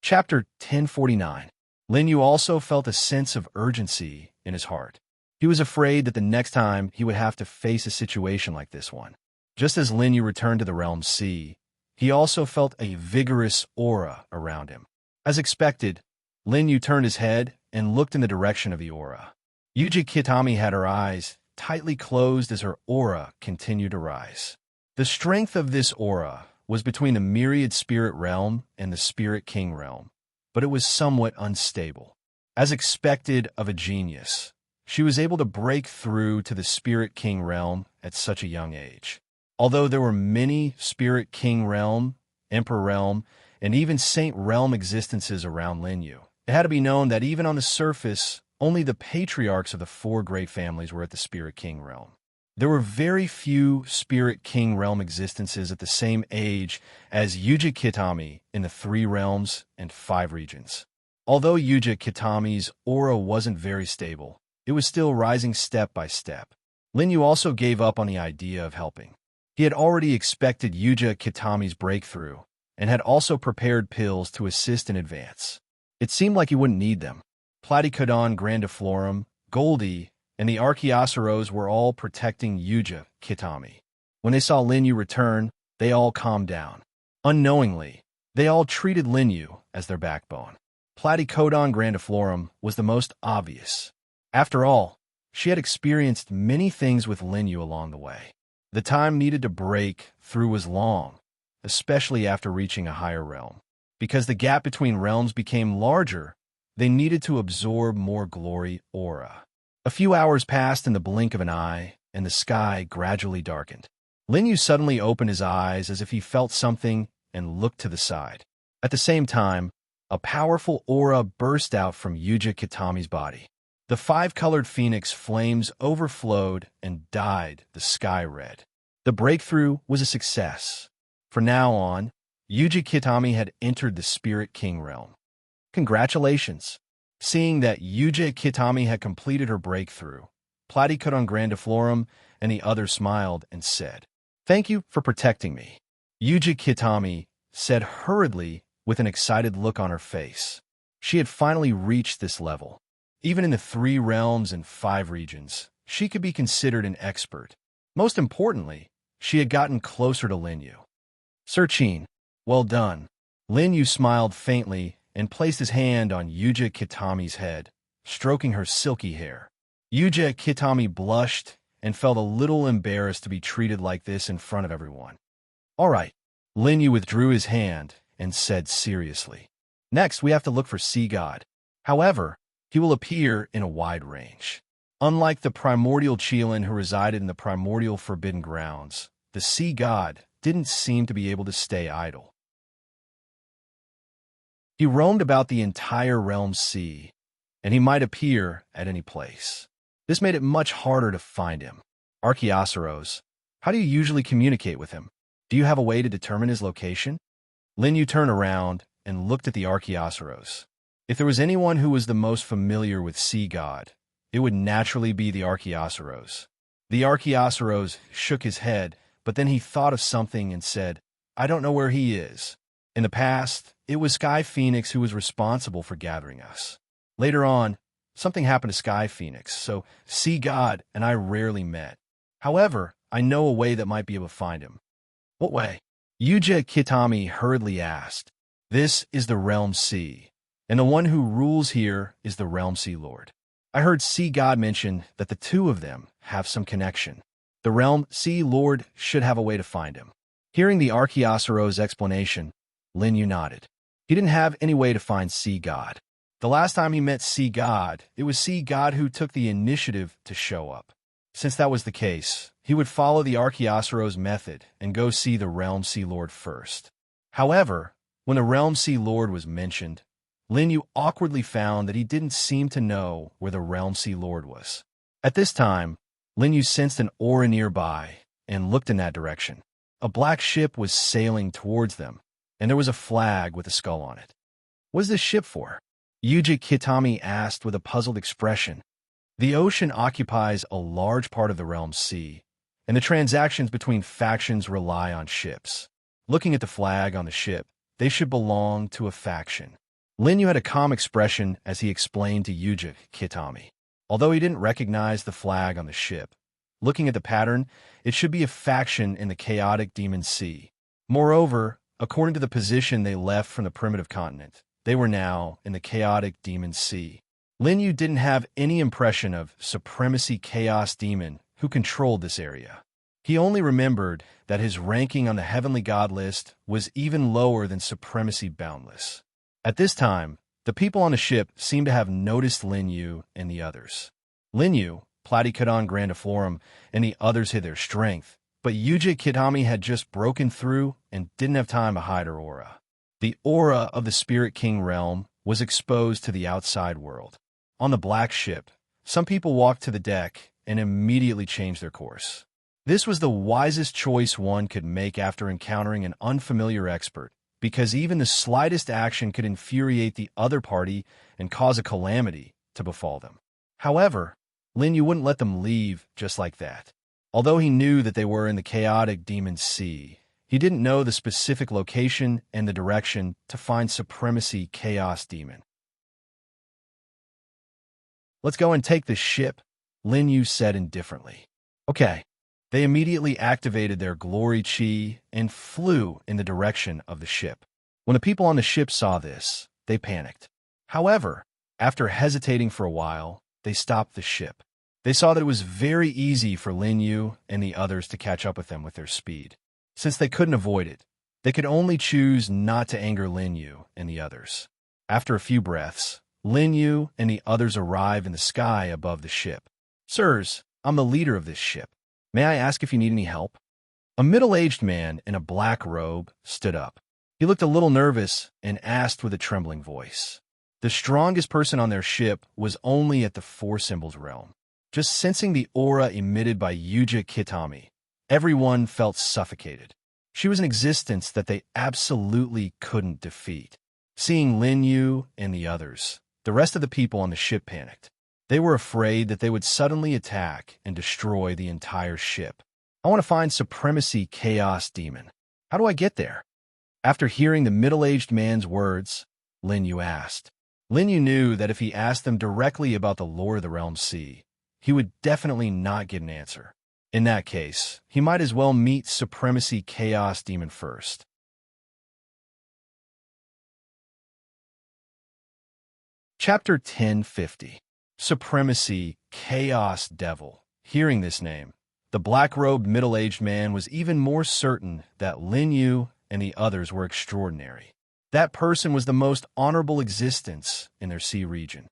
A: Chapter 1049. Lin Yu also felt a sense of urgency in his heart. He was afraid that the next time he would have to face a situation like this one. Just as Lin Yu returned to the realm sea, he also felt a vigorous aura around him. As expected, Lin Yu turned his head and looked in the direction of the aura. Yuji Kitami had her eyes tightly closed as her aura continued to rise. The strength of this aura was between the myriad spirit realm and the spirit king realm, but it was somewhat unstable. As expected of a genius, she was able to break through to the spirit king realm at such a young age. Although there were many spirit king realm, emperor realm, and even saint realm existences around Lin Yu, it had to be known that even on the surface, only the patriarchs of the four great families were at the Spirit King realm. There were very few Spirit King realm existences at the same age as Yuji Kitami in the 3 realms and 5 regions. Although Yuji Kitami's aura wasn't very stable, it was still rising step by step. Lin Yu also gave up on the idea of helping. He had already expected Yuji Kitami's breakthrough and had also prepared pills to assist in advance. It seemed like he wouldn't need them. Platycodon grandiflorum, Goldie, and the Archaeosaurus were all protecting Yuji Kitami. When they saw Lin Yu return, they all calmed down. Unknowingly, they all treated Lin Yu as their backbone. Platycodon grandiflorum was the most obvious. After all, she had experienced many things with Lin Yu along the way. The time needed to break through was long, especially after reaching a higher realm. Because the gap between realms became larger, they needed to absorb more glory aura. A few hours passed in the blink of an eye, and the sky gradually darkened. Lin Yu suddenly opened his eyes as if he felt something and looked to the side. At the same time, a powerful aura burst out from Yuji Kitami's body. The 5-colored phoenix flames overflowed and dyed the sky red. The breakthrough was a success. From now on, Yuji Kitami had entered the Spirit King realm. Congratulations! Seeing that Yuji Kitami had completed her breakthrough, Platycodon grandiflorum and the others smiled and said, "Thank you for protecting me." Yuji Kitami said hurriedly with an excited look on her face. She had finally reached this level. Even in the 3 realms and 5 regions, she could be considered an expert. Most importantly, she had gotten closer to Lin Yu. Serene. Well done. Lin Yu smiled faintly and placed his hand on Yuji Kitami's head, stroking her silky hair. Yuji Kitami blushed and felt a little embarrassed to be treated like this in front of everyone. All right. Lin Yu withdrew his hand and said seriously, "Next, we have to look for Sea God. However, he will appear in a wide range. Unlike the primordial Qilin who resided in the primordial Forbidden Grounds, the Sea God didn't seem to be able to stay idle. He roamed about the entire realm sea, and he might appear at any place. This made it much harder to find him. Archaeosaurus, how do you usually communicate with him? Do you have a way to determine his location?" Lin Yu turned around and looked at the Archaeosaurus. If there was anyone who was the most familiar with Sea God, it would naturally be the Archaeosaurus. The Archaeosaurus shook his head, but then he thought of something and said, I don't know where he is. In the past, it was Sky Phoenix who was responsible for gathering us. Later on, something happened to Sky Phoenix, so Sea God and I rarely met. However, I know a way that might be able to find him. What way? Yuja Kitami hurriedly asked. This is the Realm Sea, and the one who rules here is the Realm Sea Lord. I heard Sea God mention that the two of them have some connection. The Realm Sea Lord should have a way to find him. Hearing the Archaeosaurus' explanation, Lin Yu nodded. He didn't have any way to find Sea God. The last time he met Sea God, it was Sea God who took the initiative to show up. Since that was the case, he would follow the Archaeosaurus' method and go see the Realm Sea Lord first. However, when the Realm Sea Lord was mentioned, Lin Yu awkwardly found that he didn't seem to know where the Realm Sea Lord was. At this time, Lin Yu sensed an aura nearby and looked in that direction. A black ship was sailing towards them, and there was a flag with a skull on it. What is this ship for? Yuji Kitami asked with a puzzled expression. The ocean occupies a large part of the Realm Sea, and the transactions between factions rely on ships. Looking at the flag on the ship, they should belong to a faction. Lin Yu had a calm expression as he explained to Yuji Kitami. Although he didn't recognize the flag on the ship, looking at the pattern, it should be a faction in the chaotic demon sea. Moreover, according to the position they left from the primitive continent, they were now in the chaotic demon sea. Lin Yu didn't have any impression of Supremacy Chaos Demon who controlled this area. He only remembered that his ranking on the Heavenly God list was even lower than Supremacy Boundless. At this time, the people on the ship seemed to have noticed Lin Yu and the others. Lin Yu, Platycodon grandiflorum, and the others hid their strength, but Yuji Kitami had just broken through and didn't have time to hide her aura. The aura of the Spirit King realm was exposed to the outside world. On the black ship, some people walked to the deck and immediately changed their course. This was the wisest choice one could make after encountering an unfamiliar expert, because even the slightest action could infuriate the other party and cause a calamity to befall them. However, Lin Yu wouldn't let them leave just like that. Although he knew that they were in the chaotic demon sea, he didn't know the specific location and the direction to find Supremacy Chaos Demon. Let's go and take the ship, Lin Yu said indifferently. Okay. They immediately activated their glory chi and flew in the direction of the ship. When the people on the ship saw this, they panicked. However, after hesitating for a while, they stopped the ship. They saw that it was very easy for Lin Yu and the others to catch up with them with their speed. Since they couldn't avoid it, they could only choose not to anger Lin Yu and the others. After a few breaths, Lin Yu and the others arrive in the sky above the ship. Sirs, I'm the leader of this ship. May I ask if you need any help? A middle-aged man in a black robe stood up. He looked a little nervous and asked with a trembling voice. The strongest person on their ship was only at the Four Symbols realm. Just sensing the aura emitted by Yuji Kitami, everyone felt suffocated. She was an existence that they absolutely couldn't defeat. Seeing Lin Yu and the others, the rest of the people on the ship panicked. They were afraid that they would suddenly attack and destroy the entire ship. I want to find Supremacy Chaos Demon. How do I get there? After hearing the middle-aged man's words, Lin Yu asked. Lin Yu knew that if he asked them directly about the lore of the Realm Sea, he would definitely not get an answer. In that case, he might as well meet Supremacy Chaos Demon first. Chapter 1050. Supremacy Chaos Devil. Hearing this name, the black-robed middle-aged man was even more certain that Lin Yu and the others were extraordinary. That person was the most honorable existence in their sea region.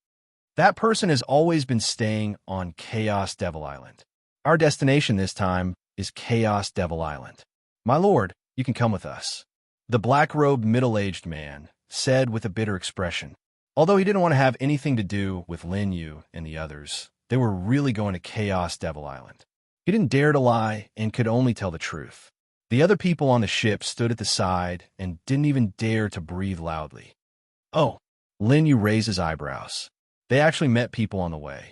A: That person has always been staying on Chaos Devil Island. Our destination this time is Chaos Devil Island. My lord, you can come with us. The black-robed middle-aged man said with a bitter expression. Although he didn't want to have anything to do with Lin Yu and the others, they were really going to Chaos Devil Island. He didn't dare to lie and could only tell the truth. The other people on the ship stood at the side and didn't even dare to breathe loudly. Oh, Lin Yu raised his eyebrows. They actually met people on the way.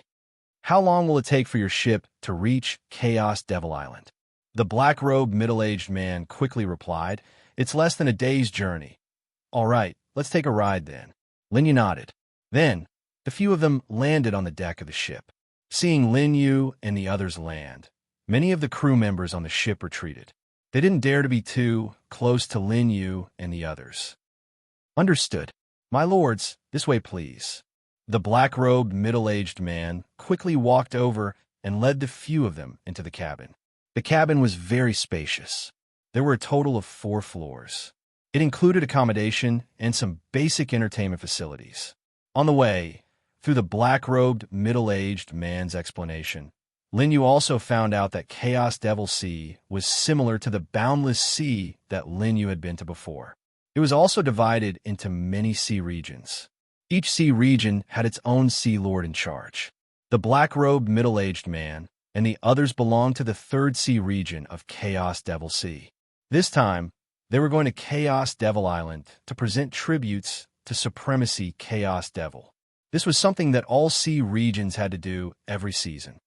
A: How long will it take for your ship to reach Chaos Devil Island? The black-robed middle-aged man quickly replied, It's less than a day's journey. All right, let's take a ride then. Lin Yu nodded. Then, the few of them landed on the deck of the ship. Seeing Lin Yu and the others land, many of the crew members on the ship retreated. They didn't dare to be too close to Lin Yu and the others. Understood. My lords, this way please. The black-robed middle-aged man quickly walked over and led the few of them into the cabin. The cabin was very spacious. There were a total of 4 floors. It included accommodation and some basic entertainment facilities. On the way, through the black-robed middle-aged man's explanation, Lin Yu also found out that Chaos Devil Sea was similar to the boundless sea that Lin Yu had been to before. It was also divided into many sea regions. Each sea region had its own sea lord in charge. The black-robed middle-aged man and the others belonged to the 3rd sea region of Chaos Devil Sea. This time, they were going to Chaos Devil Island to present tributes to Supremacy Chaos Devil. This was something that all sea regions had to do every season.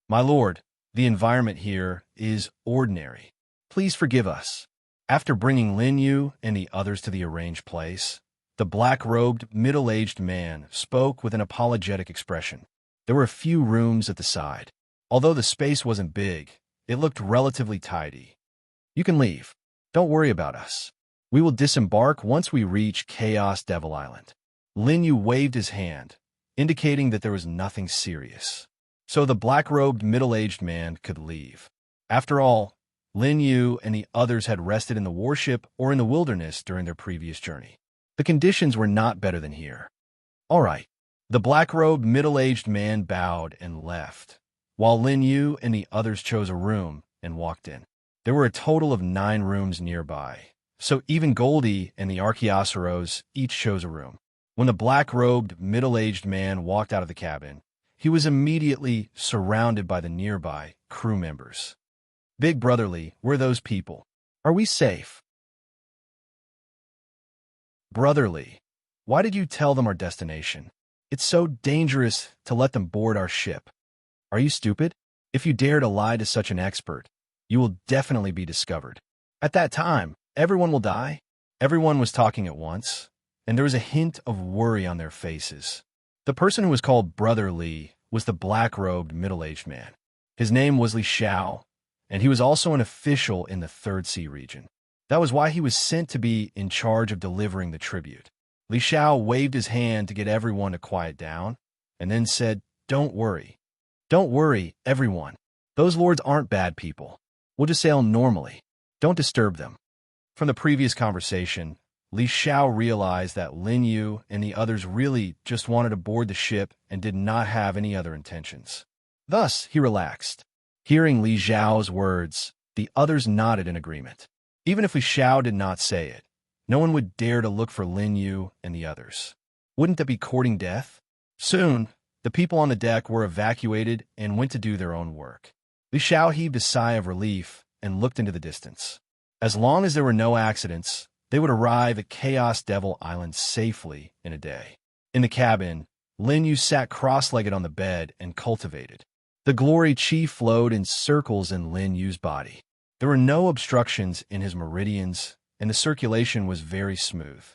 A: My lord, the environment here is ordinary. Please forgive us. After bringing Lin Yu and the others to the arranged place, the black-robed, middle-aged man spoke with an apologetic expression. There were a few rooms at the side. Although the space wasn't big, it looked relatively tidy. You can leave. Don't worry about us. We will disembark once we reach Chaos Devil Island. Lin Yu waved his hand, indicating that there was nothing serious. So the black-robed, middle-aged man could leave. After all, Lin Yu and the others had rested in the warship or in the wilderness during their previous journey. The conditions were not better than here. All right. The black-robed, middle-aged man bowed and left, while Lin Yu and the others chose a room and walked in. There were a total of 9 rooms nearby, so even Goldie and the Archaeosaurus each chose a room. When the black-robed, middle-aged man walked out of the cabin, he was immediately surrounded by the nearby crew members. Big Brotherly, we're those people. Are we safe? Brotherly, why did you tell them our destination? It's so dangerous to let them board our ship. Are you stupid? If you dare to lie to such an expert, you will definitely be discovered. At that time, everyone will die. Everyone was talking at once, and there was a hint of worry on their faces. The person who was called Brother Li was the black-robed, middle-aged man. His name was Li Xiao, and he was also an official in the 3rd Sea region. That was why he was sent to be in charge of delivering the tribute. Li Xiao waved his hand to get everyone to quiet down, and then said, Don't worry. Don't worry, everyone. Those lords aren't bad people. We'll just sail normally. Don't disturb them. From the previous conversation, Li Xiao realized that Lin Yu and the others really just wanted to board the ship and did not have any other intentions. Thus, he relaxed. Hearing Li Xiao's words, the others nodded in agreement. Even if Li Xiao did not say it, no one would dare to look for Lin Yu and the others. Wouldn't that be courting death? Soon, the people on the deck were evacuated and went to do their own work. Li Xiao heaved a sigh of relief and looked into the distance. As long as there were no accidents, they would arrive at Chaos Devil Island safely in a day. In the cabin, Lin Yu sat cross-legged on the bed and cultivated. The glory chi flowed in circles in Lin Yu's body. There were no obstructions in his meridians, and the circulation was very smooth.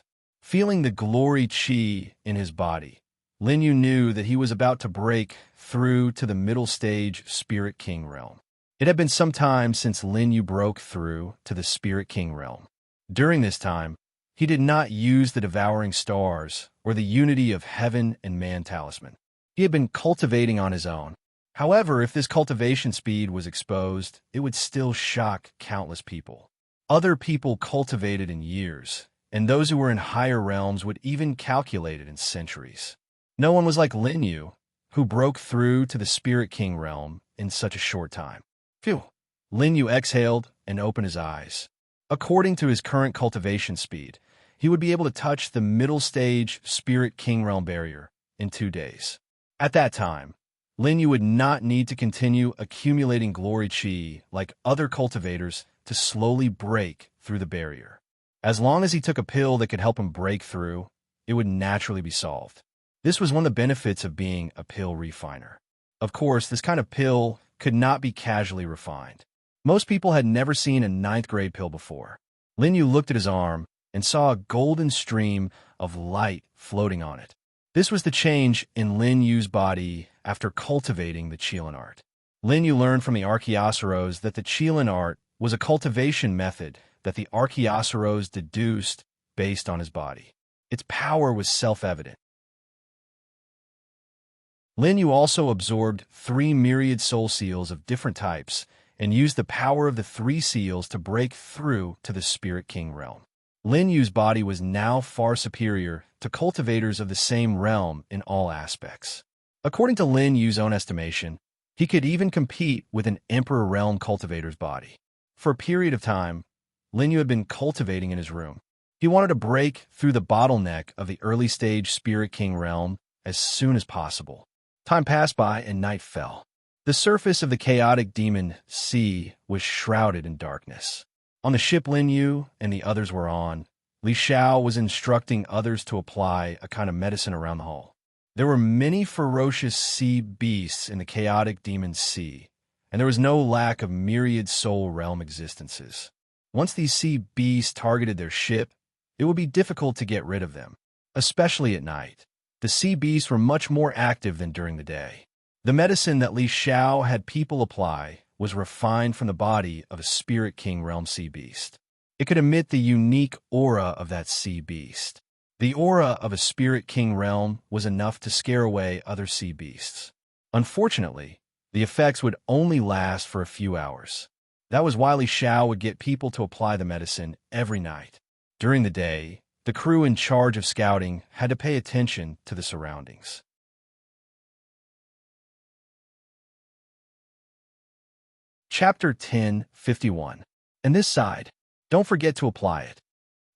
A: Feeling the glory chi in his body, Lin Yu knew that he was about to break through to the middle stage Spirit King realm. It had been some time since Lin Yu broke through to the Spirit King realm. During this time, he did not use the devouring stars or the unity of heaven and man talisman. He had been cultivating on his own. However, if this cultivation speed was exposed, it would still shock countless people. Other people cultivated in years, and those who were in higher realms would even calculate it in centuries. No one was like Lin Yu, who broke through to the Spirit King realm in such a short time. Phew! Lin Yu exhaled and opened his eyes. According to his current cultivation speed, he would be able to touch the middle stage Spirit King realm barrier in 2 days. At that time, Lin Yu would not need to continue accumulating glory chi like other cultivators to slowly break through the barrier. As long as he took a pill that could help him break through, it would naturally be solved. This was one of the benefits of being a pill refiner. Of course, this kind of pill could not be casually refined. Most people had never seen a ninth-grade pill before. Lin Yu looked at his arm and saw a golden stream of light floating on it. This was the change in Lin Yu's body after cultivating the Qilin art. Lin Yu learned from the Archaeosaurus that the Qilin art was a cultivation method that the Archaeosaurus deduced based on his body. Its power was self-evident. Lin Yu also absorbed 3 myriad soul seals of different types and used the power of the 3 seals to break through to the Spirit King realm. Lin Yu's body was now far superior to cultivators of the same realm in all aspects. According to Lin Yu's own estimation, he could even compete with an Emperor Realm cultivator's body. For a period of time, Lin Yu had been cultivating in his room. He wanted to break through the bottleneck of the early-stage Spirit King realm as soon as possible. Time passed by and night fell. The surface of the chaotic demon sea was shrouded in darkness. On the ship Lin Yu and the others were on, Li Xiao was instructing others to apply a kind of medicine around the hull. There were many ferocious sea beasts in the chaotic demon sea, and there was no lack of myriad soul realm existences. Once these sea beasts targeted their ship, it would be difficult to get rid of them, especially at night. The sea beasts were much more active than during the day. The medicine that Li Xiao had people apply was refined from the body of a Spirit King realm sea beast. It could emit the unique aura of that sea beast. The aura of a Spirit King realm was enough to scare away other sea beasts. Unfortunately, the effects would only last for a few hours. That was why Li Xiao would get people to apply the medicine every night. During the day, the crew in charge of scouting had to pay attention to the surroundings. Chapter 10:51. And this side, don't forget to apply it.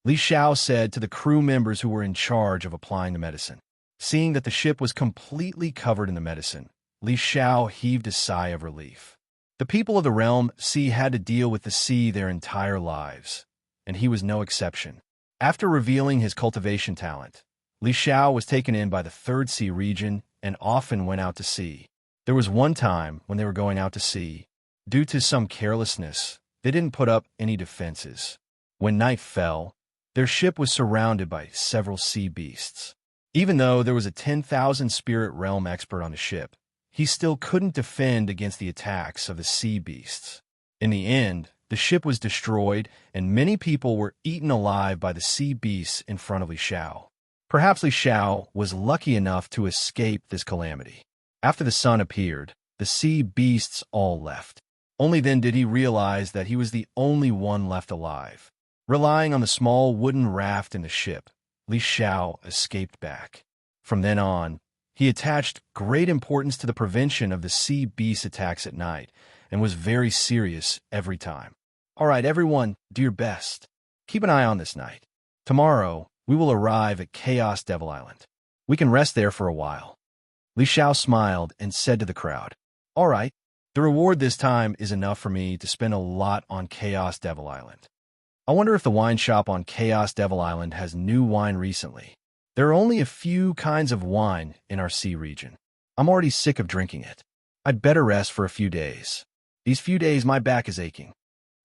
A: Li Xiao said to the crew members who were in charge of applying the medicine. Seeing that the ship was completely covered in the medicine, Li Xiao heaved a sigh of relief. The people of the realm sea had to deal with the sea their entire lives, and he was no exception. After revealing his cultivation talent, Li Xiao was taken in by the Third Sea region and often went out to sea. There was one time when they were going out to sea. Due to some carelessness, they didn't put up any defenses. When night fell, their ship was surrounded by several sea beasts. Even though there was a 10,000 spirit realm expert on the ship, he still couldn't defend against the attacks of the sea beasts. In the end, the ship was destroyed, and many people were eaten alive by the sea beasts in front of Li Xiao. Perhaps Li Xiao was lucky enough to escape this calamity. After the sun appeared, the sea beasts all left. Only then did he realize that he was the only one left alive. Relying on the small wooden raft in the ship, Li Xiao escaped back. From then on, he attached great importance to the prevention of the sea beast attacks at night and was very serious every time. All right, everyone, do your best. Keep an eye on this night. Tomorrow, we will arrive at Chaos Devil Island. We can rest there for a while. Li Xiao smiled and said to the crowd, "All right, the reward this time is enough for me to spend a lot on Chaos Devil Island. I wonder if the wine shop on Chaos Devil Island has new wine recently. There are only a few kinds of wine in our sea region. I'm already sick of drinking it. I'd better rest for a few days. These few days my back is aching."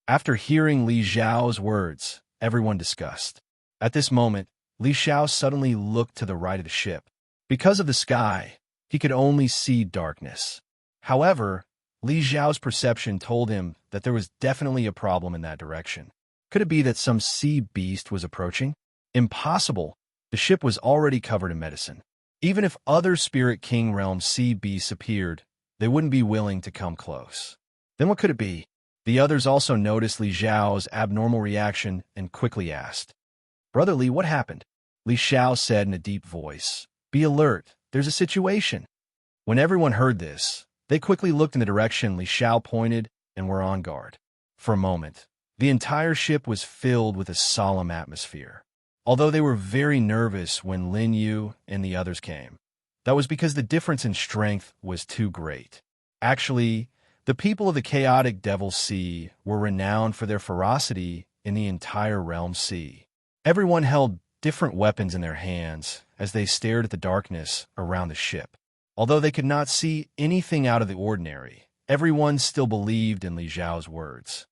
A: After hearing Li Xiao's words, everyone discussed. At this moment, Li Xiao suddenly looked to the right of the ship. Because of the sky, he could only see darkness. However, Li Xiao's perception told him that there was definitely a problem in that direction. Could it be that some sea beast was approaching? Impossible. The ship was already covered in medicine. Even if other Spirit King realm sea beasts appeared, they wouldn't be willing to come close. Then what could it be? The others also noticed Li Xiao's abnormal reaction and quickly asked, "Brother Li, what happened?" Li Xiao said in a deep voice, "Be alert, there's a situation." When everyone heard this, they quickly looked in the direction Li Xiao pointed and were on guard. For a moment, the entire ship was filled with a solemn atmosphere. Although they were very nervous when Lin Yu and the others came, that was because the difference in strength was too great. Actually, the people of the chaotic Devil Sea were renowned for their ferocity in the entire realm sea. Everyone held different weapons in their hands as they stared at the darkness around the ship. Although they could not see anything out of the ordinary, everyone still believed in Li Zhao's words.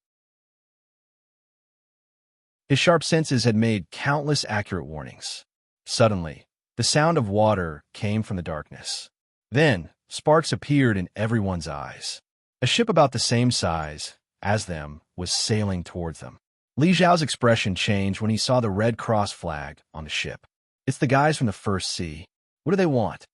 A: His sharp senses had made countless accurate warnings. Suddenly, the sound of water came from the darkness. Then, sparks appeared in everyone's eyes. A ship about the same size as them was sailing towards them. Li Zhao's expression changed when he saw the Red Cross flag on the ship. It's the guys from the First Sea. What do they want?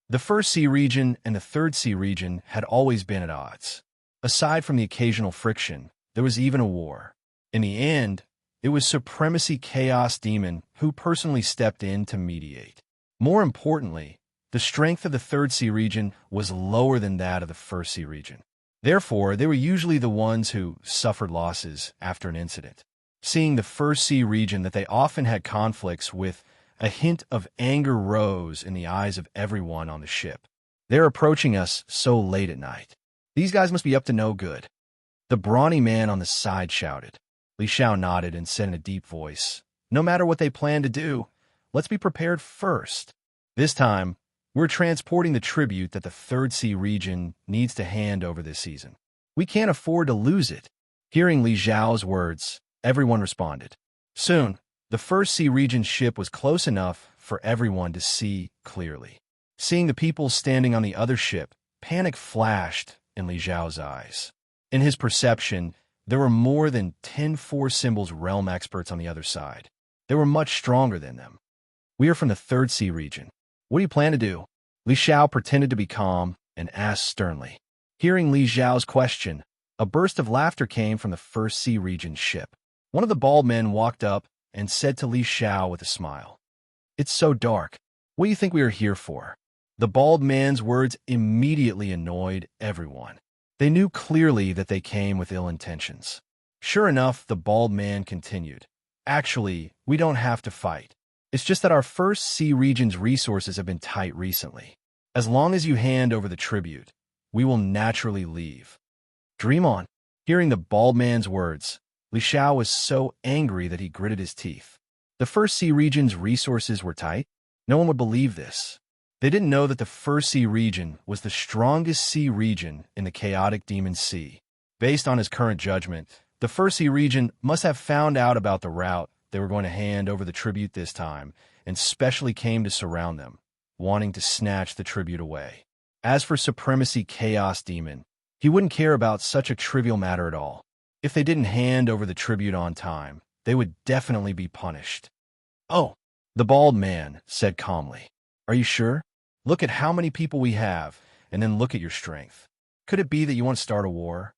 A: The First Sea region and the Third Sea region had always been at odds. Aside from the occasional friction, there was even a war. In the end, it was Supremacy Chaos Demon who personally stepped in to mediate. More importantly, the strength of the Third Sea region was lower than that of the First Sea region. Therefore, they were usually the ones who suffered losses after an incident. Seeing the First Sea region that they often had conflicts with, a hint of anger rose in the eyes of everyone on the ship. They're approaching us so late at night. These guys must be up to no good. The brawny man on the side shouted. Li Zhao nodded and said in a deep voice, "No matter what they plan to do, let's be prepared first. This time, we're transporting the tribute that the Third Sea region needs to hand over this season. We can't afford to lose it." Hearing Li Zhao's words, everyone responded. Soon, the First Sea region's ship was close enough for everyone to see clearly. Seeing the people standing on the other ship, panic flashed in Li Zhao's eyes. In his perception, there were more than 10 Four Symbols realm experts on the other side. They were much stronger than them. "We are from the Third Sea region. What do you plan to do?" Li Zhao pretended to be calm and asked sternly. Hearing Li Zhao's question, a burst of laughter came from the First Sea region's ship. One of the bald men walked up and said to Li Zhao with a smile, "It's so dark. What do you think we are here for?" The bald man's words immediately annoyed everyone. They knew clearly that they came with ill intentions. Sure enough, the bald man continued, "Actually, we don't have to fight. It's just that our First Sea region's resources have been tight recently. As long as you hand over the tribute, we will naturally leave." Dream on. Hearing the bald man's words, Li Zhao was so angry that he gritted his teeth. The First Sea region's resources were tight? No one would believe this. They didn't know that the First Sea region was the strongest sea region in the chaotic Demon Sea. Based on his current judgment, the First Sea region must have found out about the route they were going to hand over the tribute this time, and specially came to surround them, wanting to snatch the tribute away. As for Supremacy Chaos Demon, he wouldn't care about such a trivial matter at all. If they didn't hand over the tribute on time, they would definitely be punished. "Oh," the bald man said calmly. "Are you sure? Look at how many people we have, and then look at your strength. Could it be that you want to start a war?"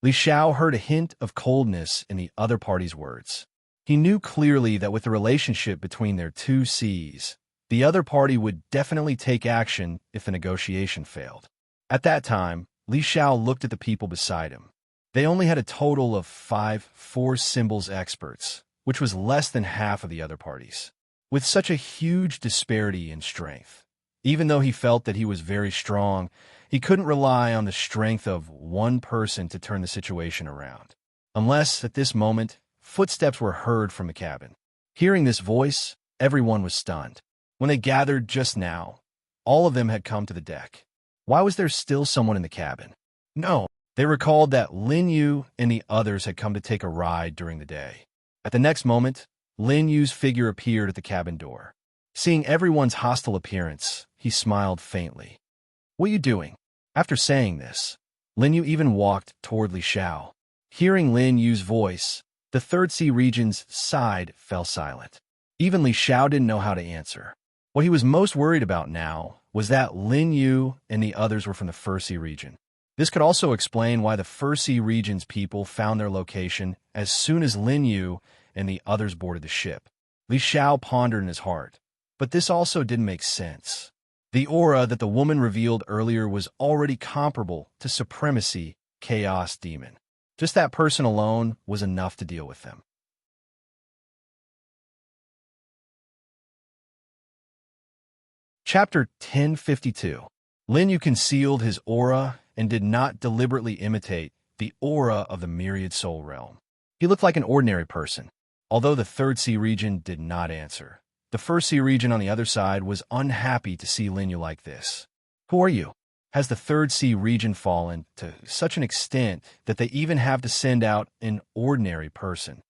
A: Li Zhao heard a hint of coldness in the other party's words. He knew clearly that with the relationship between their two seas, the other party would definitely take action if the negotiation failed. At that time, Li Zhao looked at the people beside him. They only had a total of 5 Four Symbols experts, which was less than half of the other parties. With such a huge disparity in strength, even though he felt that he was very strong, he couldn't rely on the strength of one person to turn the situation around. Unless, at this moment, footsteps were heard from the cabin. Hearing this voice, everyone was stunned. When they gathered just now, all of them had come to the deck. Why was there still someone in the cabin? No, they recalled that Lin Yu and the others had come to take a ride during the day. At the next moment, Lin Yu's figure appeared at the cabin door. Seeing everyone's hostile appearance, he smiled faintly. "What are you doing?" After saying this, Lin Yu even walked toward Li Zhao. Hearing Lin Yu's voice, the Third Sea region's side fell silent. Even Li Zhao didn't know how to answer. What he was most worried about now was that Lin Yu and the others were from the First Sea region. This could also explain why the First Sea region's people found their location as soon as Lin Yu and the others boarded the ship. Li Zhao pondered in his heart, but this also didn't make sense. The aura that the woman revealed earlier was already comparable to Supremacy Chaos Demon. Just that person alone was enough to deal with them. Chapter 1052. Lin Yu concealed his aura and did not deliberately imitate the aura of the Myriad Soul Realm. He looked like an ordinary person. Although the Third Sea region did not answer, The First Sea region on the other side was unhappy to see Lin Yu like this. Who are you? Has the Third Sea region fallen to such an extent that they even have to send out an ordinary person?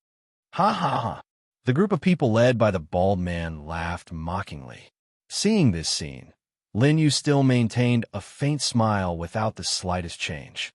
A: Ha ha ha. The group of people led by the bald man laughed mockingly. Seeing this scene, Lin Yu still maintained a faint smile without the slightest change.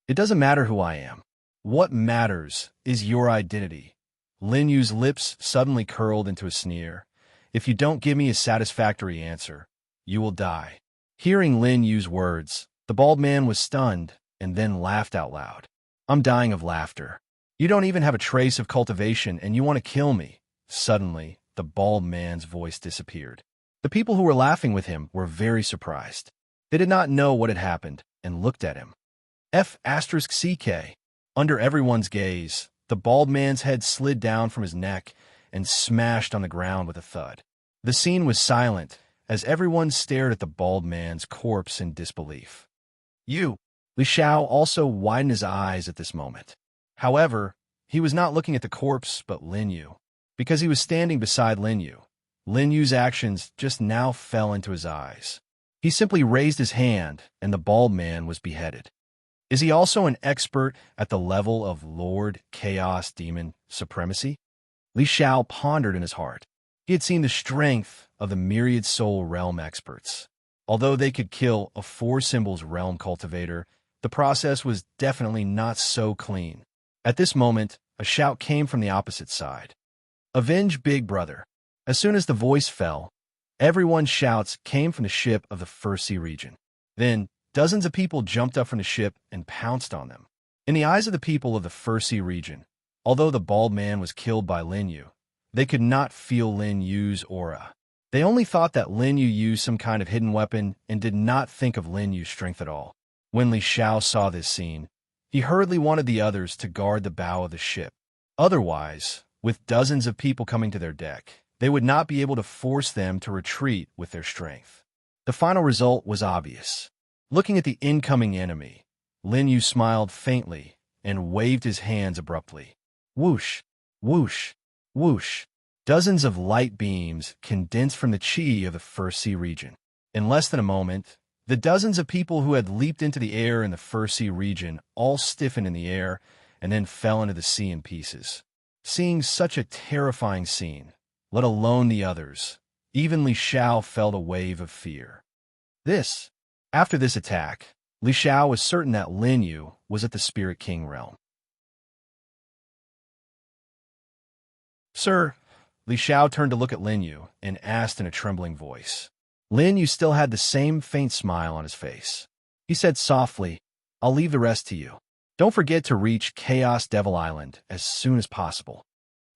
A: It doesn't matter who I am. What matters is your identity. Lin Yu's lips suddenly curled into a sneer. If you don't give me a satisfactory answer, you will die. Hearing Lin Yu's words, the bald man was stunned and then laughed out loud. I'm dying of laughter. You don't even have a trace of cultivation and you want to kill me. Suddenly, the bald man's voice disappeared. The people who were laughing with him were very surprised. They did not know what had happened and looked at him. F***CK. Under everyone's gaze, the bald man's head slid down from his neck and smashed on the ground with a thud. The scene was silent as everyone stared at the bald man's corpse in disbelief. Li Xiao also widened his eyes at this moment. However, he was not looking at the corpse but Lin Yu. Because he was standing beside Lin Yu, Lin Yu's actions just now fell into his eyes. He simply raised his hand and the bald man was beheaded. Is he also an expert at the level of Lord Chaos Demon Supremacy? Li Xiao pondered in his heart. He had seen the strength of the myriad soul realm experts. Although they could kill a four symbols realm cultivator, the process was definitely not so clean. At this moment, a shout came from the opposite side. Avenge Big Brother. As soon as the voice fell, everyone's shouts came from the ship of the First Sea region. Then, dozens of people jumped up from the ship and pounced on them. In the eyes of the people of the First Sea region, although the bald man was killed by Lin Yu, they could not feel Lin Yu's aura. They only thought that Lin Yu used some kind of hidden weapon and did not think of Lin Yu's strength at all. When Li Xiao saw this scene, he hurriedly wanted the others to guard the bow of the ship. Otherwise, with dozens of people coming to their deck, they would not be able to force them to retreat with their strength. The final result was obvious. Looking at the incoming enemy, Lin Yu smiled faintly and waved his hands abruptly. Whoosh, whoosh, whoosh. Dozens of light beams condensed from the chi of the First Sea region. In less than a moment, the dozens of people who had leaped into the air in the First Sea region all stiffened in the air and then fell into the sea in pieces. Seeing such a terrifying scene, let alone the others, even Li Xiao felt a wave of fear. After this attack, Li Xiao was certain that Lin Yu was at the Spirit King realm. Sir, Li Xiao turned to look at Lin Yu and asked in a trembling voice. Lin Yu still had the same faint smile on his face. He said softly, I'll leave the rest to you. Don't forget to reach Chaos Devil Island as soon as possible.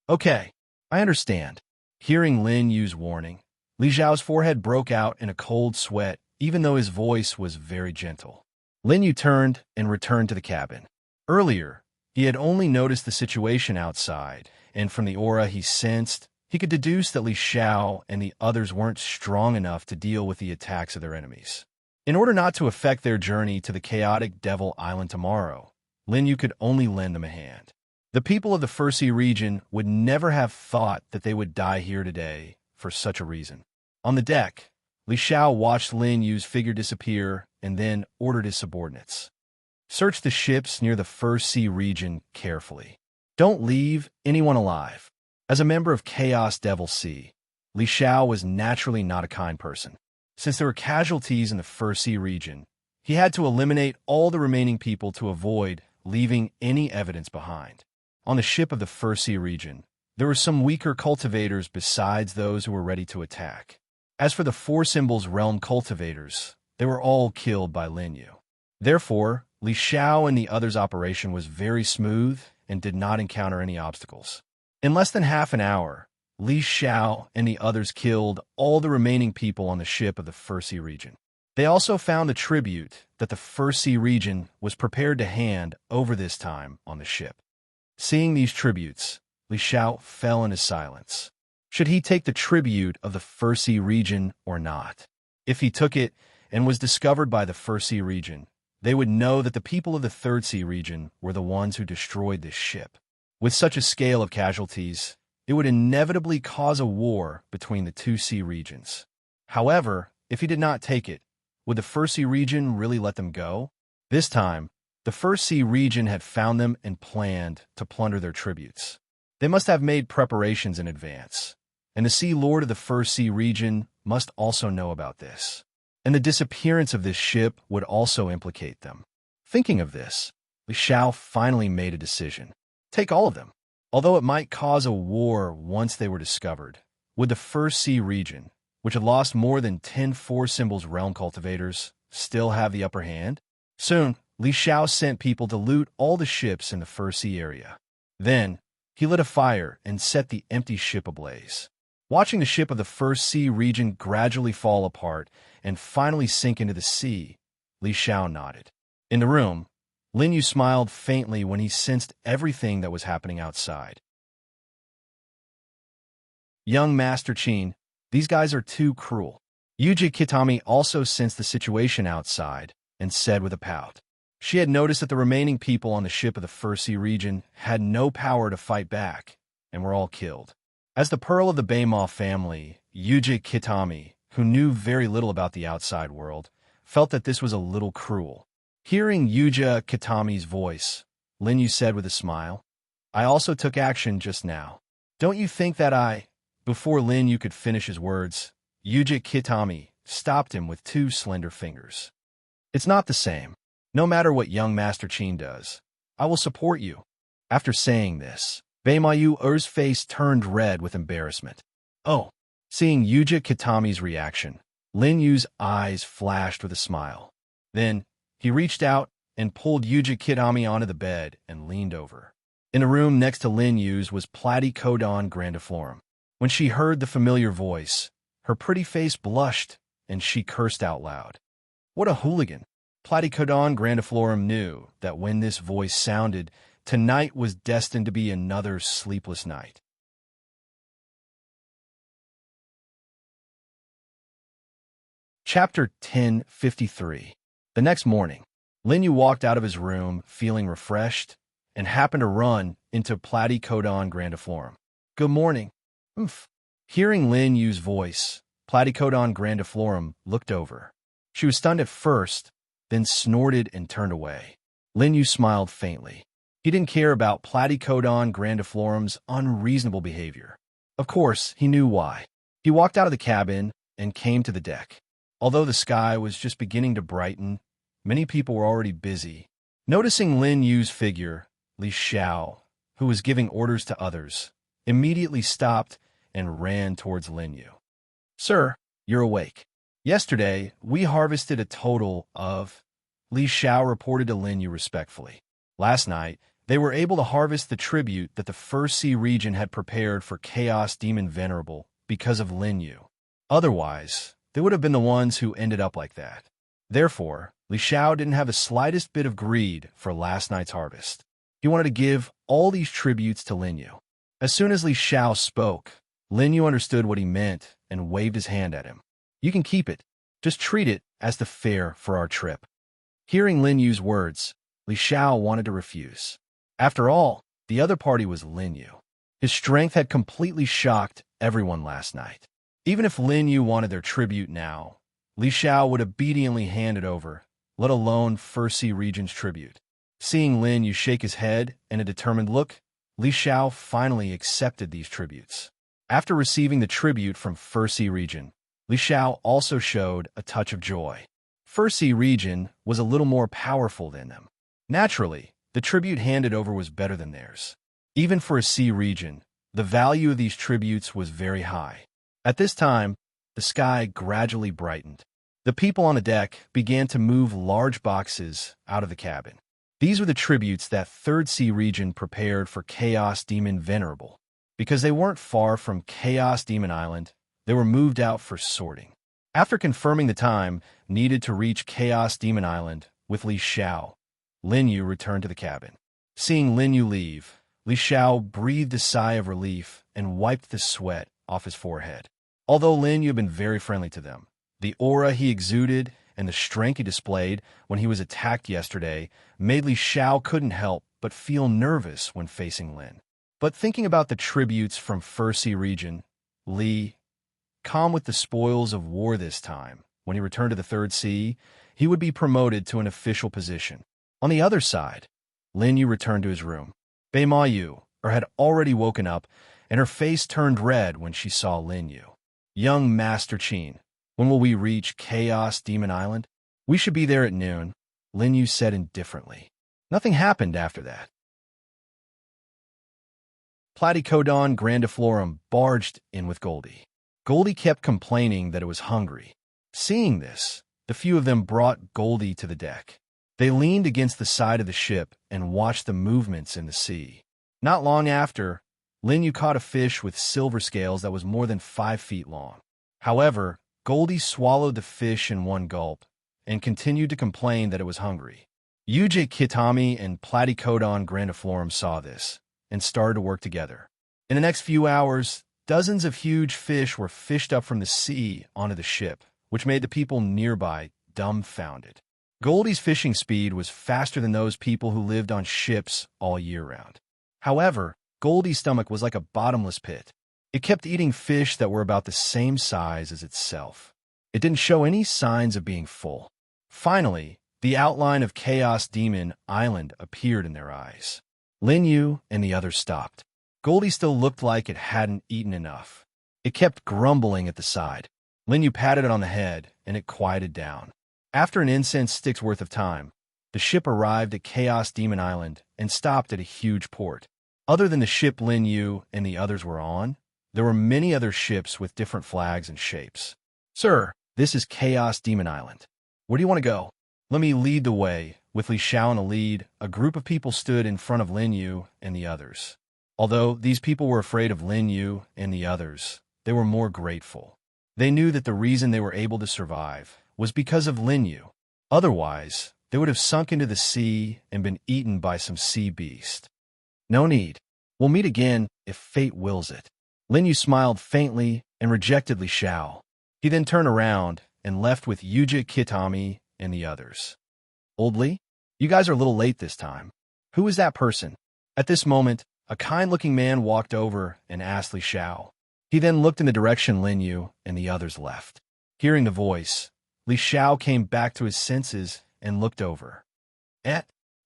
A: Okay, I understand. Hearing Lin Yu's warning, Li Xiao's forehead broke out in a cold sweat, even though his voice was very gentle. Lin Yu turned and returned to the cabin. Earlier, he had only noticed the situation outside, and from the aura he sensed, he could deduce that Li Xiao and the others weren't strong enough to deal with the attacks of their enemies. In order not to affect their journey to the chaotic Devil Island tomorrow, Lin Yu could only lend them a hand. The people of the First Sea region would never have thought that they would die here today for such a reason. On the deck, Li Xiao watched Lin Yu's figure disappear and then ordered his subordinates. Search the ships near the First Sea region carefully. Don't leave anyone alive. As a member of Chaos Devil Sea, Li Xiao was naturally not a kind person. Since there were casualties in the First Sea region, he had to eliminate all the remaining people to avoid leaving any evidence behind. On the ship of the First Sea region, there were some weaker cultivators besides those who were ready to attack. As for the Four Symbols Realm cultivators, they were all killed by Lin Yu. Therefore, Li Xiao and the others' operation was very smooth and did not encounter any obstacles. In less than half an hour, Li Xiao and the others killed all the remaining people on the ship of the First Sea region. They also found the tribute that the First Sea region was prepared to hand over this time on the ship. Seeing these tributes, Li Xiao fell into silence. Should he take the tribute of the First Sea region or not? If he took it and was discovered by the First Sea region, they would know that the people of the Third Sea region were the ones who destroyed this ship. With such a scale of casualties, it would inevitably cause a war between the two sea regions. However, if he did not take it, would the First Sea region really let them go? This time, the First Sea region had found them and planned to plunder their tributes. They must have made preparations in advance, and the Sea Lord of the First Sea region must also know about this. And the disappearance of this ship would also implicate them. Thinking of this, Li Shao finally made a decision. Take all of them. Although it might cause a war once they were discovered, would the First Sea region, which had lost more than 10 Four Symbols realm cultivators, still have the upper hand? Soon, Li Shao sent people to loot all the ships in the First Sea area. Then, he lit a fire and set the empty ship ablaze. Watching the ship of the First Sea region gradually fall apart and finally sink into the sea, Li Shao nodded. In the room, Lin Yu smiled faintly when he sensed everything that was happening outside. Young Master Qin, these guys are too cruel. Yuji Kitami also sensed the situation outside and said with a pout. She had noticed that the remaining people on the ship of the First Sea region had no power to fight back and were all killed. As the pearl of the Beima family, Yuji Kitami, who knew very little about the outside world, felt that this was a little cruel. Hearing Yuji Kitami's voice, Lin Yu said with a smile, I also took action just now. Don't you think that I... Before Lin Yu could finish his words, Yuji Kitami stopped him with two slender fingers. It's not the same. No matter what young Master Qin does, I will support you. After saying this, Beima Yu's face turned red with embarrassment. Oh. Seeing Yuji Kitami's reaction, Lin Yu's eyes flashed with a smile. Then, he reached out and pulled Yuji Kitami onto the bed and leaned over. In a room next to Lin Yu's was Platycodon grandiflorum. When she heard the familiar voice, her pretty face blushed and she cursed out loud. What a hooligan! Platycodon grandiflorum knew that when this voice sounded, tonight was destined to be another sleepless night. Chapter 1053. The next morning, Lin Yu walked out of his room feeling refreshed and happened to run into Platycodon grandiflorum. Good morning. Oomph. Hearing Lin Yu's voice, Platycodon grandiflorum looked over. She was stunned at first, then snorted and turned away. Lin Yu smiled faintly. He didn't care about Platycodon grandiflorum's unreasonable behavior. Of course, he knew why. He walked out of the cabin and came to the deck. Although the sky was just beginning to brighten, many people were already busy. Noticing Lin Yu's figure, Li Shao, who was giving orders to others, immediately stopped and ran towards Lin Yu. Sir, you're awake. Yesterday, we harvested a total of... Li Shao reported to Lin Yu respectfully. Last night, they were able to harvest the tribute that the First Sea region had prepared for Chaos Demon Venerable because of Lin Yu. Otherwise, they would have been the ones who ended up like that. Therefore, Li Shao didn't have the slightest bit of greed for last night's harvest. He wanted to give all these tributes to Lin Yu. As soon as Li Shao spoke, Lin Yu understood what he meant and waved his hand at him. You can keep it. Just treat it as the fare for our trip. Hearing Lin Yu's words, Li Shao wanted to refuse. After all, the other party was Lin Yu. His strength had completely shocked everyone last night. Even if Lin Yu wanted their tribute now, Li Shao would obediently hand it over, let alone First Sea region's tribute. Seeing Lin Yu shake his head in a determined look, Li Shao finally accepted these tributes. After receiving the tribute from First Sea region, Li Shao also showed a touch of joy. First Sea region was a little more powerful than them. Naturally, the tribute handed over was better than theirs. Even for a sea region, the value of these tributes was very high. At this time, the sky gradually brightened. The people on the deck began to move large boxes out of the cabin. These were the tributes that Third Sea region prepared for Chaos Demon Venerable. Because they weren't far from Chaos Demon Island, they were moved out for sorting. After confirming the time needed to reach Chaos Demon Island with Li Shao, Lin Yu returned to the cabin. Seeing Lin Yu leave, Li Shao breathed a sigh of relief and wiped the sweat off his forehead. Although Lin Yu had been very friendly to them, the aura he exuded and the strength he displayed when he was attacked yesterday made Li Shao couldn't help but feel nervous when facing Lin. But thinking about the tributes from First Sea region, Li, calm with the spoils of war this time, when he returned to the Third Sea, he would be promoted to an official position. On the other side, Lin Yu returned to his room. Bei Ma Yu, had already woken up, and her face turned red when she saw Lin Yu. Young Master Qin, when will we reach Chaos Demon Island? We should be there at noon, Lin Yu said indifferently. Nothing happened after that. Platycodon grandiflorum barged in with Goldie. Goldie kept complaining that it was hungry. Seeing this, the few of them brought Goldie to the deck. They leaned against the side of the ship and watched the movements in the sea. Not long after, Lin Yu caught a fish with silver scales that was more than 5 feet long. However, Goldie swallowed the fish in one gulp and continued to complain that it was hungry. Yuji Kitami and Platycodon grandiflorum saw this and started to work together. In the next few hours, dozens of huge fish were fished up from the sea onto the ship, which made the people nearby dumbfounded. Goldie's fishing speed was faster than those people who lived on ships all year round. However, Goldie's stomach was like a bottomless pit. It kept eating fish that were about the same size as itself. It didn't show any signs of being full. Finally, the outline of Chaos Demon Island appeared in their eyes. Lin Yu and the others stopped. Goldie still looked like it hadn't eaten enough. It kept grumbling at the side. Lin Yu patted it on the head, and it quieted down. After an incense stick's worth of time, the ship arrived at Chaos Demon Island and stopped at a huge port. Other than the ship Lin Yu and the others were on, there were many other ships with different flags and shapes. Sir, this is Chaos Demon Island. Where do you want to go? Let me lead the way. With Li Xiao in the lead, a group of people stood in front of Lin Yu and the others. Although these people were afraid of Lin Yu and the others, they were more grateful. They knew that the reason they were able to survive was because of Lin Yu. Otherwise, they would have sunk into the sea and been eaten by some sea beast. No need. We'll meet again if fate wills it. Lin Yu smiled faintly and rejected Li Xiao. He then turned around and left with Yuji Kitami and the others. Old Li, you guys are a little late this time. Who is that person? At this moment, a kind-looking man walked over and asked Li Xiao. He then looked in the direction Lin Yu and the others left. Hearing the voice, Li Xiao came back to his senses and looked over.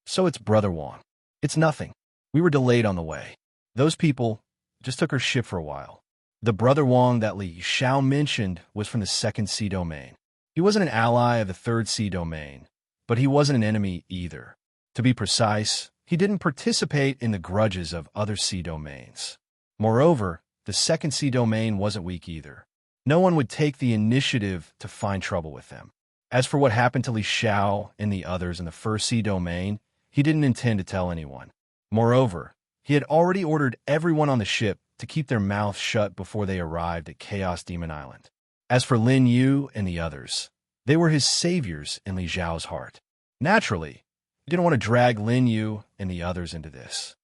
A: So it's Brother Wang. It's nothing. We were delayed on the way. Those people just took our ship for a while. The Brother Wang that Li Xiao mentioned was from the Second Sea Domain. He wasn't an ally of the Third Sea Domain, but he wasn't an enemy either. To be precise, he didn't participate in the grudges of other sea domains. Moreover, the Second Sea Domain wasn't weak either. No one would take the initiative to find trouble with them. As for what happened to Li Xiao and the others in the First Sea Domain, he didn't intend to tell anyone. Moreover, he had already ordered everyone on the ship to keep their mouths shut before they arrived at Chaos Demon Island. As for Lin Yu and the others, they were his saviors in Li Xiao's heart. Naturally, he didn't want to drag Lin Yu and the others into this.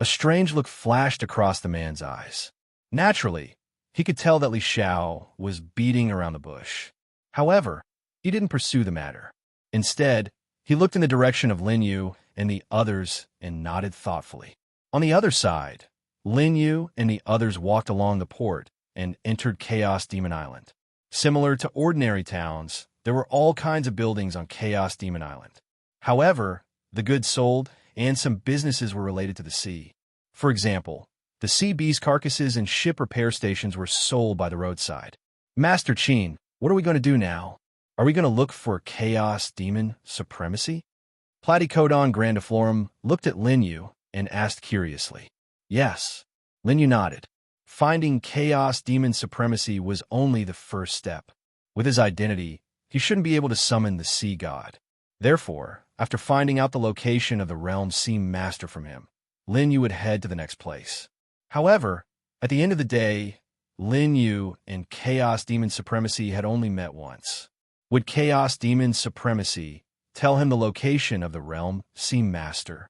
A: A strange look flashed across the man's eyes. Naturally, he could tell that Li Xiao was beating around the bush. However, he didn't pursue the matter. Instead, he looked in the direction of Lin Yu and the others and nodded thoughtfully. On the other side, Lin Yu and the others walked along the port and entered Chaos Demon Island. Similar to ordinary towns, there were all kinds of buildings on Chaos Demon Island. However, the goods sold and some businesses were related to the sea. For example, the sea beast carcasses and ship repair stations were sold by the roadside. Master Qin, what are we going to do now? Are we going to look for Chaos Demon supremacy? Platycodon grandiflorum looked at Lin Yu and asked curiously. Yes. Lin Yu nodded. Finding Chaos Demon supremacy was only the first step. With his identity, he shouldn't be able to summon the sea god. Therefore, after finding out the location of the realm sea master from him, Lin Yu would head to the next place. However, at the end of the day, Lin Yu and Chaos Demon supremacy had only met once. Would Chaos Demon supremacy tell him the location of the realm sea master?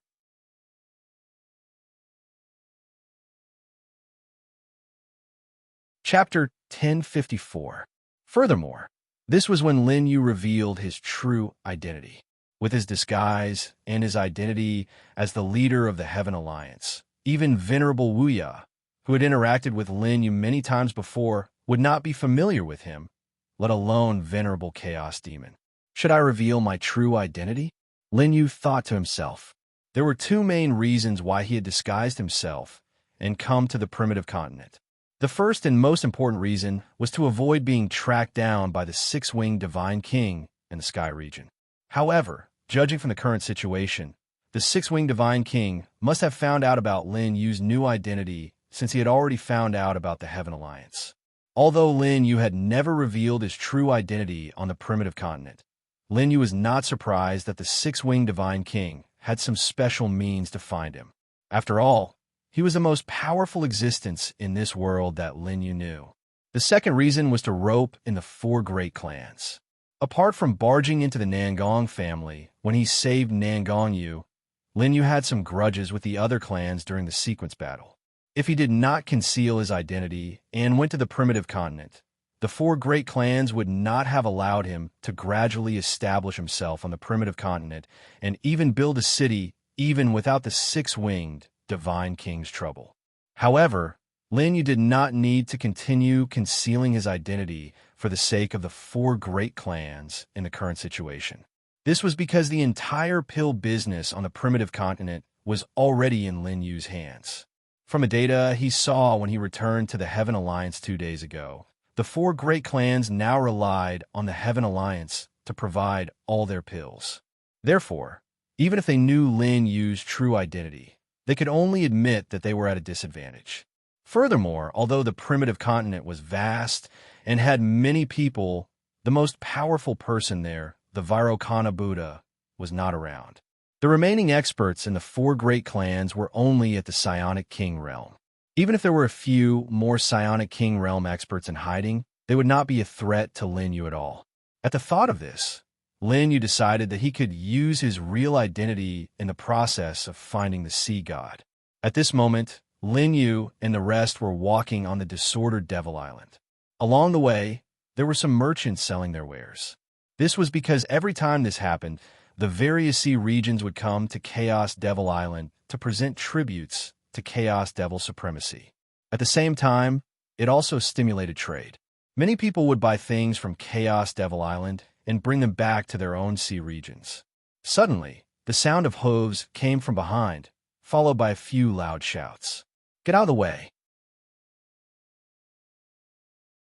A: Chapter 1054. Furthermore, this was when Lin Yu revealed his true identity. with his disguise and his identity as the leader of the Heaven Alliance. Even Venerable Wuya, who had interacted with Lin Yu many times before, would not be familiar with him, let alone Venerable Chaos Demon. Should I reveal my true identity? Lin Yu thought to himself. There were two main reasons why he had disguised himself and come to the primitive continent. The first and most important reason was to avoid being tracked down by the six-winged Divine King in the Sky region. However, judging from the current situation, the six-winged Divine King must have found out about Lin Yu's new identity since he had already found out about the Heaven Alliance. Although Lin Yu had never revealed his true identity on the primitive continent, Lin Yu was not surprised that the six-winged Divine King had some special means to find him. After all, he was the most powerful existence in this world that Lin Yu knew. The second reason was to rope in the four great clans. Apart from barging into the Nangong family when he saved Nangong Yu, Lin Yu had some grudges with the other clans during the sequence battle. If he did not conceal his identity and went to the primitive continent, the four great clans would not have allowed him to gradually establish himself on the primitive continent and even build a city even without the six-winged Divine King's trouble. However, Lin Yu did not need to continue concealing his identity for the sake of the four great clans in the current situation. This was because the entire pill business on the primitive continent was already in Lin Yu's hands. From the data he saw when he returned to the Heaven Alliance 2 days ago, the four great clans now relied on the Heaven Alliance to provide all their pills. Therefore, even if they knew Lin Yu's true identity, they could only admit that they were at a disadvantage. Furthermore, although the primitive continent was vast and had many people, the most powerful person there, the Vairocana Buddha, was not around. The remaining experts in the four great clans were only at the Psionic King realm. Even if there were a few more Psionic King realm experts in hiding, they would not be a threat to Lin Yu at all. At the thought of this, Lin Yu decided that he could use his real identity in the process of finding the sea god. At this moment, Lin Yu and the rest were walking on the disordered Devil Island. Along the way, there were some merchants selling their wares. This was because every time this happened, the various sea regions would come to Chaos Devil Island to present tributes to Chaos Devil supremacy. At the same time, it also stimulated trade. Many people would buy things from Chaos Devil Island and bring them back to their own sea regions. Suddenly, the sound of hooves came from behind, followed by a few loud shouts. "Get out of the way!"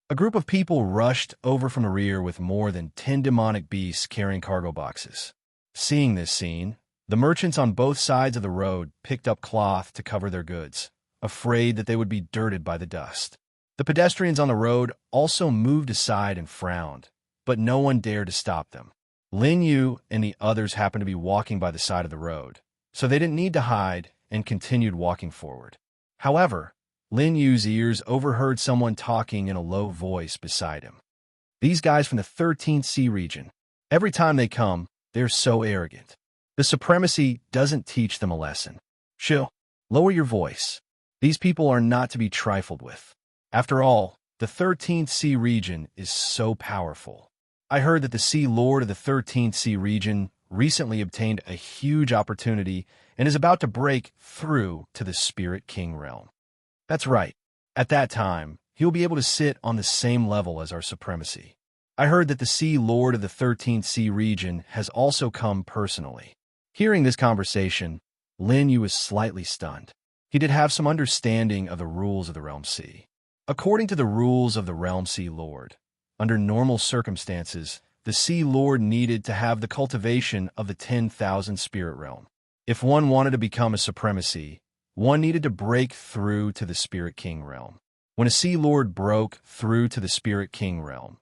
A: A group of people rushed over from the rear with more than 10 demonic beasts carrying cargo boxes. Seeing this scene, the merchants on both sides of the road picked up cloth to cover their goods, afraid that they would be dirted by the dust. The pedestrians on the road also moved aside and frowned, but no one dared to stop them. Lin Yu and the others happened to be walking by the side of the road, so they didn't need to hide and continued walking forward. However, Lin Yu's ears overheard someone talking in a low voice beside him. "These guys from the 13th Sea region, every time they come, they're so arrogant. The supremacy doesn't teach them a lesson. Chill, lower your voice. These people are not to be trifled with. After all, the 13th Sea region is so powerful. I heard that the Sea Lord of the 13th Sea region recently obtained a huge opportunity and is about to break through to the Spirit King realm. That's right. At that time, he'll be able to sit on the same level as our supremacy. I heard that the Sea Lord of the 13th Sea region has also come personally." Hearing this conversation, Lin Yu was slightly stunned. He did have some understanding of the rules of the Realm Sea. According to the rules of the Realm Sea Lord, under normal circumstances, the Sea Lord needed to have the cultivation of the 10,000 spirit realm. If one wanted to become a supremacy, one needed to break through to the Spirit King realm. When a Sea Lord broke through to the Spirit King realm,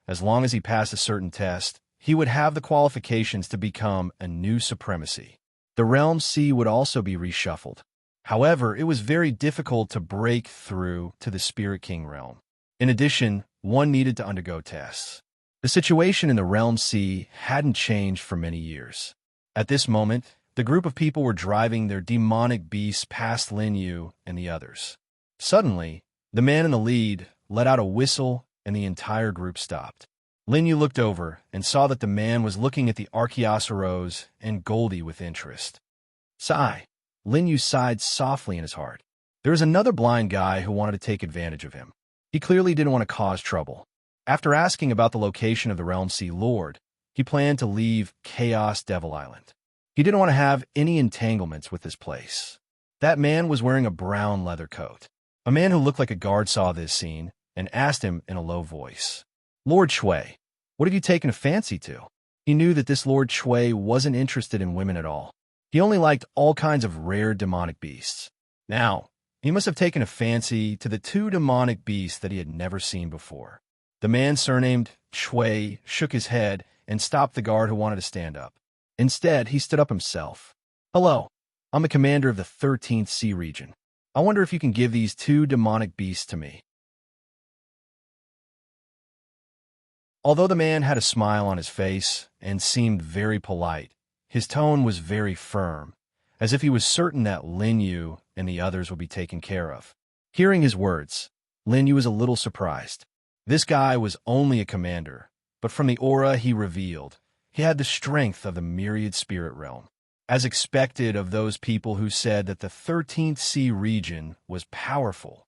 A: as long as he passed a certain test, he would have the qualifications to become a new supremacy. The Realm Sea would also be reshuffled. However, it was very difficult to break through to the Spirit King realm. In addition, one needed to undergo tests. The situation in the Realm Sea hadn't changed for many years. At this moment, the group of people were driving their demonic beasts past Lin Yu and the others. Suddenly, the man in the lead let out a whistle and the entire group stopped. Lin Yu looked over and saw that the man was looking at the Archaeosaurus and Goldie with interest. Sigh. Lin Yu sighed softly in his heart. There was another blind guy who wanted to take advantage of him. He clearly didn't want to cause trouble. After asking about the location of the Realm Sea Lord, he planned to leave Chaos Devil Island. He didn't want to have any entanglements with this place. That man was wearing a brown leather coat. A man who looked like a guard saw this scene and asked him in a low voice, "Lord Shui, what have you taken a fancy to?" He knew that this Lord Shui wasn't interested in women at all. He only liked all kinds of rare demonic beasts. Now, he must have taken a fancy to the two demonic beasts that he had never seen before. The man surnamed Shui shook his head and stopped the guard who wanted to stand up. Instead, he stood up himself. "Hello, I'm the commander of the 13th Sea Region. I wonder if you can give these two demonic beasts to me." Although the man had a smile on his face and seemed very polite, his tone was very firm, as if he was certain that Lin Yu and the others would be taken care of. Hearing his words, Lin Yu was a little surprised. This guy was only a commander, but from the aura he revealed, he had the strength of the myriad spirit realm. As expected of those people who said that the 13th Sea Region was powerful.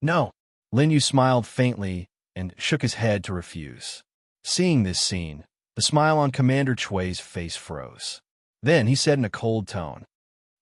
A: "No." Lin Yu smiled faintly and shook his head to refuse. Seeing this scene, the smile on Commander Chui's face froze. Then he said in a cold tone,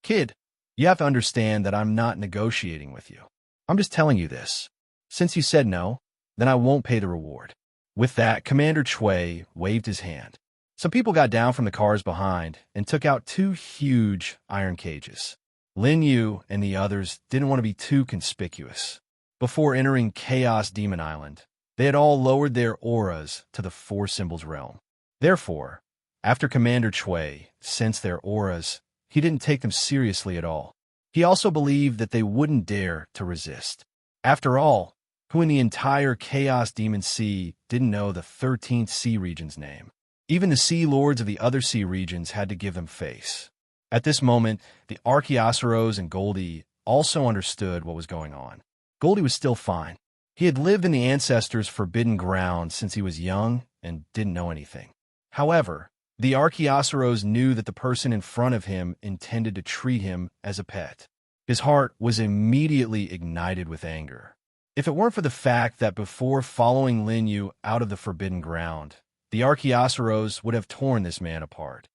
A: "Kid, you have to understand that I'm not negotiating with you. I'm just telling you this. Since you said no, then I won't pay the reward." With that, Commander Chui waved his hand. Some people got down from the cars behind and took out two huge iron cages. Lin Yu and the others didn't want to be too conspicuous. Before entering Chaos Demon Island, they had all lowered their auras to the Four Symbols realm. Therefore, after Commander Chui sensed their auras, he didn't take them seriously at all. He also believed that they wouldn't dare to resist. After all, who in the entire Chaos Demon Sea didn't know the 13th Sea Region's name? Even the Sea Lords of the other Sea Regions had to give them face. At this moment, the Archaeosaurus and Goldie also understood what was going on. Goldie was still fine. He had lived in the ancestors' forbidden ground since he was young and didn't know anything. However, the Archaeosaurus knew that the person in front of him intended to treat him as a pet. His heart was immediately ignited with anger. If it weren't for the fact that before following Lin Yu out of the forbidden ground, the Archaeosaurus would have torn this man apart.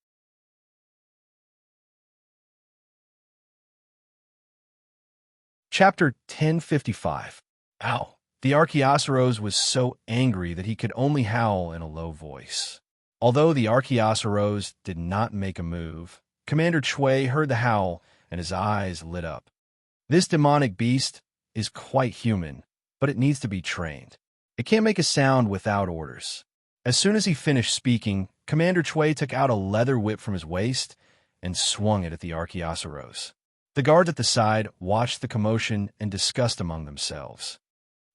A: Chapter 1055. Ow. The Archaeosaurus was so angry that he could only howl in a low voice. Although the Archaeosaurus did not make a move, Commander Chui heard the howl and his eyes lit up. This demonic beast is quite human, but it needs to be trained. It can't make a sound without orders. As soon as he finished speaking, Commander Chui took out a leather whip from his waist and swung it at the Archaeosaurus. The guards at the side watched the commotion and discussed among themselves.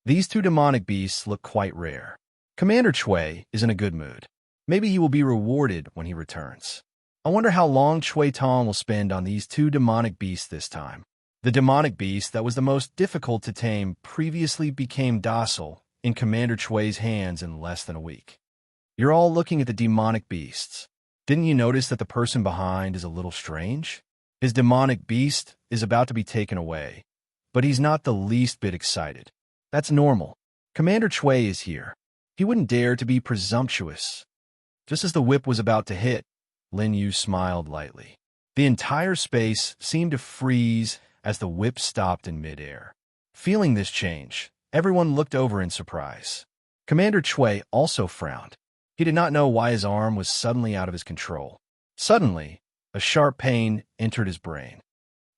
A: These two demonic beasts look quite rare. Commander Chui is in a good mood. Maybe he will be rewarded when he returns. I wonder how long Chui Tong will spend on these two demonic beasts this time. The demonic beast that was the most difficult to tame previously became docile in Commander Chui's hands in less than a week. You're all looking at the demonic beasts. Didn't you notice that the person behind is a little strange? His demonic beast is about to be taken away, but he's not the least bit excited. That's normal. Commander Chui is here. He wouldn't dare to be presumptuous. Just as the whip was about to hit, Lin Yu smiled lightly. The entire space seemed to freeze as the whip stopped in midair. Feeling this change, everyone looked over in surprise. Commander Chui also frowned. He did not know why his arm was suddenly out of his control. Suddenly, a sharp pain entered his brain.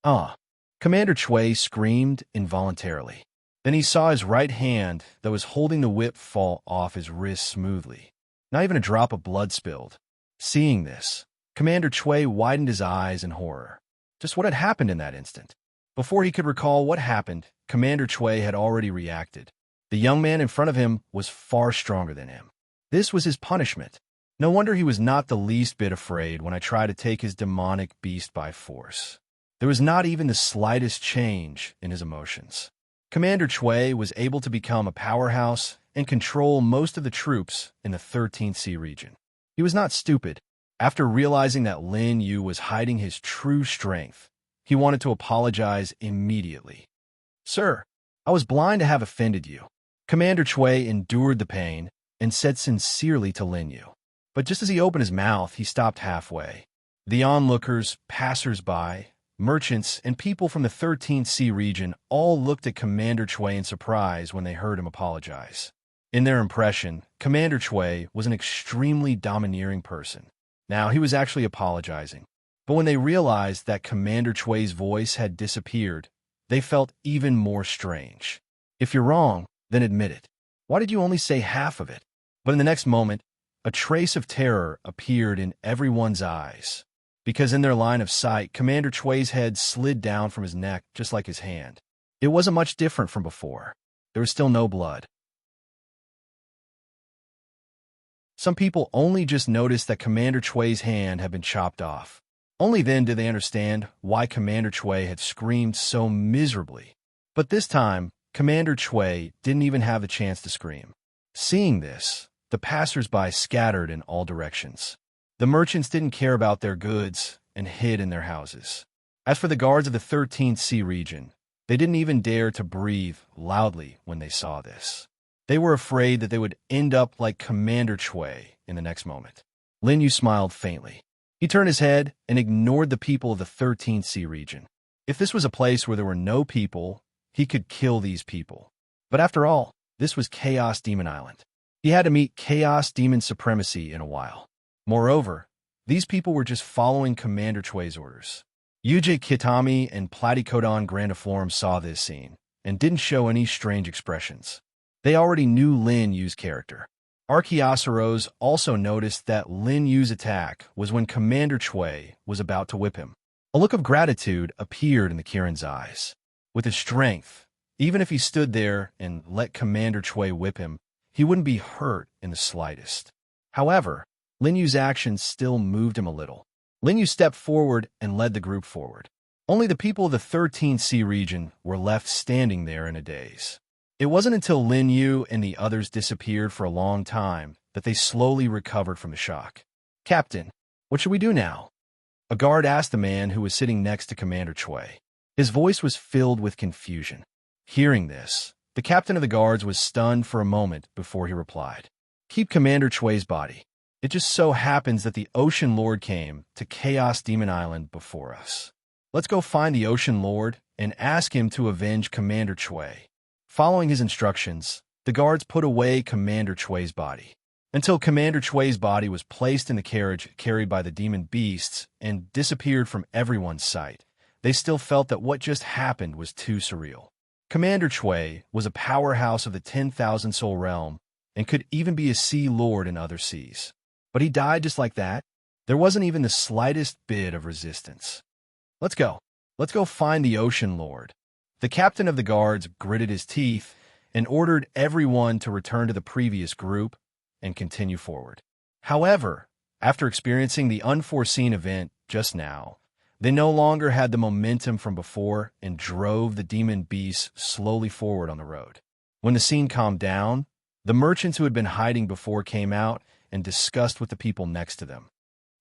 A: "Ah!" Commander Chui screamed involuntarily. Then he saw his right hand that was holding the whip fall off his wrist smoothly. Not even a drop of blood spilled. Seeing this, Commander Chui widened his eyes in horror. Just what had happened in that instant? Before he could recall what happened, Commander Chui had already reacted. The young man in front of him was far stronger than him. This was his punishment. No wonder he was not the least bit afraid when I tried to take his demonic beast by force. There was not even the slightest change in his emotions. Commander Chui was able to become a powerhouse and control most of the troops in the 13th Sea region. He was not stupid. After realizing that Lin Yu was hiding his true strength, he wanted to apologize immediately. "Sir, I was blind to have offended you." Commander Chui endured the pain and said sincerely to Lin Yu. But just as he opened his mouth, he stopped halfway. The onlookers, passers-by, merchants, and people from the 13th Sea region all looked at Commander Chui in surprise when they heard him apologize. In their impression, Commander Chui was an extremely domineering person. Now he was actually apologizing. But when they realized that Commander Chui's voice had disappeared, they felt even more strange. "If you're wrong, then admit it. Why did you only say half of it?" But in the next moment, a trace of terror appeared in everyone's eyes. Because in their line of sight, Commander Chui's head slid down from his neck just like his hand. It wasn't much different from before. There was still no blood. Some people only just noticed that Commander Chui's hand had been chopped off. Only then did they understand why Commander Chui had screamed so miserably. But this time, Commander Chui didn't even have the chance to scream. Seeing this, the passers-by scattered in all directions. The merchants didn't care about their goods and hid in their houses. As for the guards of the 13th Sea region, they didn't even dare to breathe loudly when they saw this. They were afraid that they would end up like Commander Chui in the next moment. Lin Yu smiled faintly. He turned his head and ignored the people of the 13th Sea region. If this was a place where there were no people, he could kill these people. But after all, this was Chaos Demon Island. He had to meet Chaos Demon Supremacy in a while. Moreover, these people were just following Commander Chui's orders. Yuji Kitami and Platycodon Grandiform saw this scene and didn't show any strange expressions. They already knew Lin Yu's character. Archaeosaurus also noticed that Lin Yu's attack was when Commander Chui was about to whip him. A look of gratitude appeared in the Kirin's eyes. With his strength, even if he stood there and let Commander Chui whip him, he wouldn't be hurt in the slightest. However, Lin Yu's actions still moved him a little. Lin Yu stepped forward and led the group forward. Only the people of the 13th Sea region were left standing there in a daze. It wasn't until Lin Yu and the others disappeared for a long time that they slowly recovered from the shock. "Captain, what should we do now?" A guard asked the man who was sitting next to Commander Chui. His voice was filled with confusion. Hearing this, the captain of the guards was stunned for a moment before he replied. "Keep Commander Chui's body. It just so happens that the Ocean Lord came to Chaos Demon Island before us. Let's go find the Ocean Lord and ask him to avenge Commander Chui." Following his instructions, the guards put away Commander Chui's body. Until Commander Chui's body was placed in the carriage carried by the demon beasts and disappeared from everyone's sight, they still felt that what just happened was too surreal. Commander Chui was a powerhouse of the 10,000 soul realm and could even be a sea lord in other seas. But he died just like that. There wasn't even the slightest bit of resistance. Let's go. Let's go find the Ocean Lord." The captain of the guards gritted his teeth and ordered everyone to return to the previous group and continue forward. However, after experiencing the unforeseen event just now, they no longer had the momentum from before and drove the demon beasts slowly forward on the road. When the scene calmed down, the merchants who had been hiding before came out and discussed with the people next to them.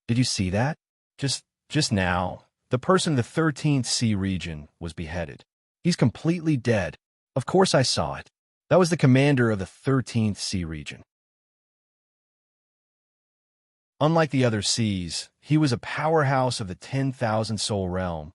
A: "Did you see that? Just now, the person in the 13th Sea region was beheaded. He's completely dead. Of course I saw it. That was the commander of the 13th Sea region. Unlike the other seas, he was a powerhouse of the 10,000 soul realm,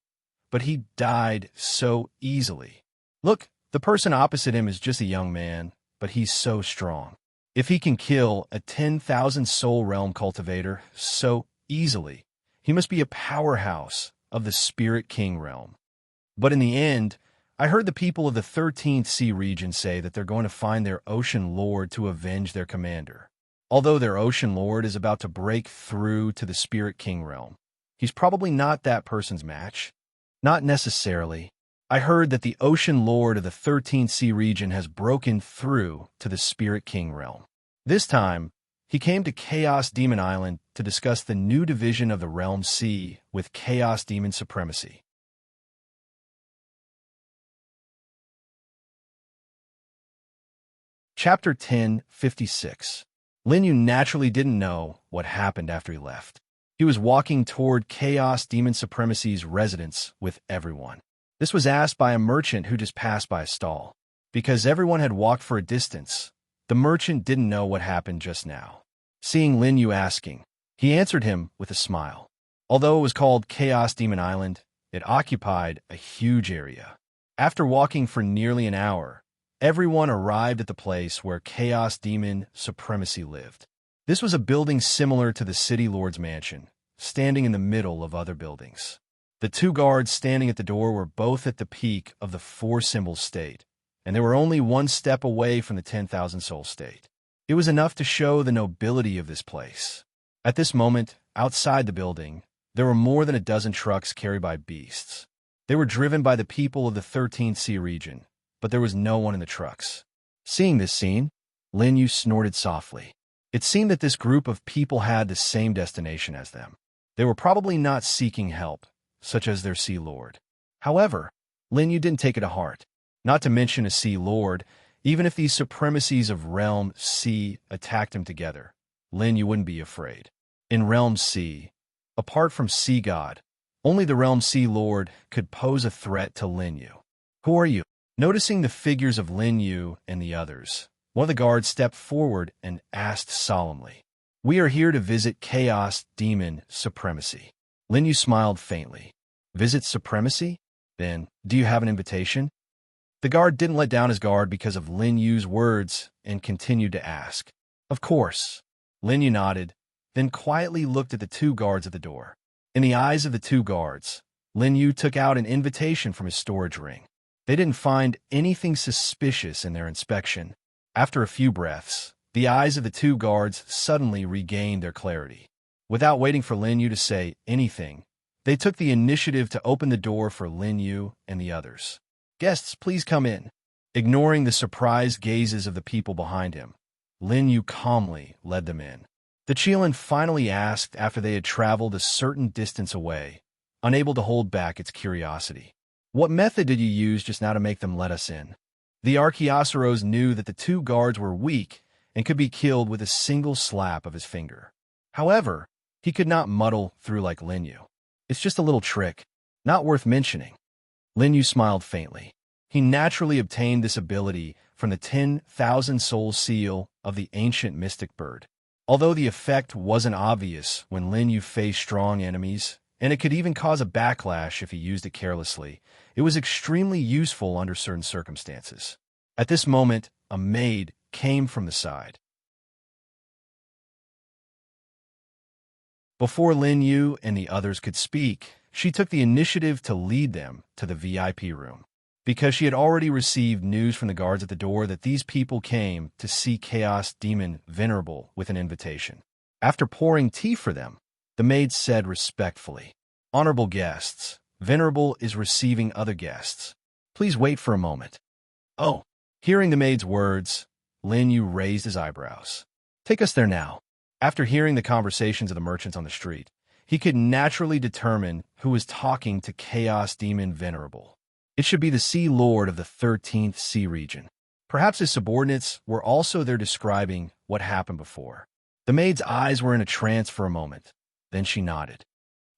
A: but he died so easily. Look, the person opposite him is just a young man, but he's so strong. If he can kill a 10,000 soul realm cultivator so easily, he must be a powerhouse of the Spirit King realm. But in the end, I heard the people of the 13th Sea region say that they're going to find their Ocean Lord to avenge their commander. Although their Ocean Lord is about to break through to the Spirit King realm, he's probably not that person's match. Not necessarily. I heard that the Ocean Lord of the 13th Sea region has broken through to the Spirit King realm. This time, he came to Chaos Demon Island to discuss the new division of the Realm Sea with Chaos Demon Supremacy. Chapter 10:56. Lin Yu naturally didn't know what happened after he left. He was walking toward Chaos Demon Supremacy's residence with everyone. This was asked by a merchant who just passed by a stall. Because everyone had walked for a distance, the merchant didn't know what happened just now. Seeing Lin Yu asking, he answered him with a smile. Although it was called Chaos Demon Island, it occupied a huge area. After walking for nearly an hour, everyone arrived at the place where Chaos Demon Supremacy lived. This was a building similar to the City Lord's mansion, standing in the middle of other buildings. The two guards standing at the door were both at the peak of the four-symbol state, and they were only one step away from the 10,000 soul state. It was enough to show the nobility of this place. At this moment, outside the building, there were more than a dozen trucks carried by beasts. They were driven by the people of the 13th Sea region, but there was no one in the trucks. Seeing this scene, Lin Yu snorted softly. It seemed that this group of people had the same destination as them. They were probably not seeking help, such as their Sea Lord. However, Lin Yu didn't take it to heart. Not to mention a Sea Lord, even if these supremacies of Realm C attacked him together, Lin Yu wouldn't be afraid. In Realm C, apart from Sea God, only the Realm Sea Lord could pose a threat to Lin Yu. Who are you? Noticing the figures of Lin Yu and the others, one of the guards stepped forward and asked solemnly, "We are here to visit Chaos Demon Supremacy." Lin Yu smiled faintly. "Visit Supremacy? Then, do you have an invitation?" The guard didn't let down his guard because of Lin Yu's words and continued to ask. "Of course." Lin Yu nodded, then quietly looked at the two guards at the door. In the eyes of the two guards, Lin Yu took out an invitation from his storage ring. They didn't find anything suspicious in their inspection. After a few breaths, the eyes of the two guards suddenly regained their clarity. Without waiting for Lin Yu to say anything, they took the initiative to open the door for Lin Yu and the others. "Guests, please come in." Ignoring the surprised gazes of the people behind him, Lin Yu calmly led them in. The Qilin finally asked after they had traveled a certain distance away, unable to hold back its curiosity. "What method did you use just now to make them let us in?" The Archaeosaurus knew that the two guards were weak and could be killed with a single slap of his finger. However, he could not muddle through like Lin Yu. "It's just a little trick, not worth mentioning." Lin Yu smiled faintly. He naturally obtained this ability from the 10,000 soul seal of the ancient mystic bird. Although the effect wasn't obvious when Lin Yu faced strong enemies, and it could even cause a backlash if he used it carelessly, it was extremely useful under certain circumstances. At this moment, a maid came from the side. Before Lin Yu and the others could speak, she took the initiative to lead them to the VIP room. Because she had already received news from the guards at the door that these people came to see Chaos Demon Venerable with an invitation. After pouring tea for them, the maid said respectfully, "Honorable guests, Venerable is receiving other guests. Please wait for a moment." "Oh." Hearing the maid's words, Lin Yu raised his eyebrows. "Take us there now." After hearing the conversations of the merchants on the street, he could naturally determine who was talking to Chaos Demon Venerable. It should be the Sea Lord of the 13th Sea region. Perhaps his subordinates were also there describing what happened before. The maid's eyes were in a trance for a moment. Then she nodded.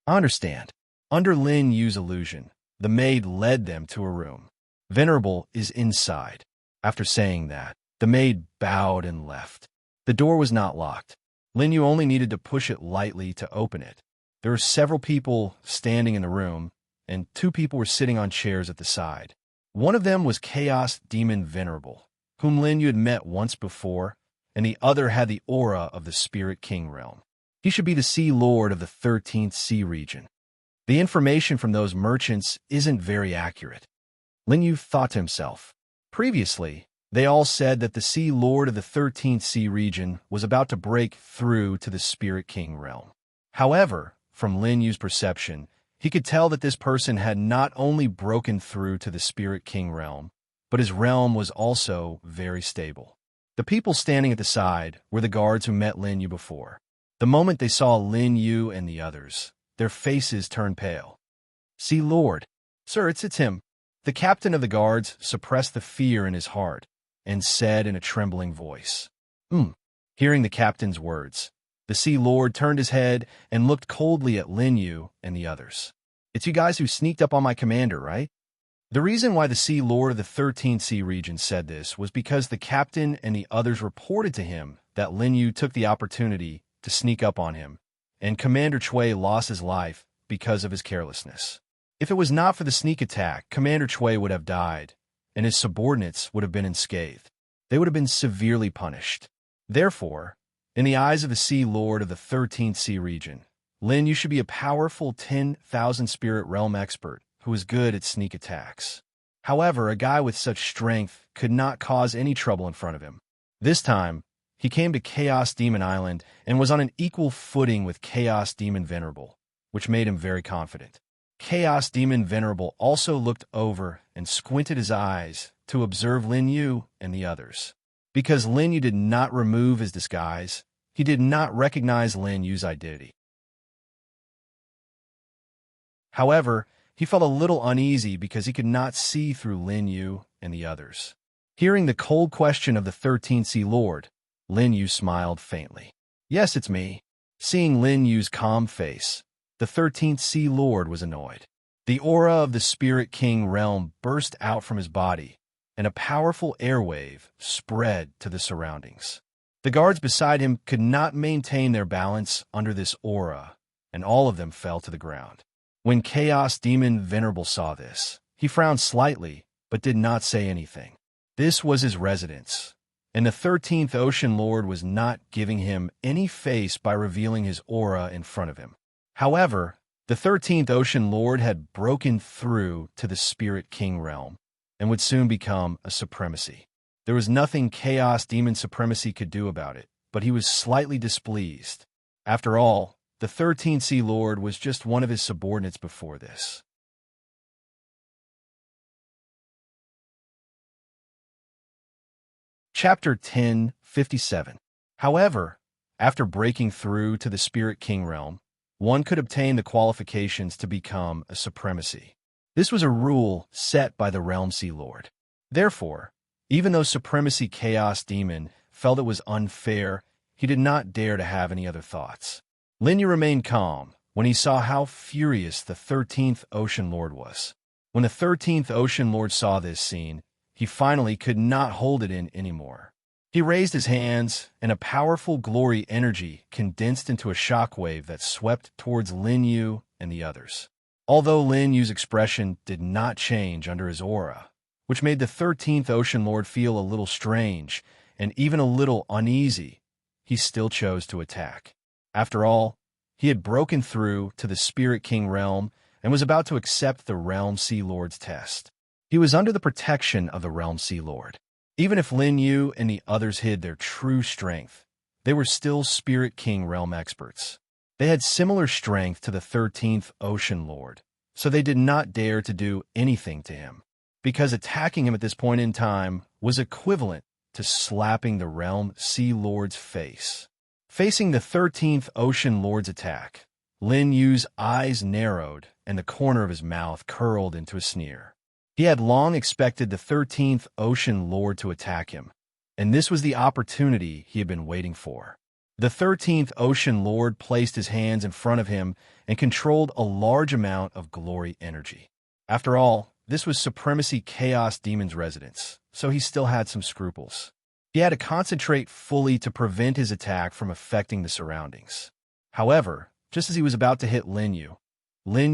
A: "I understand." Under Lin Yu's illusion, the maid led them to a room. "Venerable is inside." After saying that, the maid bowed and left. The door was not locked. Lin Yu only needed to push it lightly to open it. There were several people standing in the room, and two people were sitting on chairs at the side. One of them was Chaos Demon Venerable, whom Lin Yu had met once before, and the other had the aura of the Spirit King realm. He should be the Sea Lord of the 13th Sea region. The information from those merchants isn't very accurate. Lin Yu thought to himself. Previously, they all said that the Sea Lord of the 13th Sea region was about to break through to the Spirit King realm. However, from Lin Yu's perception, he could tell that this person had not only broken through to the Spirit King realm, but his realm was also very stable. The people standing at the side were the guards who met Lin Yu before. The moment they saw Lin Yu and the others, their faces turned pale. "Sea Lord." "Sir, it's him." The captain of the guards suppressed the fear in his heart, and said in a trembling voice, "Hmm." Hearing the captain's words, the Sea Lord turned his head and looked coldly at Lin Yu and the others. "It's you guys who sneaked up on my commander, right?" The reason why the Sea Lord of the 13th Sea region said this was because the captain and the others reported to him that Lin Yu took the opportunity to sneak up on him, and Commander Chui lost his life because of his carelessness. If it was not for the sneak attack, Commander Chui would have died, and his subordinates would have been unscathed. They would have been severely punished. Therefore, in the eyes of the Sea Lord of the 13th Sea region, Lin Yu should be a powerful 10,000 spirit realm expert who was good at sneak attacks. However, a guy with such strength could not cause any trouble in front of him. This time, he came to Chaos Demon Island and was on an equal footing with Chaos Demon Venerable, which made him very confident. Chaos Demon Venerable also looked over and squinted his eyes to observe Lin Yu and the others. Because Lin Yu did not remove his disguise, he did not recognize Lin Yu's identity. However, he felt a little uneasy because he could not see through Lin Yu and the others. Hearing the cold question of the 13th Sea Lord, Lin Yu smiled faintly. "Yes, it's me." Seeing Lin Yu's calm face, the 13th Sea Lord was annoyed. The aura of the Spirit King realm burst out from his body, and a powerful airwave spread to the surroundings. The guards beside him could not maintain their balance under this aura, and all of them fell to the ground. When Chaos Demon Venerable saw this, he frowned slightly, but did not say anything. This was his residence, and the 13th Ocean Lord was not giving him any face by revealing his aura in front of him. However, the 13th Ocean Lord had broken through to the Spirit King realm, and would soon become a supremacy. There was nothing Chaos Demon Supremacy could do about it, but he was slightly displeased. After all, the 13th Sea Lord was just one of his subordinates before this. Chapter 10:57. However, after breaking through to the Spirit King realm, one could obtain the qualifications to become a supremacy. This was a rule set by the Realm Sea Lord. Therefore, even though Supremacy Chaos Demon felt it was unfair, he did not dare to have any other thoughts. Lin Yu remained calm when he saw how furious the 13th Ocean Lord was. When the 13th Ocean Lord saw this scene, he finally could not hold it in anymore. He raised his hands, and a powerful glory energy condensed into a shockwave that swept towards Lin Yu and the others. Although Lin Yu's expression did not change under his aura, which made the 13th Ocean Lord feel a little strange and even a little uneasy, he still chose to attack. After all, he had broken through to the Spirit King realm and was about to accept the Realm Sea Lord's test. He was under the protection of the Realm Sea Lord. Even if Lin Yu and the others hid their true strength, they were still Spirit King realm experts. They had similar strength to the 13th Ocean Lord, so they did not dare to do anything to him, because attacking him at this point in time was equivalent to slapping the Realm Sea Lord's face. Facing the 13th Ocean Lord's attack, Lin Yu's eyes narrowed and the corner of his mouth curled into a sneer. He had long expected the 13th Ocean Lord to attack him, and this was the opportunity he had been waiting for. The 13th Ocean Lord placed his hands in front of him and controlled a large amount of glory energy. After all, this was Supremacy Chaos Demon's residence, so he still had some scruples. He had to concentrate fully to prevent his attack from affecting the surroundings. However, just as he was about to hit Lin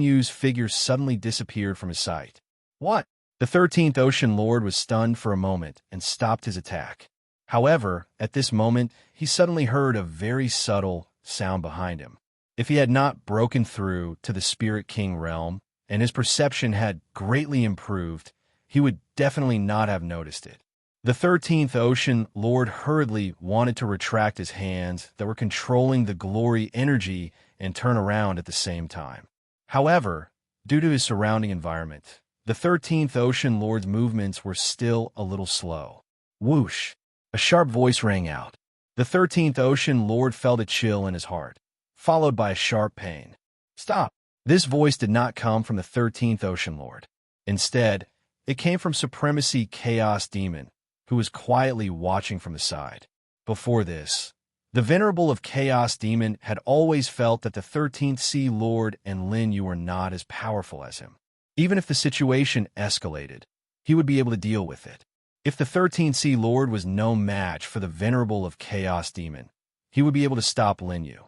A: Yu's figure suddenly disappeared from his sight. What? The 13th Ocean Lord was stunned for a moment and stopped his attack. However, at this moment, he suddenly heard a very subtle sound behind him. If he had not broken through to the Spirit King realm and his perception had greatly improved, he would definitely not have noticed it. The 13th Ocean Lord hurriedly wanted to retract his hands that were controlling the glory energy and turn around at the same time. However, due to his surrounding environment, the 13th Ocean Lord's movements were still a little slow. Whoosh! A sharp voice rang out. The 13th Ocean Lord felt a chill in his heart, followed by a sharp pain. Stop! This voice did not come from the 13th Ocean Lord. Instead, it came from Supremacy Chaos Demon, who was quietly watching from the side. Before this, the Venerable of Chaos Demon had always felt that the 13th Sea Lord and Lin Yu were not as powerful as him. Even if the situation escalated, he would be able to deal with it. If the 13th Sea Lord was no match for the Venerable of Chaos Demon, he would be able to stop Lin Yu.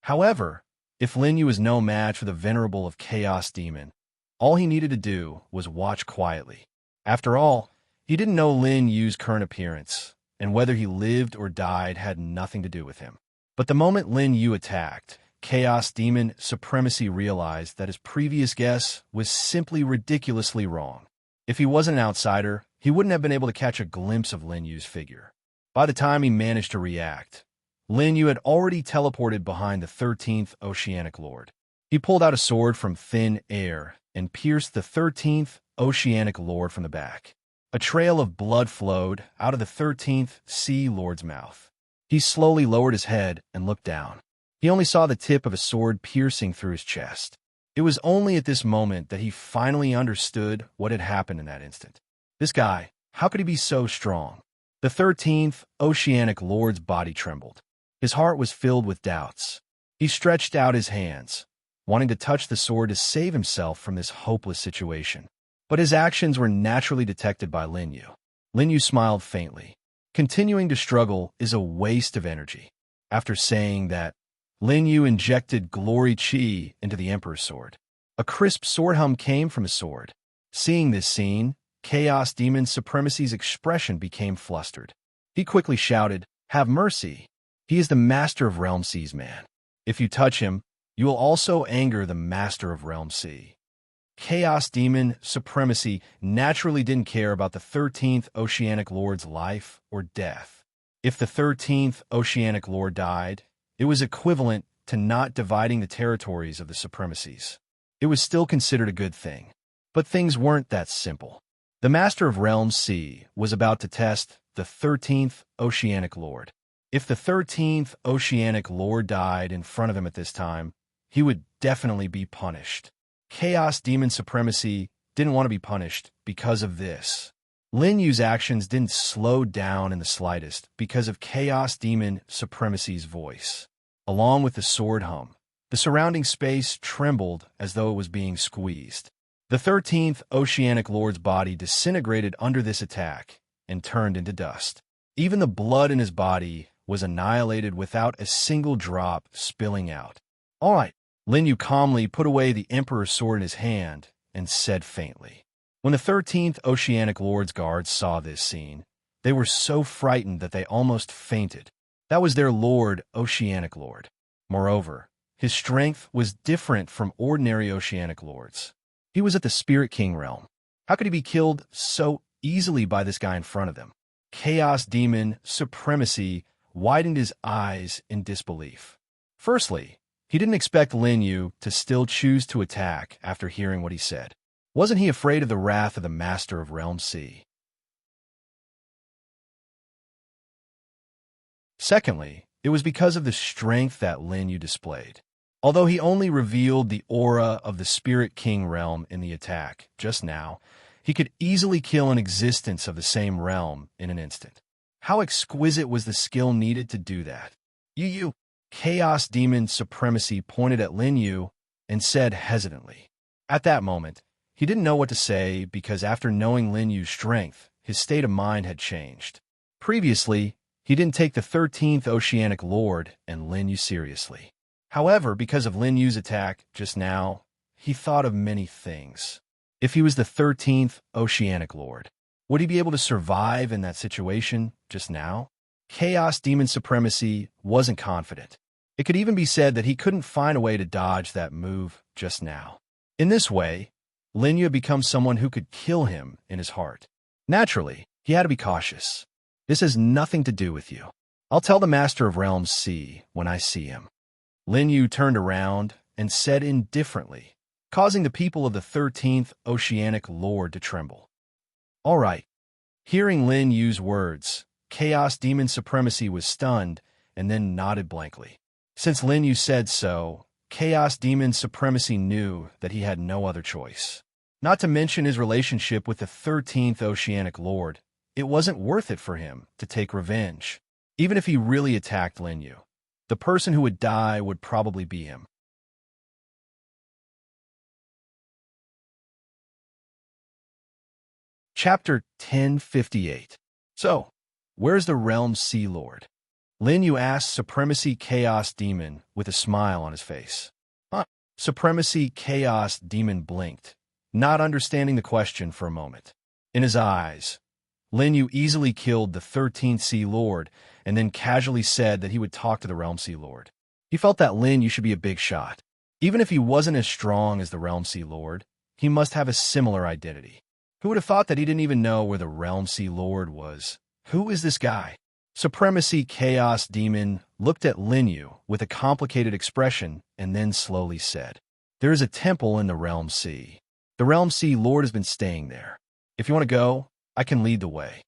A: However, if Lin Yu was no match for the Venerable of Chaos Demon, all he needed to do was watch quietly. After all, he didn't know Lin Yu's current appearance, and whether he lived or died had nothing to do with him. But the moment Lin Yu attacked, Chaos Demon Supremacy realized that his previous guess was simply ridiculously wrong. If he wasn't an outsider, he wouldn't have been able to catch a glimpse of Lin Yu's figure. By the time he managed to react, Lin Yu had already teleported behind the 13th Oceanic Lord. He pulled out a sword from thin air and pierced the 13th Oceanic Lord from the back. A trail of blood flowed out of the 13th Sea Lord's mouth. He slowly lowered his head and looked down. He only saw the tip of a sword piercing through his chest. It was only at this moment that he finally understood what had happened in that instant. This guy, how could he be so strong? The 13th Oceanic Lord's body trembled. His heart was filled with doubts. He stretched out his hands, wanting to touch the sword to save himself from this hopeless situation. But his actions were naturally detected by Lin Yu. Lin Yu smiled faintly. Continuing to struggle is a waste of energy. After saying that, Lin Yu injected glory chi into the Emperor's sword. A crisp sword hum came from his sword. Seeing this scene, Chaos Demon Supremacy's expression became flustered. He quickly shouted, "Have mercy! He is the Master of Realm C's man. If you touch him, you will also anger the Master of Realm C." Chaos Demon Supremacy naturally didn't care about the 13th Oceanic Lord's life or death. If the 13th Oceanic Lord died, it was equivalent to not dividing the territories of the Supremacies. It was still considered a good thing. But things weren't that simple. The Master of Realm C was about to test the 13th Oceanic Lord. If the 13th Oceanic Lord died in front of him at this time, he would definitely be punished. Chaos Demon Supremacy didn't want to be punished because of this. Lin Yu's actions didn't slow down in the slightest because of Chaos Demon Supremacy's voice. Along with the sword hum, the surrounding space trembled as though it was being squeezed. The 13th Oceanic Lord's body disintegrated under this attack and turned into dust. Even the blood in his body was annihilated without a single drop spilling out. "All right." Lin Yu calmly put away the Emperor's sword in his hand and said faintly. When the 13th Oceanic Lord's guards saw this scene, they were so frightened that they almost fainted. That was their Lord, Oceanic Lord. Moreover, his strength was different from ordinary Oceanic Lords. He was at the Spirit King realm. How could he be killed so easily by this guy in front of them? Chaos Demon Supremacy widened his eyes in disbelief. Firstly, he didn't expect Lin Yu to still choose to attack after hearing what he said. Wasn't he afraid of the wrath of the Master of Realm C? Secondly, it was because of the strength that Lin Yu displayed. Although he only revealed the aura of the Spirit King realm in the attack just now, he could easily kill an existence of the same realm in an instant. How exquisite was the skill needed to do that? You. Chaos Demon Supremacy pointed at Lin Yu and said hesitantly. At that moment, he didn't know what to say because after knowing Lin Yu's strength, his state of mind had changed. Previously, he didn't take the 13th Oceanic Lord and Lin Yu seriously. However, because of Lin Yu's attack just now, he thought of many things. If he was the 13th Oceanic Lord, would he be able to survive in that situation just now? Chaos Demon Supremacy wasn't confident. It could even be said that he couldn't find a way to dodge that move just now. In this way, Lin Yu had become someone who could kill him in his heart. Naturally, he had to be cautious. This has nothing to do with you. I'll tell the Master of Realms C when I see him. Lin Yu turned around and said indifferently, causing the people of the 13th Oceanic Lord to tremble. All right. Hearing Lin Yu's words, Chaos Demon Supremacy was stunned and then nodded blankly. Since Lin Yu said so, Chaos Demon Supremacy knew that he had no other choice. Not to mention his relationship with the 13th Oceanic Lord. It wasn't worth it for him to take revenge. Even if he really attacked Lin Yu, the person who would die would probably be him. Chapter 1058. So, where's the Realm Sea Lord? Lin Yu asked Supremacy Chaos Demon with a smile on his face. Supremacy Chaos Demon blinked, not understanding the question for a moment. In his eyes, Lin Yu easily killed the 13th Sea Lord and then casually said that he would talk to the Realm Sea Lord. He felt that Lin Yu should be a big shot. Even if he wasn't as strong as the Realm Sea Lord, he must have a similar identity. Who would have thought that he didn't even know where the Realm Sea Lord was? Who is this guy? Supremacy Chaos Demon looked at Lin Yu with a complicated expression and then slowly said, "There is a temple in the Realm Sea. The Realm Sea Lord has been staying there. If you want to go, I can lead the way."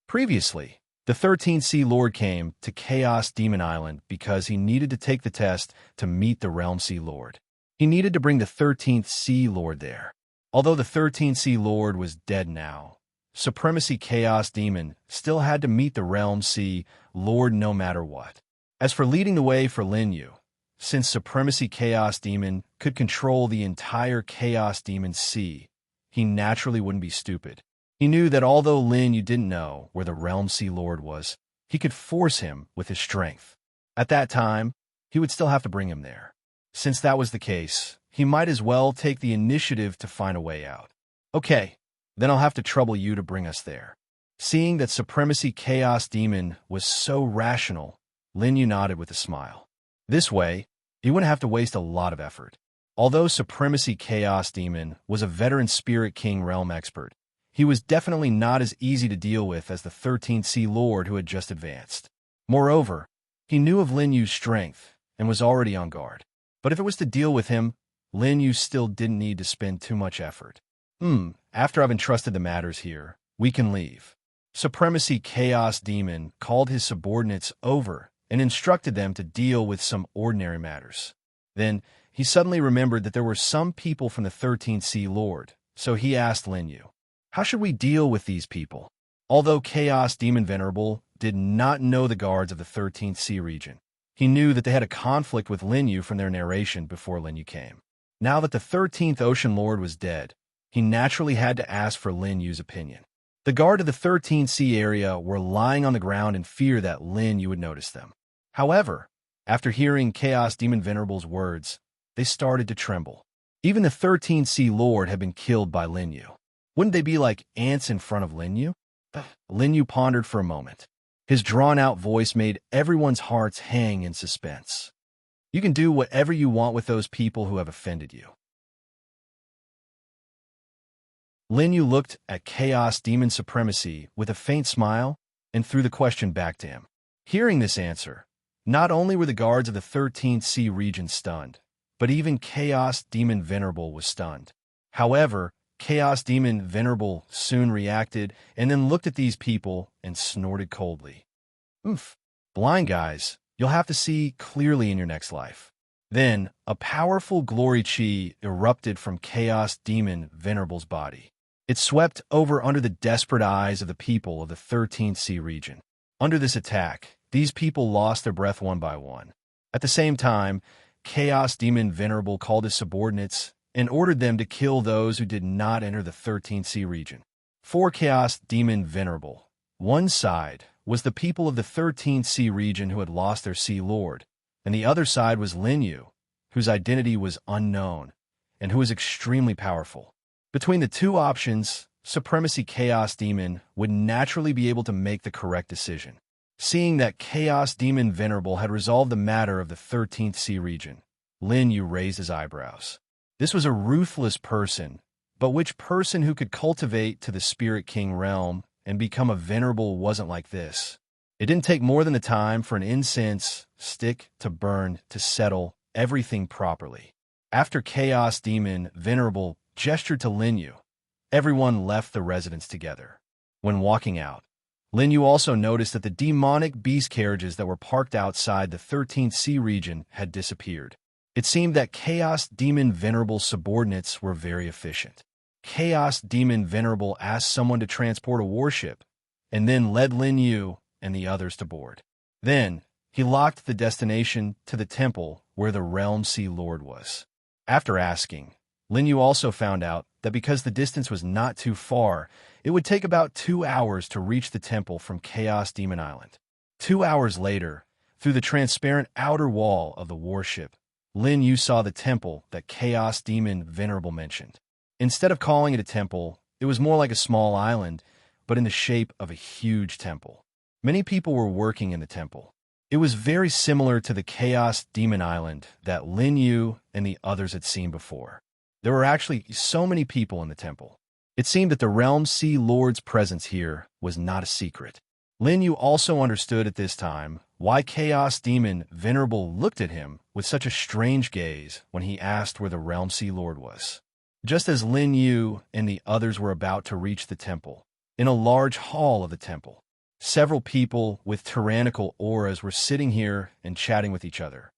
A: Previously, the 13th Sea Lord came to Chaos Demon Island because he needed to take the test to meet the Realm Sea Lord. He needed to bring the 13th Sea Lord there. Although the 13th Sea Lord was dead now, Supremacy Chaos Demon still had to meet the Realm Sea Lord no matter what. As for leading the way for Lin Yu, since Supremacy Chaos Demon could control the entire Chaos Demon Sea, he naturally wouldn't be stupid. He knew that although Lin Yu didn't know where the Realm Sea Lord was, he could force him with his strength. At that time, he would still have to bring him there. Since that was the case, he might as well take the initiative to find a way out. Okay, then I'll have to trouble you to bring us there. Seeing that Supremacy Chaos Demon was so rational, Lin Yu nodded with a smile. This way, he wouldn't have to waste a lot of effort. Although Supremacy Chaos Demon was a veteran Spirit King realm expert, he was definitely not as easy to deal with as the 13th Sea Lord who had just advanced. Moreover, he knew of Lin Yu's strength and was already on guard. But if it was to deal with him, Lin Yu still didn't need to spend too much effort. After I've entrusted the matters here, we can leave. Supremacy Chaos Demon called his subordinates over and instructed them to deal with some ordinary matters. Then, he suddenly remembered that there were some people from the 13th Sea Lord, so he asked Lin Yu, "How should we deal with these people?" Although Chaos Demon Venerable did not know the guards of the 13th Sea region, he knew that they had a conflict with Lin Yu from their narration before Lin Yu came. Now that the 13th Ocean Lord was dead, he naturally had to ask for Lin Yu's opinion. The guard of the 13th Sea area were lying on the ground in fear that Lin Yu would notice them. However, after hearing Chaos Demon Venerable's words, they started to tremble. Even the 13th Sea Lord had been killed by Lin Yu. Wouldn't they be like ants in front of Lin Yu? Lin Yu pondered for a moment. His drawn-out voice made everyone's hearts hang in suspense. "You can do whatever you want with those people who have offended you." Lin Yu looked at Chaos Demon Supremacy with a faint smile and threw the question back to him. Hearing this answer, not only were the guards of the 13th Sea region stunned, but even Chaos Demon Venerable was stunned. However, Chaos Demon Venerable soon reacted and then looked at these people and snorted coldly. "Oof, blind guys, you'll have to see clearly in your next life." Then, a powerful glory chi erupted from Chaos Demon Venerable's body. It swept over under the desperate eyes of the people of the 13th Sea region. Under this attack, these people lost their breath one by one. At the same time, Chaos Demon Venerable called his subordinates and ordered them to kill those who did not enter the 13th Sea region. For Chaos Demon Venerable, one side was the people of the 13th Sea region who had lost their Sea Lord, and the other side was Lin Yu, whose identity was unknown and who was extremely powerful. Between the two options, Supremacy Chaos Demon would naturally be able to make the correct decision. Seeing that Chaos Demon Venerable had resolved the matter of the 13th Sea region, Lin Yu raised his eyebrows. This was a ruthless person, but which person who could cultivate to the Spirit King realm and become a venerable wasn't like this? It didn't take more than the time for an incense stick to burn to settle everything properly. After Chaos Demon Venerable gestured to Lin Yu, everyone left the residence together. When walking out, Lin Yu also noticed that the demonic beast carriages that were parked outside the 13th Sea region had disappeared. It seemed that Chaos Demon Venerable subordinates were very efficient. Chaos Demon Venerable asked someone to transport a warship, and then led Lin Yu and the others to board. Then, he locked the destination to the temple where the Realm Sea Lord was. After asking, Lin Yu also found out that because the distance was not too far, it would take about 2 hours to reach the temple from Chaos Demon Island. 2 hours later, through the transparent outer wall of the warship, Lin Yu saw the temple that Chaos Demon Venerable mentioned. Instead of calling it a temple, it was more like a small island, but in the shape of a huge temple. Many people were working in the temple. It was very similar to the Chaos Demon Island that Lin Yu and the others had seen before. There were actually so many people in the temple. It seemed that the Realm Sea Lord's presence here was not a secret. Lin Yu also understood at this time why Chaos Demon Venerable looked at him with such a strange gaze when he asked where the Realm Sea Lord was. Just as Lin Yu and the others were about to reach the temple, in a large hall of the temple, several people with tyrannical auras were sitting here and chatting with each other.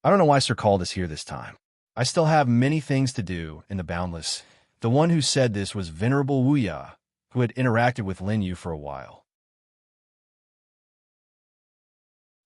A: I don't know why Sir called us here this time. I still have many things to do in the Boundless. The one who said this was Venerable Wuya, who had interacted with Lin Yu for a while.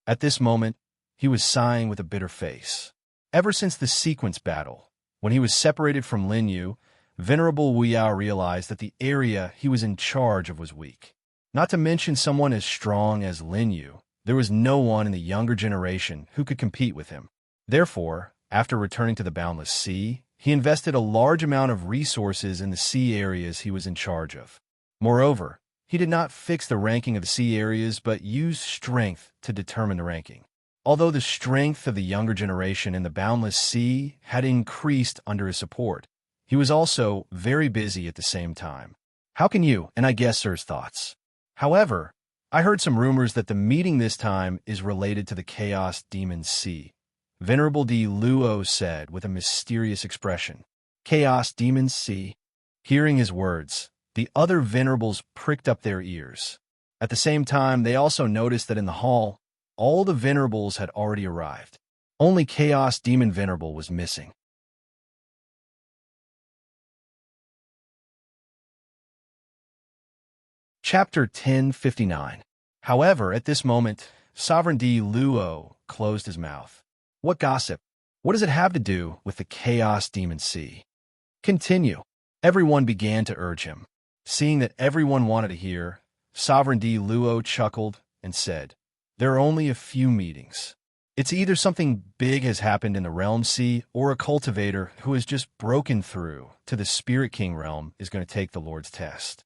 A: At this moment, he was sighing with a bitter face. Ever since the sequence battle, when he was separated from Lin Yu, Venerable Wuya realized that the area he was in charge of was weak. Not to mention someone as strong as Lin Yu, there was no one in the younger generation who could compete with him. Therefore, after returning to the Boundless Sea, he invested a large amount of resources in the sea areas he was in charge of. Moreover, he did not fix the ranking of the sea areas but used strength to determine the ranking. Although the strength of the younger generation in the Boundless Sea had increased under his support, he was also very busy at the same time. How can you, and I guess Sir's thoughts? However, I heard some rumors that the meeting this time is related to the Chaos Demon Sea. Venerable D. Luo said with a mysterious expression. Chaos Demon Sea. Hearing his words, the other venerables pricked up their ears. At the same time, they also noticed that in the hall, all the venerables had already arrived. Only Chaos Demon Venerable was missing. Chapter 1059. However, at this moment, Sovereign D. Luo closed his mouth. What gossip? What does it have to do with the Chaos Demon Sea? Continue. Everyone began to urge him. Seeing that everyone wanted to hear, Sovereign D. Luo chuckled and said, there are only a few meetings. It's either something big has happened in the Realm Sea or a cultivator who has just broken through to the Spirit King realm is going to take the Lord's test.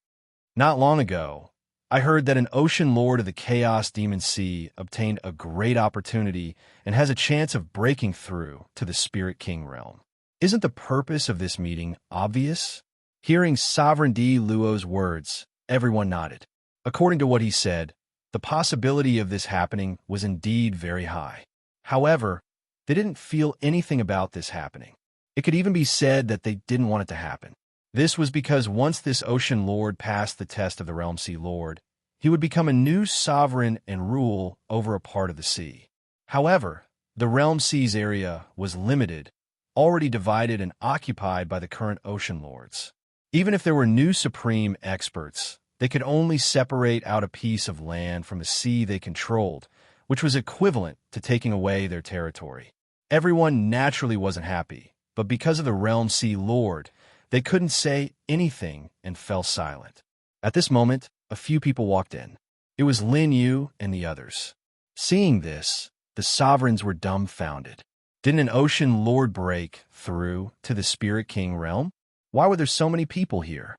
A: Not long ago, I heard that an ocean lord of the Chaos Demon Sea obtained a great opportunity and has a chance of breaking through to the Spirit King realm. Isn't the purpose of this meeting obvious? Hearing Sovereign D. Luo's words, everyone nodded. According to what he said, the possibility of this happening was indeed very high. However, they didn't feel anything about this happening. It could even be said that they didn't want it to happen. This was because once this ocean lord passed the test of the Realm Sea Lord, he would become a new sovereign and rule over a part of the sea. However, the Realm Sea's area was limited, already divided and occupied by the current ocean lords. Even if there were new supreme experts, they could only separate out a piece of land from the sea they controlled, which was equivalent to taking away their territory. Everyone naturally wasn't happy, but because of the Realm Sea Lord, they couldn't say anything and fell silent. At this moment, a few people walked in. It was Lin Yu and the others. Seeing this, the sovereigns were dumbfounded. Didn't an ocean lord break through to the Spirit King realm? Why were there so many people here?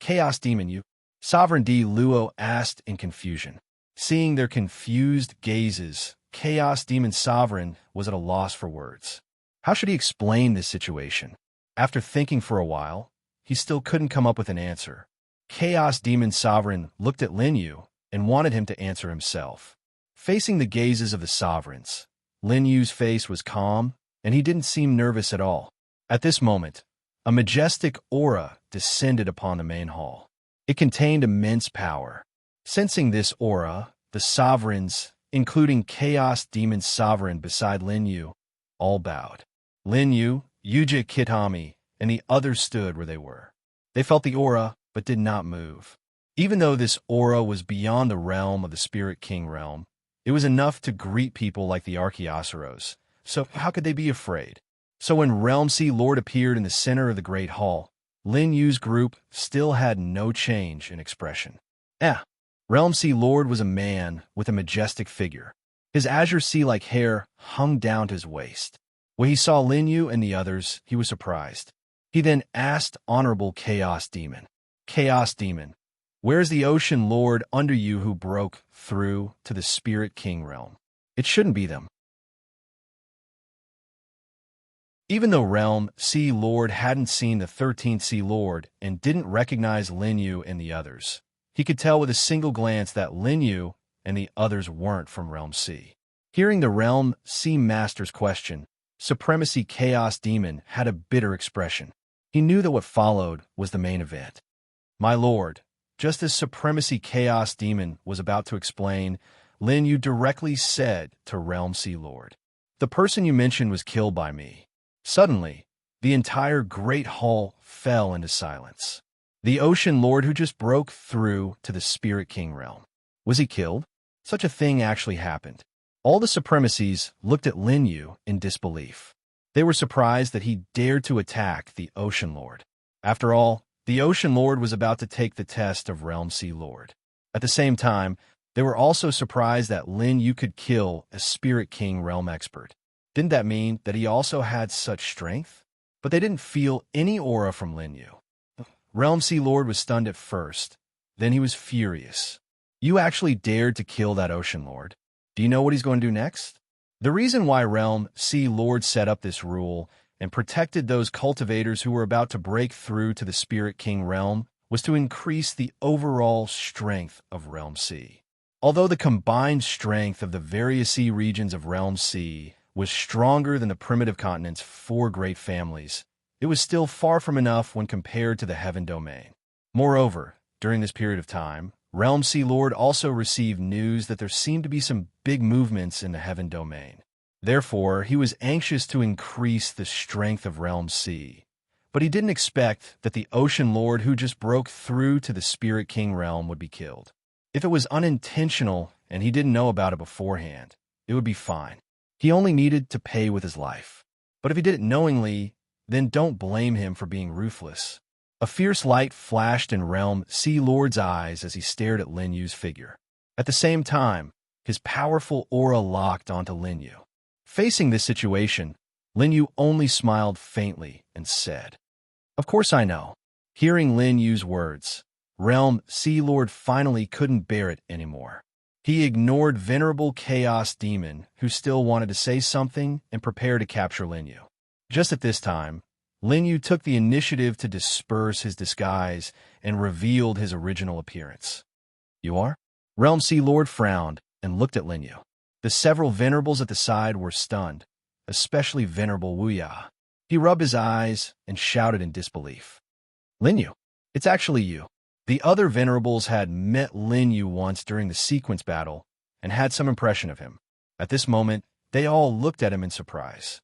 A: Chaos Demon Yu, Sovereign D. Luo asked in confusion. Seeing their confused gazes, Chaos Demon Sovereign was at a loss for words. How should he explain this situation? After thinking for a while, he still couldn't come up with an answer. Chaos Demon Sovereign looked at Lin Yu and wanted him to answer himself. Facing the gazes of the sovereigns, Lin Yu's face was calm, and he didn't seem nervous at all. At this moment, a majestic aura descended upon the main hall. It contained immense power. Sensing this aura, the sovereigns, including Chaos Demon Sovereign beside Lin Yu, all bowed. Lin Yu, Yuja Kitami, and the others stood where they were. They felt the aura, but did not move. Even though this aura was beyond the realm of the Spirit King realm, it was enough to greet people like the Archaeosaurus. So how could they be afraid? So when Realm Sea Lord appeared in the center of the Great Hall, Lin Yu's group still had no change in expression. Realm Sea Lord was a man with a majestic figure. His azure sea-like hair hung down to his waist. When he saw Lin Yu and the others, he was surprised. He then asked Honorable Chaos Demon, Chaos Demon, where is the Ocean Lord under you who broke through to the Spirit King realm? It shouldn't be them. Even though Realm Sea Lord hadn't seen the 13th Sea Lord and didn't recognize Lin Yu and the others, he could tell with a single glance that Lin Yu and the others weren't from Realm Sea. Hearing the Realm Sea Master's question, Supremacy Chaos Demon had a bitter expression. He knew that what followed was the main event. My lord, just as Supremacy Chaos Demon was about to explain, Lin Yu directly said to Realm Sea Lord, the person you mentioned was killed by me. Suddenly, the entire Great Hall fell into silence. The Ocean Lord who just broke through to the Spirit King realm. Was he killed? Such a thing actually happened. All the supremacies looked at Lin Yu in disbelief. They were surprised that he dared to attack the Ocean Lord. After all, the Ocean Lord was about to take the test of Realm Sea Lord. At the same time, they were also surprised that Lin Yu could kill a Spirit King realm expert. Didn't that mean that he also had such strength? But they didn't feel any aura from Lin Yu. Realm Sea Lord was stunned at first. Then he was furious. You actually dared to kill that Ocean Lord. Do you know what he's going to do next? The reason why Realm Sea Lord set up this rule and protected those cultivators who were about to break through to the Spirit King realm was to increase the overall strength of Realm Sea. Although the combined strength of the various sea regions of Realm Sea was stronger than the primitive continent's 4 great families, it was still far from enough when compared to the Heaven Domain. Moreover, during this period of time, Realm Sea Lord also received news that there seemed to be some big movements in the Heaven Domain. Therefore, he was anxious to increase the strength of Realm Sea. But he didn't expect that the Ocean Lord who just broke through to the Spirit King realm would be killed. If it was unintentional and he didn't know about it beforehand, it would be fine. He only needed to pay with his life. But if he did it knowingly, then don't blame him for being ruthless. A fierce light flashed in Realm Sea Lord's eyes as he stared at Lin Yu's figure. At the same time, his powerful aura locked onto Lin Yu. Facing this situation, Lin Yu only smiled faintly and said, Of course I know. Hearing Lin Yu's words, Realm Sea Lord finally couldn't bear it anymore. He ignored Venerable Chaos Demon, who still wanted to say something and prepare to capture Lin Yu. Just at this time, Lin Yu took the initiative to disperse his disguise and revealed his original appearance. You are? Realm Sea Lord frowned and looked at Lin Yu. The several venerables at the side were stunned, especially Venerable Wuya. He rubbed his eyes and shouted in disbelief. Lin Yu, it's actually you. The other venerables had met Lin Yu once during the sequence battle and had some impression of him. At this moment, they all looked at him in surprise.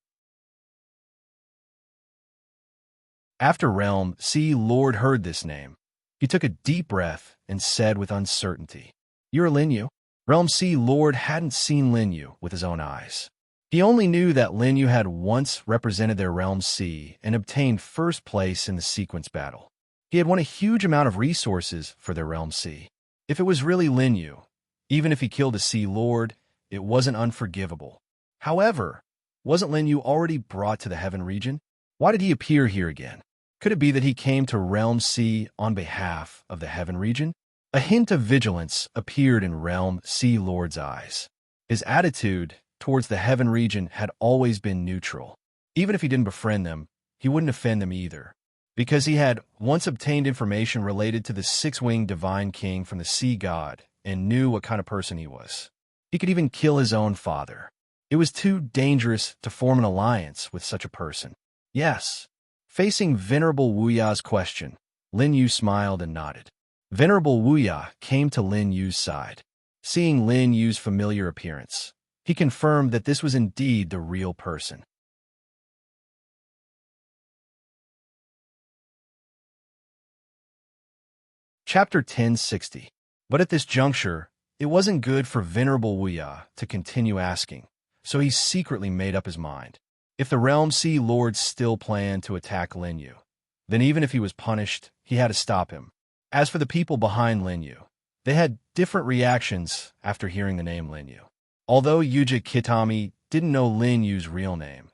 A: After Realm Sea Lord heard this name, he took a deep breath and said with uncertainty, You're Lin Yu? Realm Sea Lord hadn't seen Lin Yu with his own eyes. He only knew that Lin Yu had once represented their Realm Sea and obtained first place in the sequence battle. He had won a huge amount of resources for their Realm Sea. If it was really Lin Yu, even if he killed a Sea Lord, it wasn't unforgivable. However, wasn't Lin Yu already brought to the Heaven region? Why did he appear here again? Could it be that he came to Realm Sea on behalf of the Heaven region? A hint of vigilance appeared in Realm Sea Lord's eyes. His attitude towards the Heaven region had always been neutral. Even if he didn't befriend them, he wouldn't offend them either, because he had once obtained information related to the 6-winged Divine King from the Sea God and knew what kind of person he was. He could even kill his own father. It was too dangerous to form an alliance with such a person. Yes. Facing Venerable Wuya's question, Lin Yu smiled and nodded. Venerable Wuya came to Lin Yu's side. Seeing Lin Yu's familiar appearance, he confirmed that this was indeed the real person. Chapter 1060. But at this juncture, it wasn't good for Venerable Wuya to continue asking, so he secretly made up his mind. If the Realm Sea Lord still planned to attack Lin Yu, then even if he was punished, he had to stop him. As for the people behind Lin Yu, they had different reactions after hearing the name Lin Yu. Although Yuja Kitami didn't know Lin Yu's real name,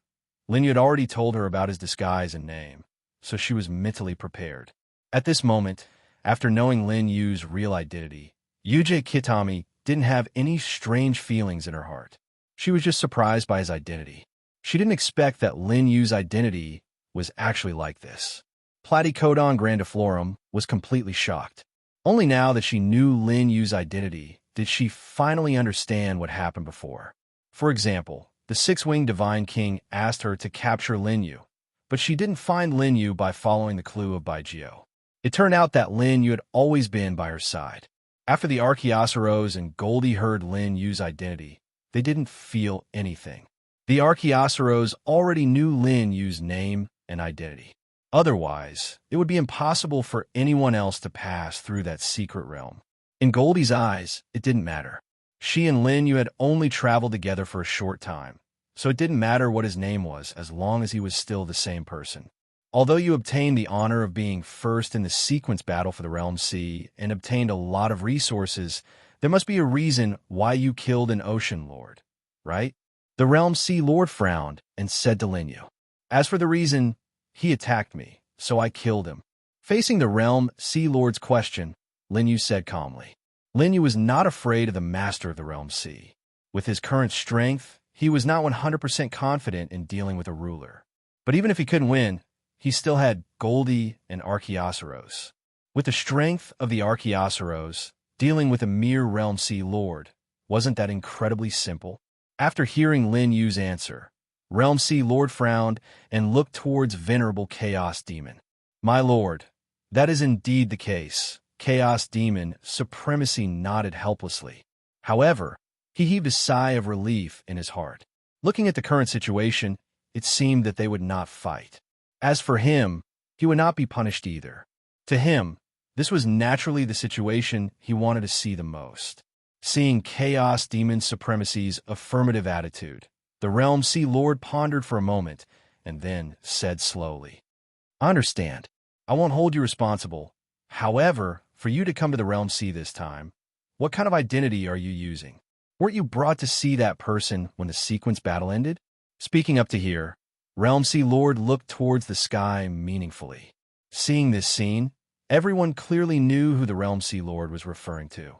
A: Lin Yu had already told her about his disguise and name, so she was mentally prepared. At this moment, after knowing Lin Yu's real identity, Yuja Kitami didn't have any strange feelings in her heart. She was just surprised by his identity. She didn't expect that Lin Yu's identity was actually like this. Platycodon grandiflorum was completely shocked. Only now that she knew Lin Yu's identity did she finally understand what happened before. For example, the six-winged Divine King asked her to capture Lin Yu, but she didn't find Lin Yu by following the clue of Baijio. It turned out that Lin Yu had always been by her side. After the Archaeoceros and Goldie heard Lin Yu's identity, they didn't feel anything. The Archaeoceros already knew Lin Yu's name and identity. Otherwise, it would be impossible for anyone else to pass through that secret realm. In Goldie's eyes, it didn't matter. She and Lin Yu had only traveled together for a short time, so it didn't matter what his name was as long as he was still the same person. Although you obtained the honor of being first in the sequence battle for the Realm Sea and obtained a lot of resources, there must be a reason why you killed an Ocean Lord, right? The Realm Sea Lord frowned and said to Lin Yu, "As for the reason, he attacked me, so I killed him." Facing the Realm Sea Lord's question, Lin Yu said calmly. Lin Yu was not afraid of the master of the Realm Sea. With his current strength, he was not 100% confident in dealing with a ruler. But even if he couldn't win, he still had Goldie and Archaeoceros. With the strength of the Archaeoceros, dealing with a mere Realm Sea Lord, wasn't that incredibly simple? After hearing Lin Yu's answer, Realm Sea Lord frowned and looked towards Venerable Chaos Demon. "My lord, that is indeed the case." Chaos Demon Supremacy nodded helplessly. However, he heaved a sigh of relief in his heart. Looking at the current situation, it seemed that they would not fight. As for him, he would not be punished either. To him, this was naturally the situation he wanted to see the most. Seeing Chaos Demon Supremacy's affirmative attitude, the Realm Sea Lord pondered for a moment and then said slowly, "I understand. I won't hold you responsible. However, for you to come to the Realm Sea this time, what kind of identity are you using? Weren't you brought to see that person when the sequence battle ended?" Speaking up to here, Realm Sea Lord looked towards the sky meaningfully. Seeing this scene, everyone clearly knew who the Realm Sea Lord was referring to.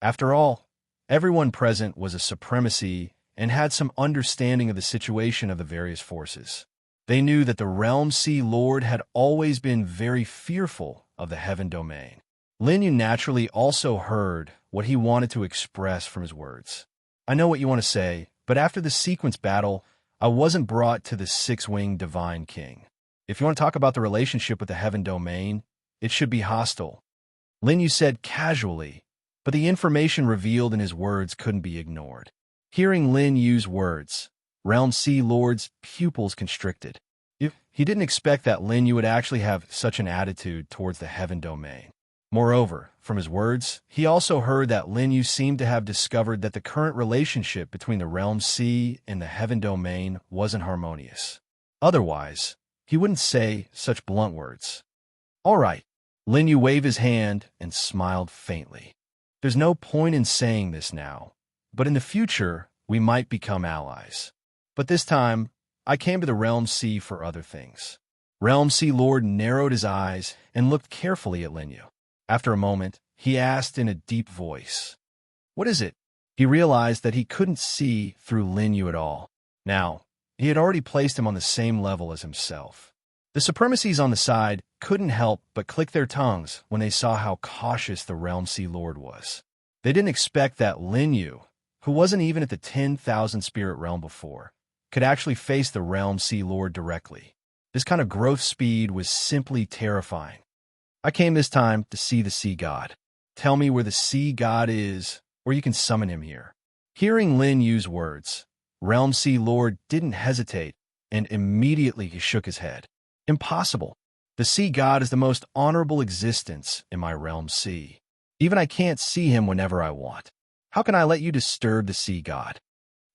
A: After all, everyone present was a supremacy and had some understanding of the situation of the various forces. They knew that the Realm Sea Lord had always been very fearful of the Heaven Domain. Lin Yu naturally also heard what he wanted to express from his words. "I know what you want to say, but after the sequence battle, I wasn't brought to the six-winged Divine King. If you want to talk about the relationship with the Heaven Domain, it should be hostile," Lin Yu said casually, but the information revealed in his words couldn't be ignored. Hearing Lin Yu's words, Realm Sea Lord's pupils constricted. He didn't expect that Lin Yu would actually have such an attitude towards the Heaven Domain. Moreover, from his words, he also heard that Lin Yu seemed to have discovered that the current relationship between the Realm Sea and the Heaven Domain wasn't harmonious. Otherwise, he wouldn't say such blunt words. "All right." Lin Yu waved his hand and smiled faintly. "There's no point in saying this now, but in the future, we might become allies. But this time, I came to the Realm Sea for other things." Realm Sea Lord narrowed his eyes and looked carefully at Lin Yu. After a moment, he asked in a deep voice, "What is it?" He realized that he couldn't see through Lin Yu at all. Now, he had already placed him on the same level as himself. The supremacies on the side couldn't help but click their tongues when they saw how cautious the Realm Sea Lord was. They didn't expect that Lin Yu, who wasn't even at the 10,000 spirit realm before, could actually face the Realm Sea Lord directly. This kind of growth speed was simply terrifying. "I came this time to see the Sea God. Tell me where the Sea God is, or you can summon him here." Hearing Lin Yu's words, Realm Sea Lord didn't hesitate, and immediately he shook his head. "Impossible. The sea god is the most honorable existence in my realm sea. Even I can't see him whenever I want. How can I let you disturb the sea god?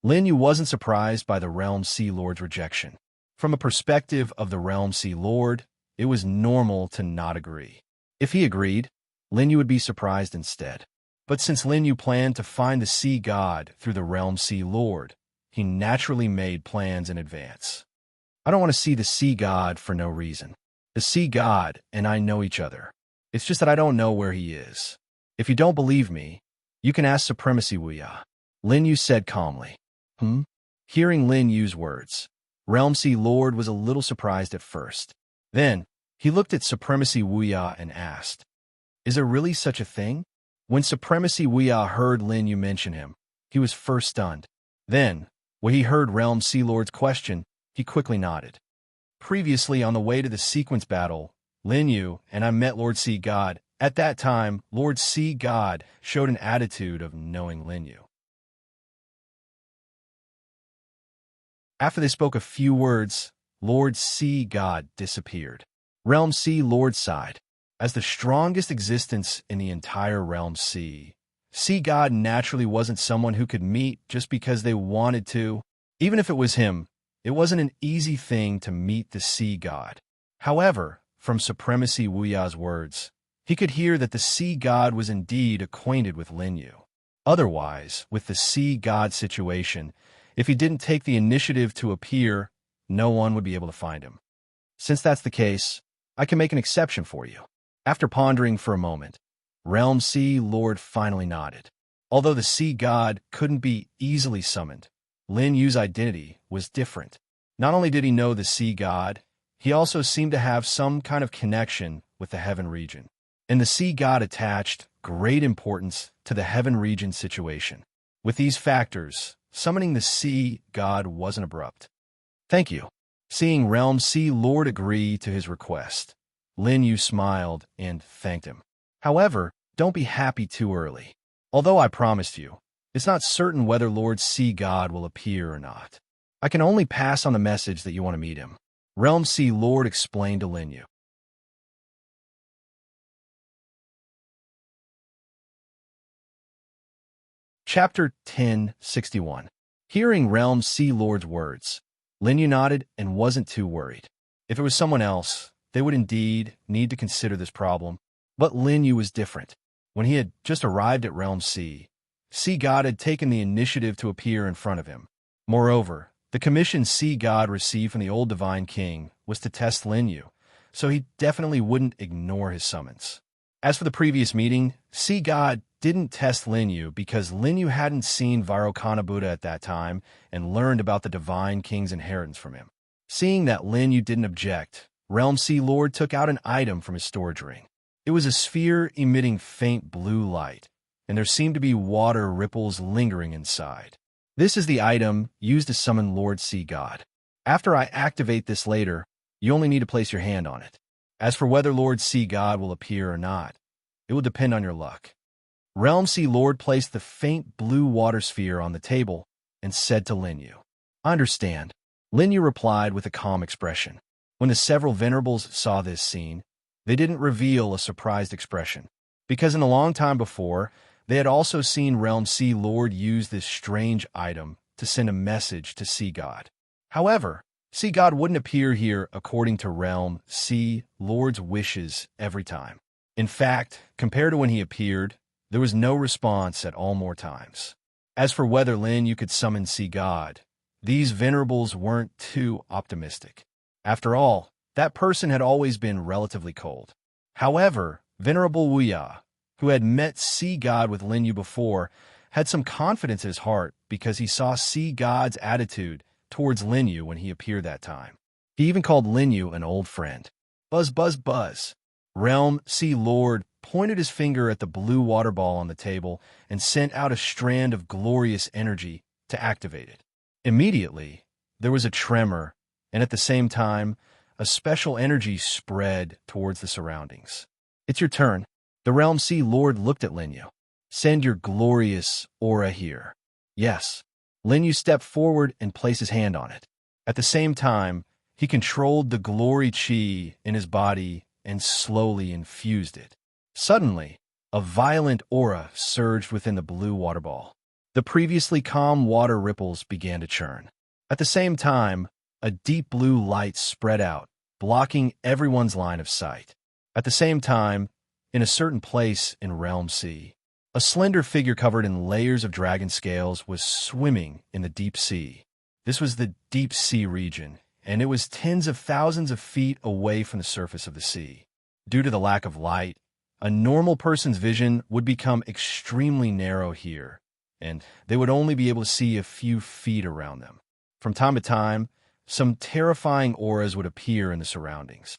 A: Lin Yu wasn't surprised by the realm sea lord's rejection. From a perspective of the realm sea lord, it was normal to not agree. If he agreed, Lin Yu would be surprised instead. But since Lin Yu planned to find the sea god through the realm sea lord, he naturally made plans in advance. I don't want to see the sea god for no reason. The sea god and I know each other. It's just that I don't know where he is. If you don't believe me, you can ask Supremacy Wuya, Lin Yu said calmly. Hearing Lin Yu's words, Realm Sea Lord was a little surprised at first. Then, he looked at Supremacy Wuya and asked, is there really such a thing? When Supremacy Wuya heard Lin Yu mention him, he was first stunned. Then, when he heard Realm Sea Lord's question, he quickly nodded. Previously on the way to the sequence battle, Lin Yu and I met Lord Sea God. At that time, Lord Sea God showed an attitude of knowing Lin Yu. After they spoke a few words, Lord Sea God disappeared. Realm Sea Lord sighed. As the strongest existence in the entire Realm Sea, Sea God naturally wasn't someone who could meet just because they wanted to. Even if it was him, it wasn't an easy thing to meet the Sea God. However, from Supremacy Wuya's words, he could hear that the Sea God was indeed acquainted with Lin Yu. Otherwise, with the Sea God situation, if he didn't take the initiative to appear, no one would be able to find him. Since that's the case, I can make an exception for you. After pondering for a moment, Realm Sea Lord finally nodded. Although the Sea God couldn't be easily summoned, Lin Yu's identity was different. Not only did he know the Sea God, he also seemed to have some kind of connection with the Heaven region. And the Sea God attached great importance to the Heaven region situation. With these factors, summoning the Sea God wasn't abrupt. Thank you. Seeing Realm Sea Lord agree to his request, Lin Yu smiled and thanked him. However, don't be happy too early. Although I promised you, it's not certain whether Lord Sea God will appear or not. I can only pass on the message that you want to meet him. Realm Sea Lord explained to Lin Yu. Chapter 1061. Hearing Realm Sea Lord's words, Lin Yu nodded and wasn't too worried. If it was someone else, they would indeed need to consider this problem. But Lin Yu was different. When he had just arrived at Realm Sea, Sea God had taken the initiative to appear in front of him. Moreover, the commission Sea God received from the old Divine King was to test Lin Yu, so he definitely wouldn't ignore his summons. As for the previous meeting, Sea God didn't test Lin Yu because Lin Yu hadn't seen Vairocana Buddha at that time and learned about the Divine King's inheritance from him. Seeing that Lin Yu didn't object, Realm Sea Lord took out an item from his storage ring. It was a sphere emitting faint blue light, and there seemed to be water ripples lingering inside. This is the item used to summon Lord Sea God. After I activate this later, you only need to place your hand on it. As for whether Lord Sea God will appear or not, it will depend on your luck. Realm Sea Lord placed the faint blue water sphere on the table and said to Lin Yu, I understand. Lin Yu replied with a calm expression. When the several venerables saw this scene, they didn't reveal a surprised expression, because in a long time before, they had also seen Realm Sea Lord use this strange item to send a message to Sea God. However, Sea God wouldn't appear here according to Realm Sea Lord's wishes every time. In fact, compared to when he appeared, there was no response at all more times. As for whether Lin Yu could summon Sea God, these venerables weren't too optimistic. After all, that person had always been relatively cold. However, Venerable Wuya, who had met Sea God with Lin Yu before, had some confidence in his heart because he saw Sea God's attitude towards Lin Yu when he appeared that time. He even called Lin Yu an old friend. Buzz, buzz, buzz. Realm Sea Lord pointed his finger at the blue water ball on the table and sent out a strand of glorious energy to activate it. Immediately, there was a tremor, and at the same time, a special energy spread towards the surroundings. It's your turn. The Realm Sea Lord looked at Lin Yu. Send your glorious aura here. Yes. Lin Yu stepped forward and placed his hand on it. At the same time, He controlled the glory chi in his body and slowly infused it. Suddenly, a violent aura surged within the blue water ball. The previously calm water ripples began to churn. At the same time, a deep blue light spread out, blocking everyone's line of sight. At the same time, in a certain place in Realm C, a slender figure covered in layers of dragon scales was swimming in the deep sea. This was the deep sea region, and it was tens of thousands of feet away from the surface of the sea. Due to the lack of light, a normal person's vision would become extremely narrow here, and they would only be able to see a few feet around them. From time to time, some terrifying auras would appear in the surroundings.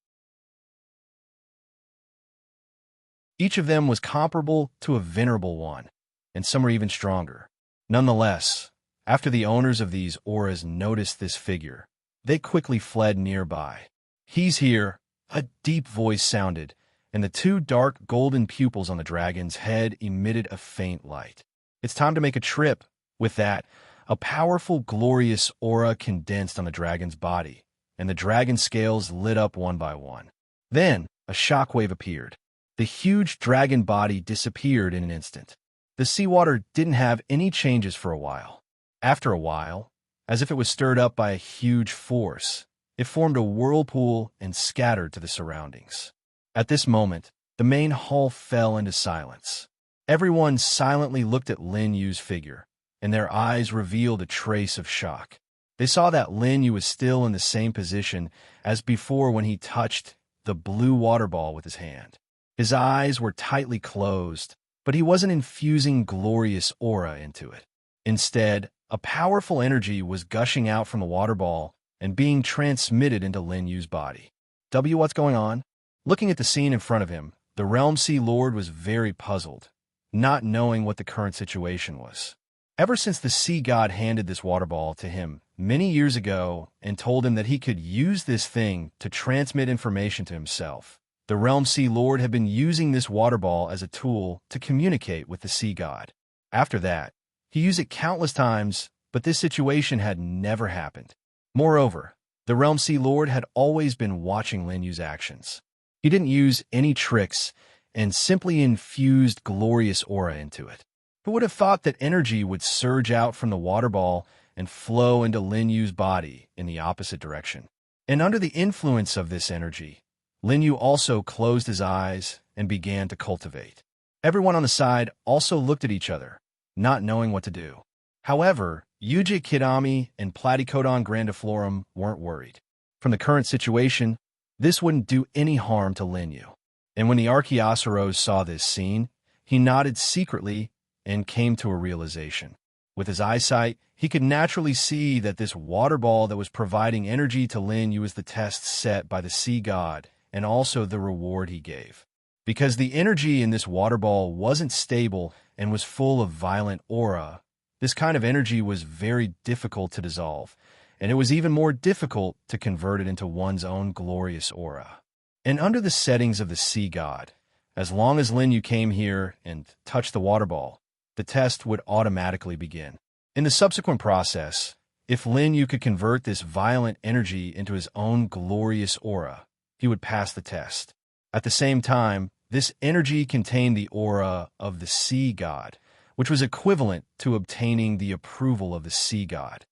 A: Each of them was comparable to a venerable one, and some were even stronger. Nonetheless, after the owners of these auras noticed this figure, they quickly fled nearby. "He's here," a deep voice sounded, and the two dark golden pupils on the dragon's head emitted a faint light. "It's time to make a trip." With that, a powerful, glorious aura condensed on the dragon's body, and the dragon scales lit up one by one. Then, a shockwave appeared. The huge dragon body disappeared in an instant. The seawater didn't have any changes for a while. After a while, as if it was stirred up by a huge force, it formed a whirlpool and scattered to the surroundings. At this moment, the main hall fell into silence. Everyone silently looked at Lin Yu's figure, and their eyes revealed a trace of shock. They saw that Lin Yu was still in the same position as before when he touched the blue water ball with his hand. His eyes were tightly closed, but he wasn't infusing glorious aura into it. Instead, a powerful energy was gushing out from the water ball and being transmitted into Lin Yu's body. What's going on? Looking at the scene in front of him, the Realm Sea Lord was very puzzled, not knowing what the current situation was. Ever since the sea god handed this water ball to him many years ago and told him that he could use this thing to transmit information to himself, the Realm Sea Lord had been using this water ball as a tool to communicate with the sea god. After that, he used it countless times, but this situation had never happened. Moreover, the Realm Sea Lord had always been watching Lin Yu's actions. He didn't use any tricks and simply infused glorious aura into it. Who would have thought that energy would surge out from the water ball and flow into Lin Yu's body in the opposite direction? And under the influence of this energy, Lin Yu also closed his eyes and began to cultivate. Everyone on the side also looked at each other, not knowing what to do. However, Yuji Kidami and Platycodon grandiflorum weren't worried. From the current situation, this wouldn't do any harm to Lin Yu. And when the Archaeosaurus saw this scene, he nodded secretly and came to a realization. With his eyesight, he could naturally see that this water ball that was providing energy to Lin Yu was the test set by the sea god and also the reward he gave. Because the energy in this water ball wasn't stable and was full of violent aura, this kind of energy was very difficult to dissolve, and it was even more difficult to convert it into one's own glorious aura. And under the settings of the sea god, as long as Lin Yu came here and touched the water ball, the test would automatically begin. In the subsequent process, if Lin Yu could convert this violent energy into his own glorious aura, he would pass the test. At the same time, this energy contained the aura of the sea god, which was equivalent to obtaining the approval of the sea god.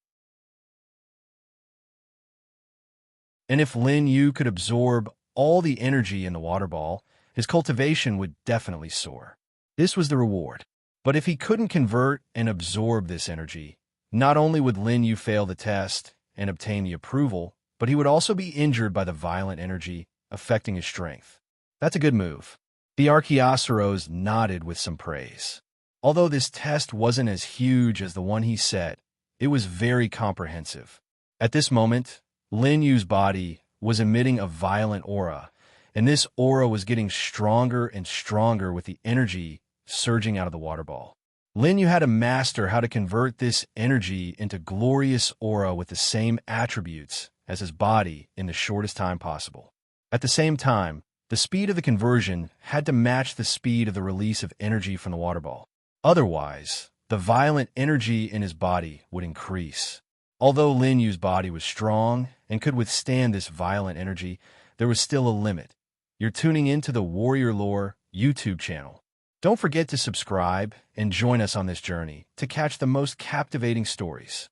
A: And if Lin Yu could absorb all the energy in the water ball, his cultivation would definitely soar. This was the reward. But if he couldn't convert and absorb this energy, not only would Lin Yu fail the test and obtain the approval, but he would also be injured by the violent energy, affecting his strength. That's a good move. The Archaeosaurus nodded with some praise. Although this test wasn't as huge as the one he set, it was very comprehensive. At this moment, Lin Yu's body was emitting a violent aura, and this aura was getting stronger and stronger with the energy surging out of the water ball. Lin Yu had to master how to convert this energy into glorious aura with the same attributes as his body in the shortest time possible. At the same time, the speed of the conversion had to match the speed of the release of energy from the water ball. Otherwise, the violent energy in his body would increase. Although Lin Yu's body was strong and could withstand this violent energy, there was still a limit. You're tuning into the Warrior Lore YouTube channel. Don't forget to subscribe and join us on this journey to catch the most captivating stories.